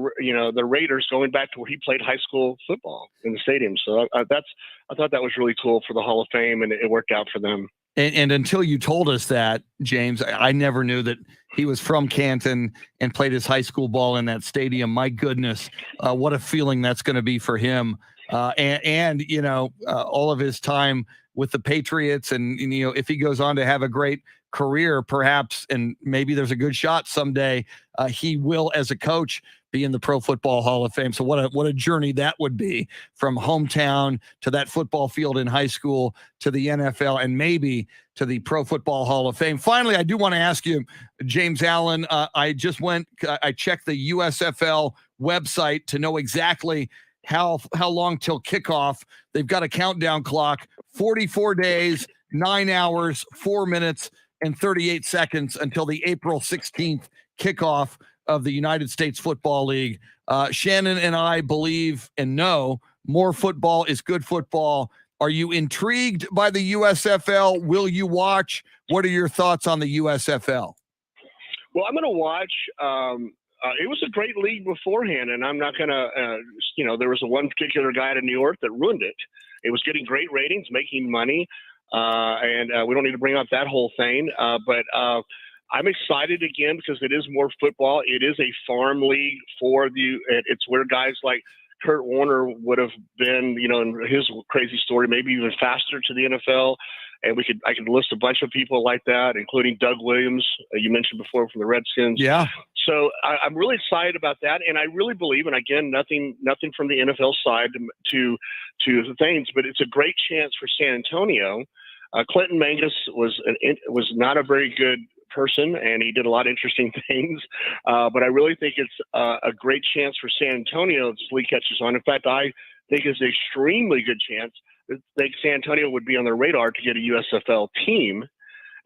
Raiders, going back to where he played high school football in the stadium. So I thought that was really cool for the Hall of Fame, and it worked out for them. And until you told us that, James, I never knew that he was from Canton and played his high school ball in that stadium. My goodness, what a feeling that's going to be for him. And all of his time with the Patriots, and if he goes on to have a great career, perhaps, and maybe there's a good shot someday, he will, as a coach, be in the Pro Football Hall of Fame. So what a journey that would be, from hometown to that football field in high school to the NFL and maybe to the Pro Football Hall of Fame. Finally, I do want to ask you, James Allen, I checked the USFL website to know exactly how long till kickoff. They've got a countdown clock, 44 days, 9 hours, 4 minutes, and 38 seconds until the April 16th kickoff of the United States Football League. Shannon and I believe and know more football is good football. Are you intrigued by the USFL? Will you watch? What are your thoughts on the USFL? Well, I'm going to watch. It was a great league beforehand, and I'm not going to, there was one particular guy in New York that ruined it. It was getting great ratings, making money, and we don't need to bring up that whole thing. But I'm excited again because it is more football. It is a farm league it's where guys like Kurt Warner would have been, in his crazy story, maybe even faster to the NFL. And I could list a bunch of people like that, including Doug Williams, you mentioned before, from the Redskins. Yeah. So I'm really excited about that. And I really believe, and again, nothing from the NFL side to the things, but it's a great chance for San Antonio. Clinton Mangus was not a very good person, and he did a lot of interesting things. But I really think it's a great chance for San Antonio if this league catches on. In fact, I think it's an extremely good chance. I think San Antonio would be on their radar to get a USFL team.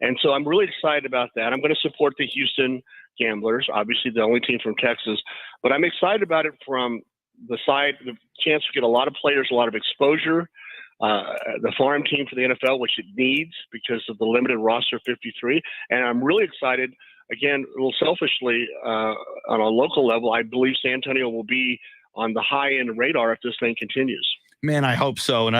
And so I'm really excited about that. I'm going to support the Houston Gamblers, obviously the only team from Texas. But I'm excited about it from the chance to get a lot of players, a lot of exposure. The farm team for the NFL, which it needs because of the limited roster of 53. And I'm really excited, again, a little selfishly, on a local level, I believe San Antonio will be on the high-end radar if this thing continues. Man, I hope so. And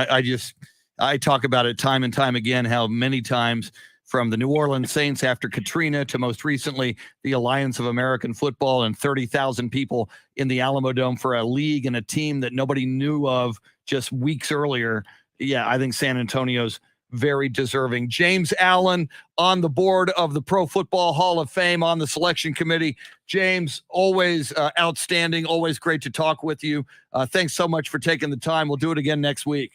I talk about it time and time again, how many times, from the New Orleans Saints after Katrina to most recently the Alliance of American Football and 30,000 people in the Alamo Dome for a league and a team that nobody knew of just weeks earlier. Yeah, I think San Antonio's very deserving. James Allen on the board of the Pro Football Hall of Fame, on the selection committee. James, always outstanding, always great to talk with you. Thanks so much for taking the time. We'll do it again next week.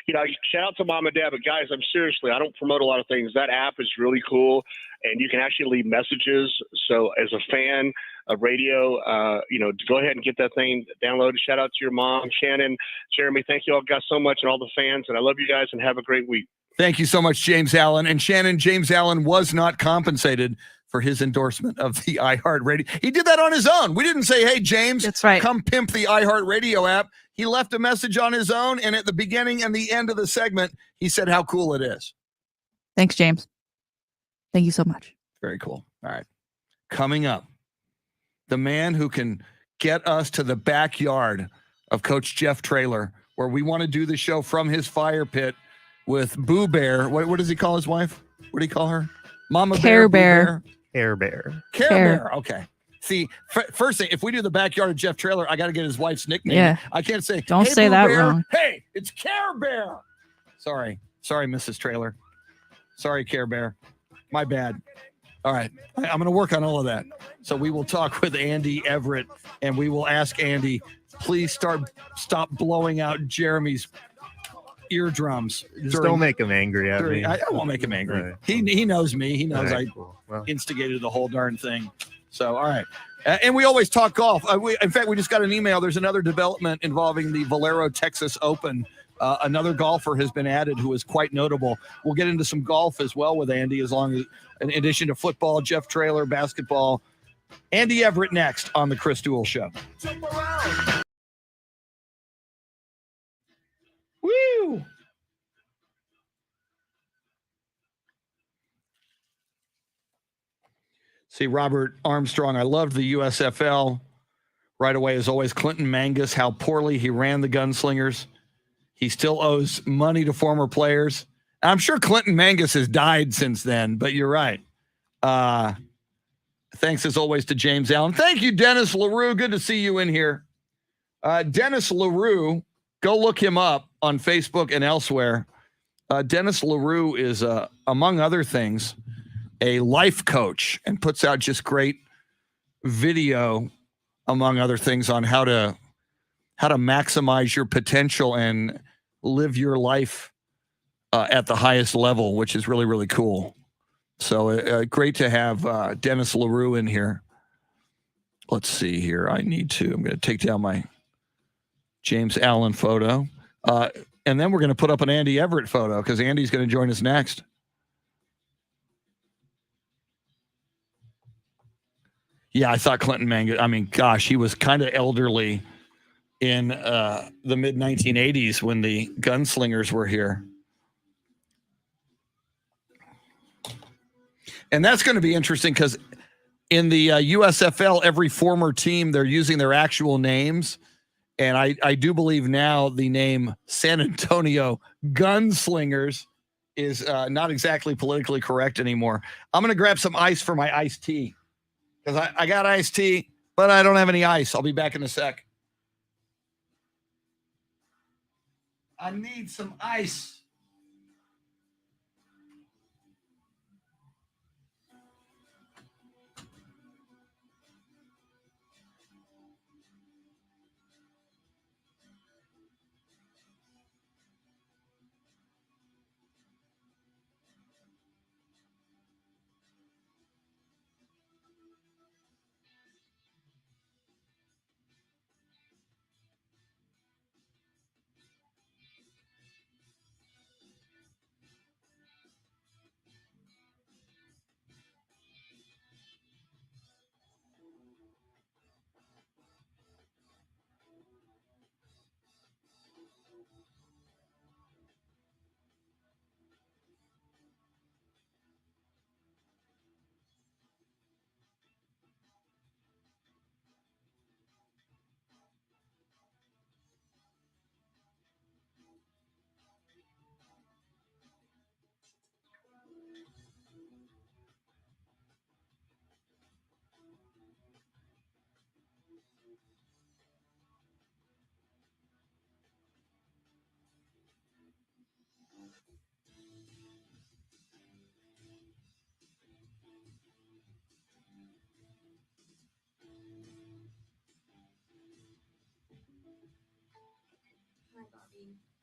shout out to mom and dad, but guys, I don't promote a lot of things. That app is really cool, and you can actually leave messages. So as a fan of radio, go ahead and get that thing downloaded. Shout out to your mom, Shannon, Jeremy. Thank you all guys so much, and all the fans, and I love you guys, and have a great week. Thank you so much, James Allen. And Shannon, James Allen was not compensated for his endorsement of the iHeartRadio. He did that on his own. We didn't say, hey, James, That's right. Come pimp the iHeartRadio app. He left a message on his own, and at the beginning and the end of the segment, he said how cool it is. Thanks, James. Thank you so much. Very cool. All right. Coming up, the man who can get us to the backyard of Coach Jeff Traylor, where we want to do the show from his fire pit with Boo Bear. What does he call his wife? What do you call her? Mama Care Bear. Bear. Care Bear. Care Bear. Okay. See, first thing, if we do the backyard of Jeff Traylor, I got to get his wife's nickname. Yeah. I can't say, Don't hey, say Boo that Bear. wrong. Hey, it's Care Bear. Sorry, Mrs. Traylor. Sorry, Care Bear. My bad. All right. I'm going to work on all of that. So we will talk with Andy Everett, and we will ask Andy, please stop blowing out Jeremy's eardrums. Just don't make him angry at me. I won't make him angry. Right. He knows me. He knows Right, I cool. Well, instigated the whole darn thing. So, all right. And we always talk golf. In fact, we just got an email. There's another development involving the Valero Texas Open. Another golfer has been added who is quite notable. We'll get into some golf as well with Andy, as long as, in addition to football, Jeff Traylor, basketball. Andy Everett next on the Chris Duel Show. Woo! See, Robert Armstrong, I loved the USFL. Right away, as always, Clinton Mangus, how poorly he ran the Gunslingers. He still owes money to former players. I'm sure Clinton Mangus has died since then, but you're right. Thanks, as always, to James Allen. Thank you, Dennis LaRue. Good to see you in here. Dennis LaRue, go look him up on Facebook and elsewhere. Dennis LaRue is, among other things, a life coach and puts out just great video, among other things, on how to maximize your potential and live your life at the highest level, which is really, really cool. So great to have Dennis LaRue in here. Let's see here. I'm going to take down my James Allen photo. And then we're going to put up an Andy Everett photo because Andy's going to join us next. Yeah, I thought Clinton Mangus, gosh, he was kind of elderly in the mid-1980s when the Gunslingers were here. And that's going to be interesting because in the USFL, every former team, they're using their actual names. And I do believe now the name San Antonio Gunslingers is not exactly politically correct anymore. I'm going to grab some ice for my iced tea because I got iced tea, but I don't have any ice. I'll be back in a sec. I need some ice.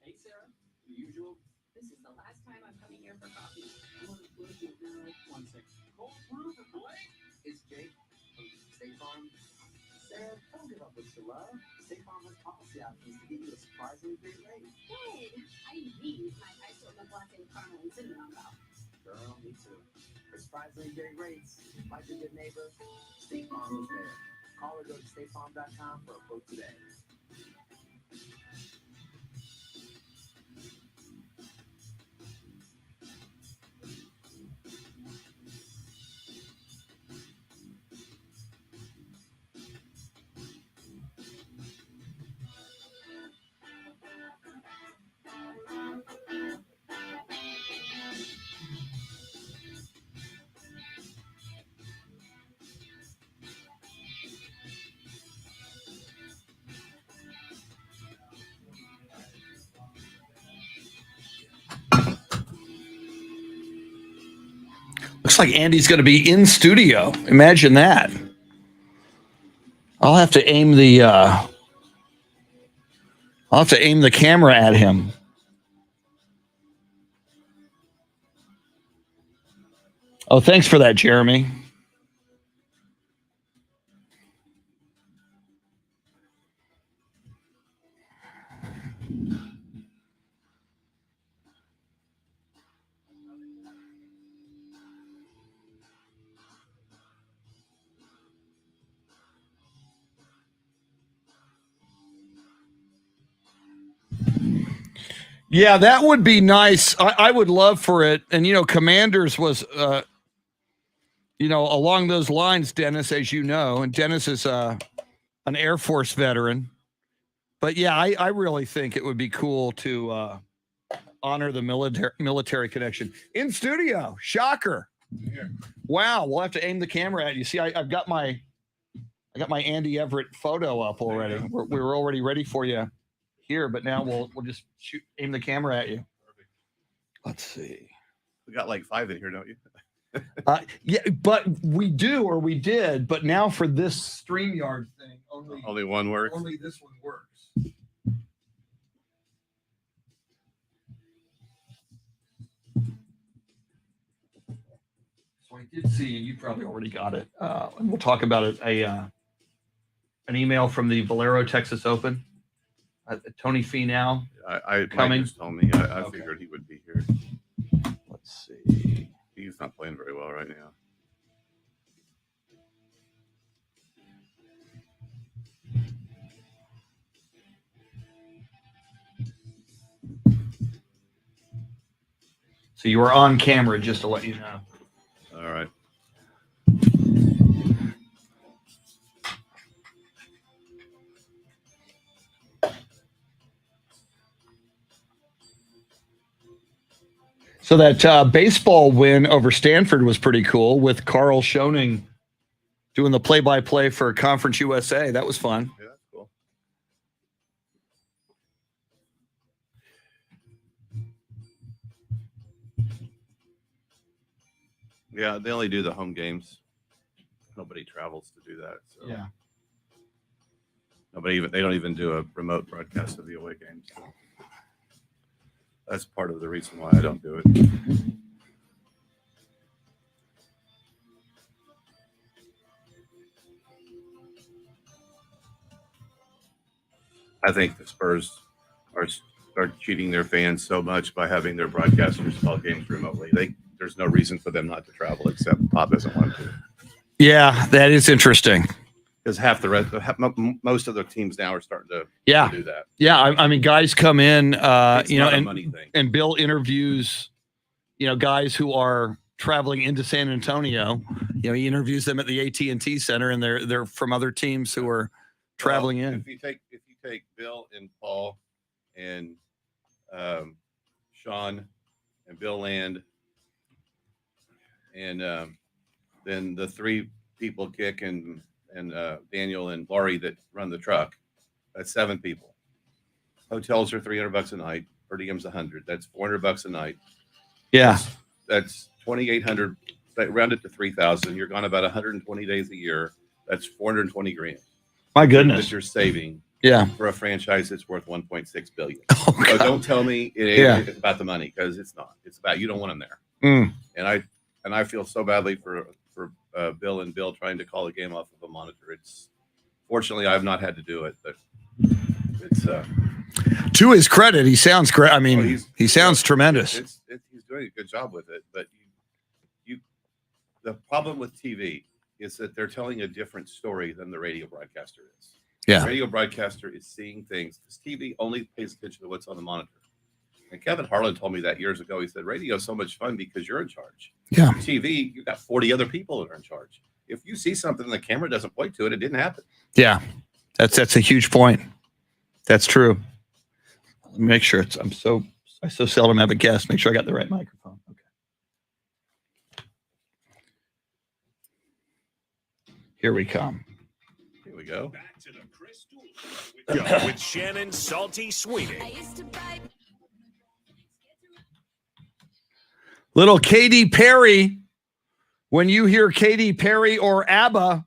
Hey, Sarah. usual. This is the last time I'm coming here for coffee. One second. Cold brew for Blake? It's Jake from State Farm. Sarah, don't give up with your love. State Farm has policy options to give you a surprisingly great rate. Hey, I need my ice milk latte with caramel and cinnamon though. Girl, me too. For surprisingly great rates, like a good neighbor, State Farm is there. Call or go to statefarm.com for a quote today. Looks like Andy's going to be in studio. Imagine that. I'll have to aim the camera at him. Oh, thanks for that, Jeremy. Yeah, that would be nice. I would love for it. And, Commanders was, along those lines, Dennis, as you know. And Dennis is an Air Force veteran. But, yeah, I really think it would be cool to honor the military connection. In studio. Shocker. Yeah. Wow. We'll have to aim the camera at you. See, I've got my Andy Everett photo up already. We were already ready for you here, but now we'll just aim the camera at you. Let's see. We got like 5 in here, don't you? Yeah, but we did, but now for this StreamYard thing, only one works. Only this one works. So I did see, and you probably already got it. And we'll talk about it. An email from the Valero Texas Open. Tony Finau. Coming. Just told me. I Okay. figured he would be here. Let's see. He's not playing very well right now. So you were on camera, just to let you know. All right. So that baseball win over Stanford was pretty cool with Carl Schoening doing the play-by-play for Conference USA. That was fun. Yeah, that's cool. Yeah, they only do the home games. Nobody travels to do that. So Yeah. they don't even do a remote broadcast of the away games. So that's part of the reason why I don't do it. I think the Spurs are cheating their fans so much by having their broadcasters call games remotely. There's no reason for them not to travel, except Pop doesn't want to. Yeah, that is interesting. Because most of the teams now are starting to do that. Yeah, I mean, guys come in, It's not a money thing. and Bill interviews, guys who are traveling into San Antonio. He interviews them at the AT&T Center, and they're from other teams who are traveling in. If you take Bill and Paul and Sean and Bill Land, and then the 3 people, Kick and Daniel and Laurie, that run the truck, that's 7 people. Hotels are $300 a night. Per diem's $100. That's $400 a night. Yeah, that's $2,800. Round it to $3,000. You're gone about 120 days a year. That's $420 grand. My goodness. That you're saving Yeah. For a franchise that's worth $1.6 billion. Oh, so don't tell me it ain't about the money, because it's not. It's about you don't want them there. And I feel so badly for Bill and Bill trying to call the game off of a monitor. It's fortunately I've not had to do it, but it's to his credit, he sounds great. I mean, he sounds tremendous. He's doing a good job with it, but the problem with TV is that they're telling a different story than the radio broadcaster is. Yeah. The radio broadcaster is seeing things, because TV only pays attention to what's on the monitor. And Kevin Harlan told me that years ago. He said, radio is so much fun because you're in charge. Yeah. TV, you've got 40 other people that are in charge. If you see something and the camera doesn't point to it, it didn't happen. Yeah. That's a huge point. That's true. Let me make sure I so seldom have a guest. Make sure I got the right microphone. Okay. Here we come. Here we go. Back to the Chris Duel Show with Shannon Salty Sweeney. Little Katy Perry. When you hear Katy Perry or ABBA,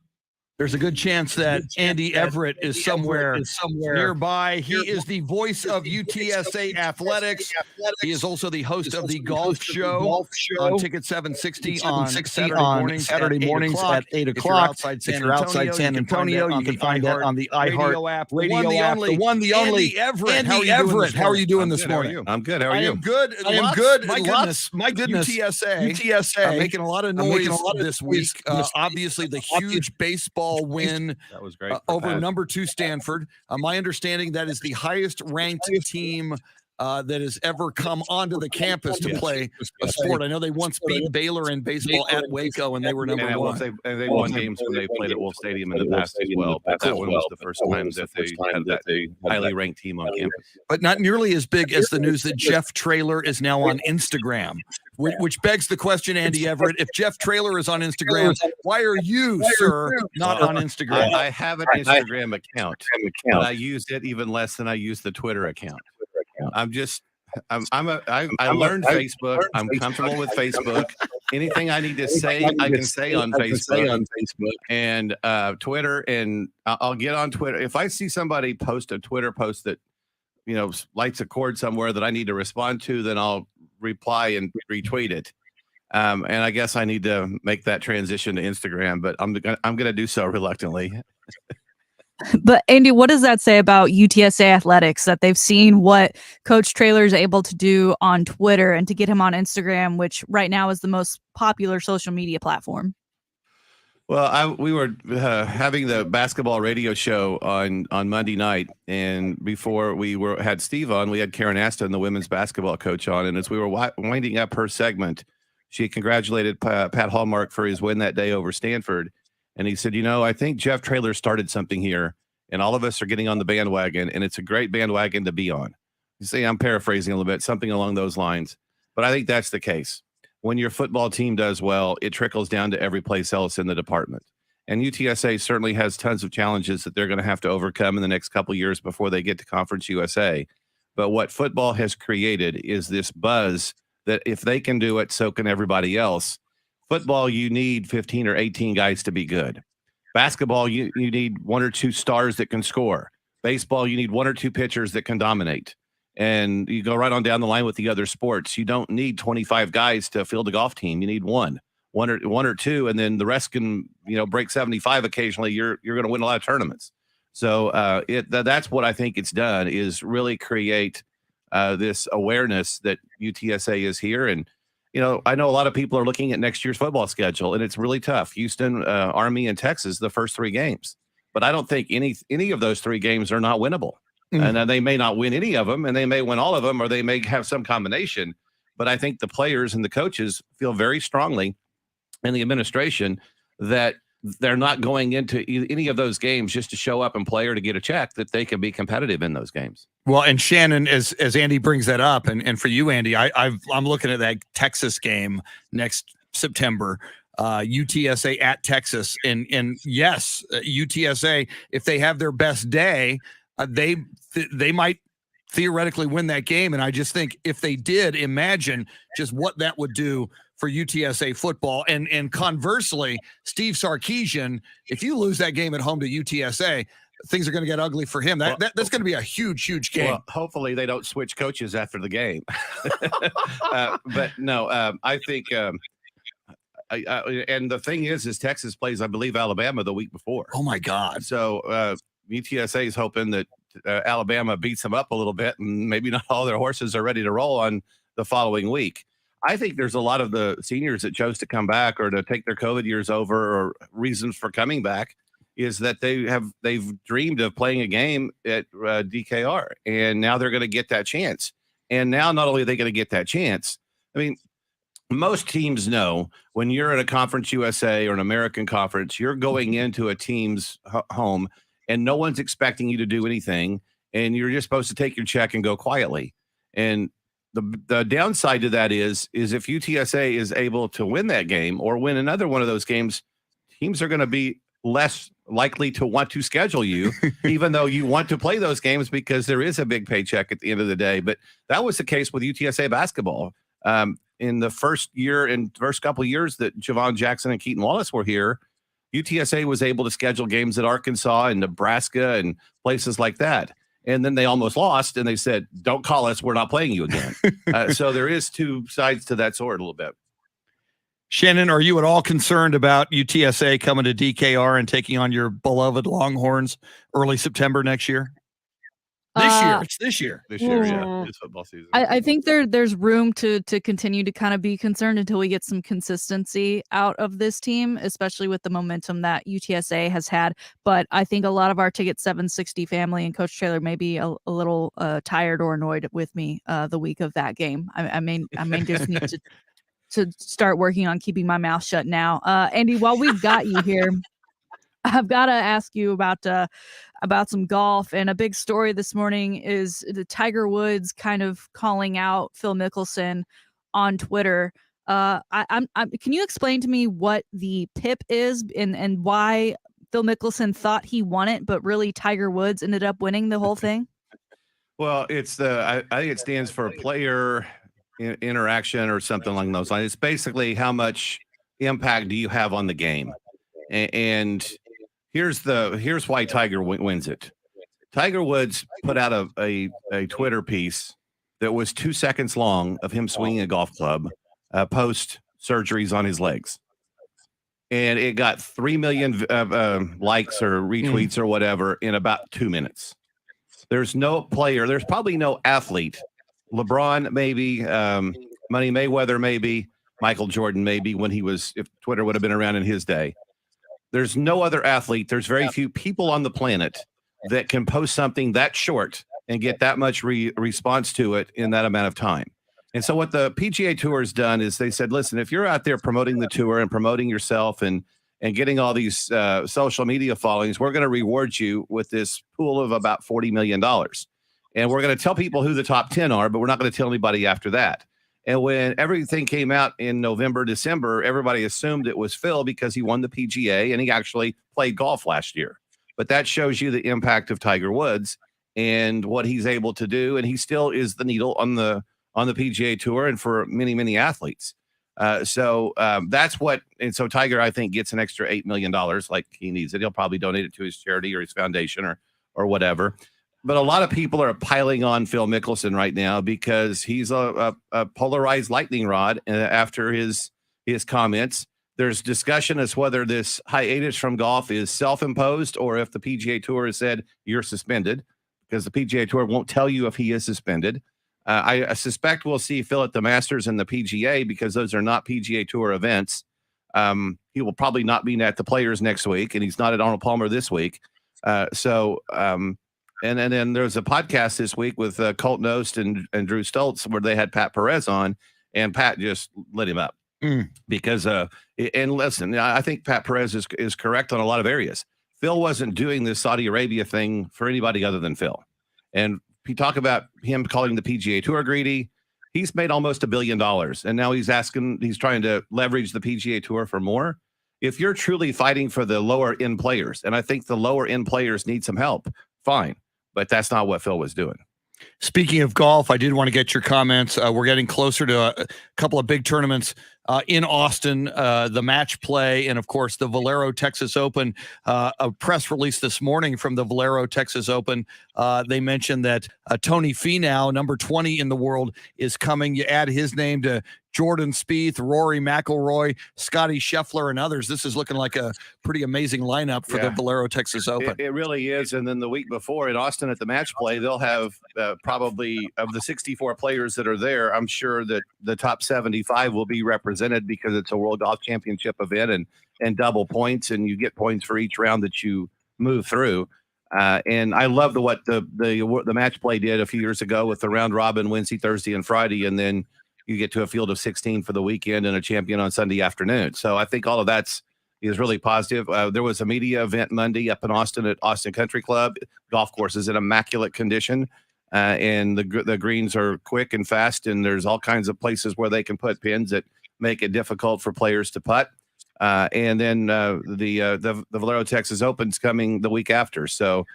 there's a good chance that Andy Everett is somewhere nearby. He is the voice of UTSA Athletics. He is also the host of the golf show on Ticket 760 on Saturday mornings at 8 o'clock. If you're outside San Antonio, you can find that on the iHeart radio app. The one, the only Andy Everett. How are you doing this morning? I'm good. How are you? I am good. My goodness. UTSA making a lot of noise this week. Obviously, the huge baseball win that was great over number 2 Stanford. My understanding that is the highest ranked team that has ever come onto the campus to play a sport. I know they once beat Baylor in baseball at Waco, and they were number 1. They won games when they played at Wolf Stadium in the past as well. But that one was the first time that they had that highly ranked team on campus. But not nearly as big as the news that Jeff Traylor is now on Instagram, which begs the question, Andy Everett, if Jeff Traylor is on Instagram, why are you, sir, not on Instagram? I have an Instagram account, but I use it even less than I use the Twitter account. I learned Facebook. I'm comfortable with Facebook. Anything I need to say, I can say on Facebook and Twitter. And I'll get on Twitter. If I see somebody post a Twitter post that, lights a chord somewhere that I need to respond to, then I'll reply and retweet it. And I guess I need to make that transition to Instagram, but I'm going to do so reluctantly. But Andy, what does that say about UTSA athletics, that they've seen what Coach Traylor is able to do on Twitter and to get him on Instagram, which right now is the most popular social media platform? Well, we were having the basketball radio show on Monday night, and before we had Steve on, we had Karen Aston, the women's basketball coach, on, and as we were winding up her segment, she congratulated Pat Hallmark for his win that day over Stanford. And he said, I think Jeff Traylor started something here, and all of us are getting on the bandwagon, and it's a great bandwagon to be on. You see, I'm paraphrasing a little bit, something along those lines. But I think that's the case. When your football team does well, it trickles down to every place else in the department. And UTSA certainly has tons of challenges that they're going to have to overcome in the next couple of years before they get to Conference USA. But what football has created is this buzz that if they can do it, so can everybody else. Football, you need 15 or 18 guys to be good. Basketball, you need 1 or 2 stars that can score. Baseball, you need 1 or 2 pitchers that can dominate. And you go right on down the line with the other sports. You don't need 25 guys to field a golf team. You need one or two, and then the rest can break 75 occasionally. You're going to win a lot of tournaments. So that's what I think it's done, is really create this awareness that UTSA is here. And I know a lot of people are looking at next year's football schedule, and it's really tough. Houston, Army, and Texas, the first 3 games. But I don't think any of those 3 games are not winnable. Mm-hmm. And they may not win any of them, and they may win all of them, or they may have some combination. But I think the players and the coaches feel very strongly, and the administration, that they're not going into any of those games just to show up and play or to get a check, that they can be competitive in those games. Well, and Shannon, as Andy brings that up, and for you, Andy, I'm looking at that Texas game next September, UTSA at Texas, and yes, UTSA, if they have their best day, they might theoretically win that game. And I just think if they did, imagine just what that would do for UTSA football. And conversely, Steve Sarkisian, if you lose that game at home to UTSA, things are going to get ugly for him. That's going to be a huge game. Well, hopefully they don't switch coaches after the game. But no, I think. And the thing is Texas plays, I believe, Alabama the week before. Oh my God! So UTSA is hoping that Alabama beats them up a little bit, and maybe not all their horses are ready to roll on the following week. I think there's a lot of the seniors that chose to come back or to take their COVID years over, or reasons for coming back, is that they've dreamed of playing a game at DKR, and now they're going to get that chance. And now not only are they going to get that chance, I mean, most teams know when you're at a Conference USA or an American Conference, you're going into a team's home and no one's expecting you to do anything, and you're just supposed to take your check and go quietly. And the downside to that is if UTSA is able to win that game or win another one of those games, teams are going to be less likely to want to schedule you, even though you want to play those games, because there is a big paycheck at the end of the day. But that was the case with UTSA basketball. In the first couple of years that Javon Jackson and Keaton Wallace were here, UTSA was able to schedule games at Arkansas and Nebraska and places like that. And then they almost lost, and they said, don't call us, we're not playing you again. So there is two sides to that sword a little bit. Shannon, are you at all concerned about UTSA coming to DKR and taking on your beloved Longhorns early September next year? It's this year. This year, yeah. It's football season. I think there's room to continue to kind of be concerned until we get some consistency out of this team, especially with the momentum that UTSA has had. But I think a lot of our Ticket 760 family and Coach Taylor may be a little tired or annoyed with me the week of that game. I may just need to start working on keeping my mouth shut now. Andy, while we've got you here, I've got to ask you about some golf. And a big story this morning is the Tiger Woods kind of calling out Phil Mickelson on Twitter. Can you explain to me what the PIP is and why Phil Mickelson thought he won it, but really Tiger Woods ended up winning the whole thing? Well, it's I think it stands for player interaction or something along those lines. It's basically how much impact do you have on the game. And here's why Tiger wins it. Tiger Woods put out a Twitter piece that was 2 seconds long of him swinging a golf club post surgeries on his legs. And it got 3 million likes or retweets or whatever in about 2 minutes. There's no player, there's probably no athlete. LeBron, maybe, Money Mayweather, maybe, Michael Jordan, maybe, if Twitter would have been around in his day. There's no other athlete. There's very few people on the planet that can post something that short and get that much response to it in that amount of time. And so what the PGA Tour has done is they said, listen, if you're out there promoting the tour and promoting yourself and getting all these social media followings, we're going to reward you with this pool of about $40 million. And we're going to tell people who the top 10 are, but we're not going to tell anybody after that. And when everything came out in November, December, everybody assumed it was Phil because he won the PGA and he actually played golf last year. But that shows you the impact of Tiger Woods and what he's able to do. And he still is the needle on the PGA Tour and for many, many athletes. So that's what, and so Tiger, I think, gets an extra $8 million like he needs it. He'll probably donate it to his charity or his foundation or whatever. But a lot of people are piling on Phil Mickelson right now because he's a polarized lightning rod after his comments. There's discussion as whether this hiatus from golf is self-imposed or if the PGA Tour has said you're suspended, because the PGA Tour won't tell you if he is suspended. I suspect we'll see Phil at the Masters and the PGA because those are not PGA Tour events. He will probably not be at the Players next week, and he's not at Arnold Palmer this week. And then there's a podcast this week with Colt Knost and Drew Stoltz where they had Pat Perez on, and Pat just lit him up because and listen, I think Pat Perez is correct on a lot of areas. Phil wasn't doing this Saudi Arabia thing for anybody other than Phil. And if you talk about him calling the PGA Tour greedy, he's made almost $1 billion, and now he's trying to leverage the PGA Tour for more. If you're truly fighting for the lower end players, and I think the lower end players need some help, fine. But that's not what Phil was doing. Speaking of golf, I did want to get your comments. We're getting closer to a couple of big tournaments in Austin, the match play, and of course the Valero Texas Open. A press release this morning from the Valero Texas Open. They mentioned that Tony Finau, number 20 in the world, is coming. You add his name to Jordan Spieth, Rory McIlroy, Scotty Scheffler, and others. This is looking like a pretty amazing lineup for the Valero Texas Open. It really is. And then the week before in Austin at the match play, they'll have probably of the 64 players that are there, I'm sure that the top 75 will be represented because it's a World Golf Championship event and double points, and you get points for each round that you move through. And I love what the match play did a few years ago with the round robin Wednesday, Thursday, and Friday, and then you get to a field of 16 for the weekend and a champion on Sunday afternoon. So I think all of is really positive. There was a media event Monday up in Austin at Austin Country Club. Golf course is in immaculate condition, and the greens are quick and fast, and there's all kinds of places where they can put pins that make it difficult for players to putt. And then the Valero Texas Open's coming the week after. So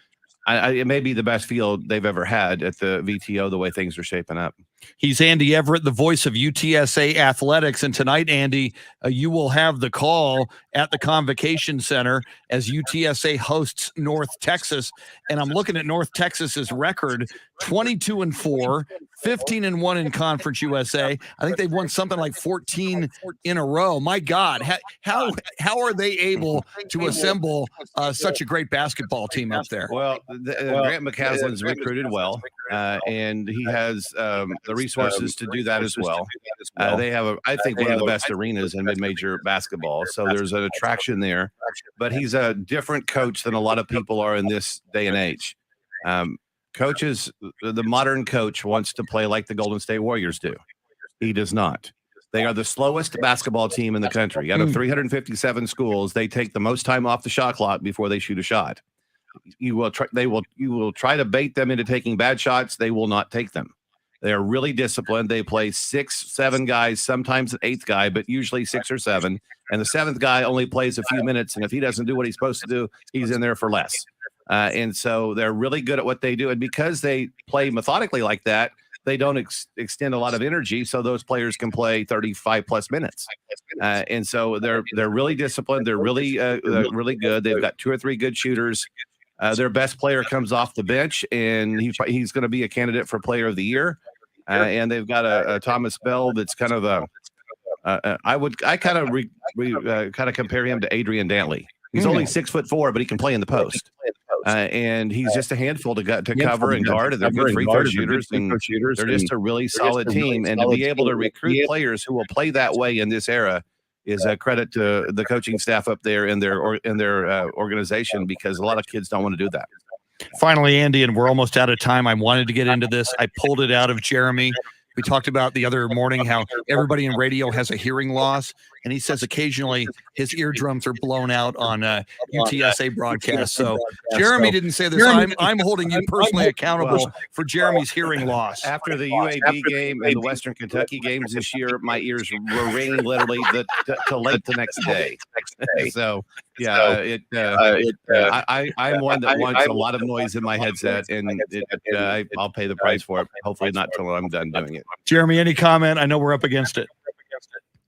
it may be the best field they've ever had at the VTO, the way things are shaping up. He's Andy Everett, the voice of UTSA Athletics. And tonight, Andy, you will have the call at the Convocation Center as UTSA hosts North Texas. And I'm looking at North Texas's record, 22-4, 15-1 in Conference USA. I think they've won something like 14 in a row. My God, how are they able to assemble such a great basketball team up there? Well, Grant McCaslin's recruited well, and he has the resources to do that as well. They have, I think, one of the best arenas in mid-major basketball, so there's an attraction there. But he's a different coach than a lot of people are in this day and age. Coaches, the modern coach wants to play like the Golden State Warriors do. He does not. They are the slowest basketball team in the country. Out of 357 schools, they take the most time off the shot clock before they shoot a shot. You will try to bait them into taking bad shots. They will not take them. They are really disciplined. They play 6, 7 guys, sometimes an 8th guy, but usually 6 or 7. And the 7th guy only plays a few minutes. And if he doesn't do what he's supposed to do, he's in there for less. And so they're really good at what they do. And because they play methodically like that, they don't extend a lot of energy. So those players can play 35 plus minutes. And so they're really disciplined. They're really good. They've got 2 or 3 good shooters. Their best player comes off the bench, and he's going to be a candidate for Player of the Year. And they've got a Thomas Bell that's kind of I kind of compare him to Adrian Dantley. He's only 6'4", but he can play in the post. And he's just a handful to cover and guard. And they're good free throw shooters, and they're just a really solid team. And to be able to recruit players who will play that way in this era is a credit to the coaching staff up there in their organization, because a lot of kids don't want to do that. Finally, Andy, and we're almost out of time. I wanted to get into this. I pulled it out of Jeremy. We talked about the other morning how everybody in radio has a hearing loss, and he says occasionally his eardrums are blown out on UTSA broadcasts. So Jeremy didn't say this. I'm holding you personally accountable for Jeremy's hearing loss. After the UAB game and the Western Kentucky games this year, my ears were ringing literally till late the next day. So yeah, I'm one that wants a lot of noise in my headset, and I'll pay the price for it. Hopefully not till I'm done doing it. Jeremy, any comment? I know we're up against it.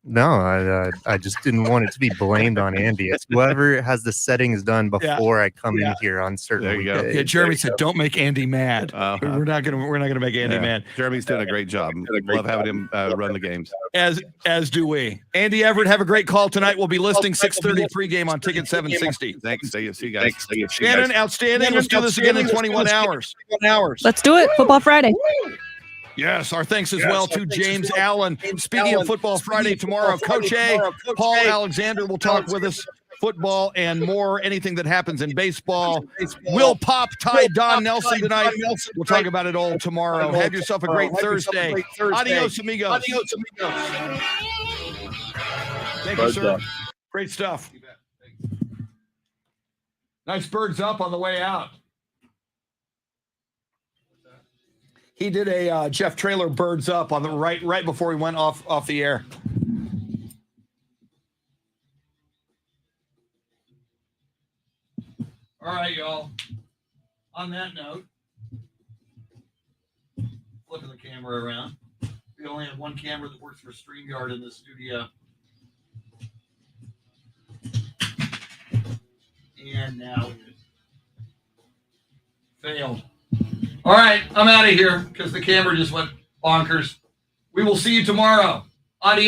No, I just didn't want it to be blamed on Andy. It's whoever has the settings done before I come in here on certain weekdays. Yeah, Jeremy said, "Don't make Andy mad." We're not gonna make Andy mad. Jeremy's doing a great job. Love having him run the games. As do we. Andy Everett, have a great call tonight. We'll be listing 6:30 pregame on Ticket 760. Thanks. See you guys. Shannon, outstanding. Let's do this again in 21 hours. Let's do it. Football Friday. Yes, our thanks as well to James Allen. Speaking of Football Friday tomorrow, Coach A, Paul Alexander will talk with us football and more, anything that happens in baseball. Will Pop tied Don Nelson tonight. We'll talk about it all tomorrow. Have yourself a great Thursday. Adios, amigos. Thank you, sir. Great stuff. Nice birds up on the way out. He did a Jeff Traylor birds up on the right before he went off the air. All right, y'all. On that note, flipping the camera around. We only have one camera that works for StreamYard in the studio. And now failed. All right, I'm out of here because the camera just went bonkers. We will see you tomorrow. Adios.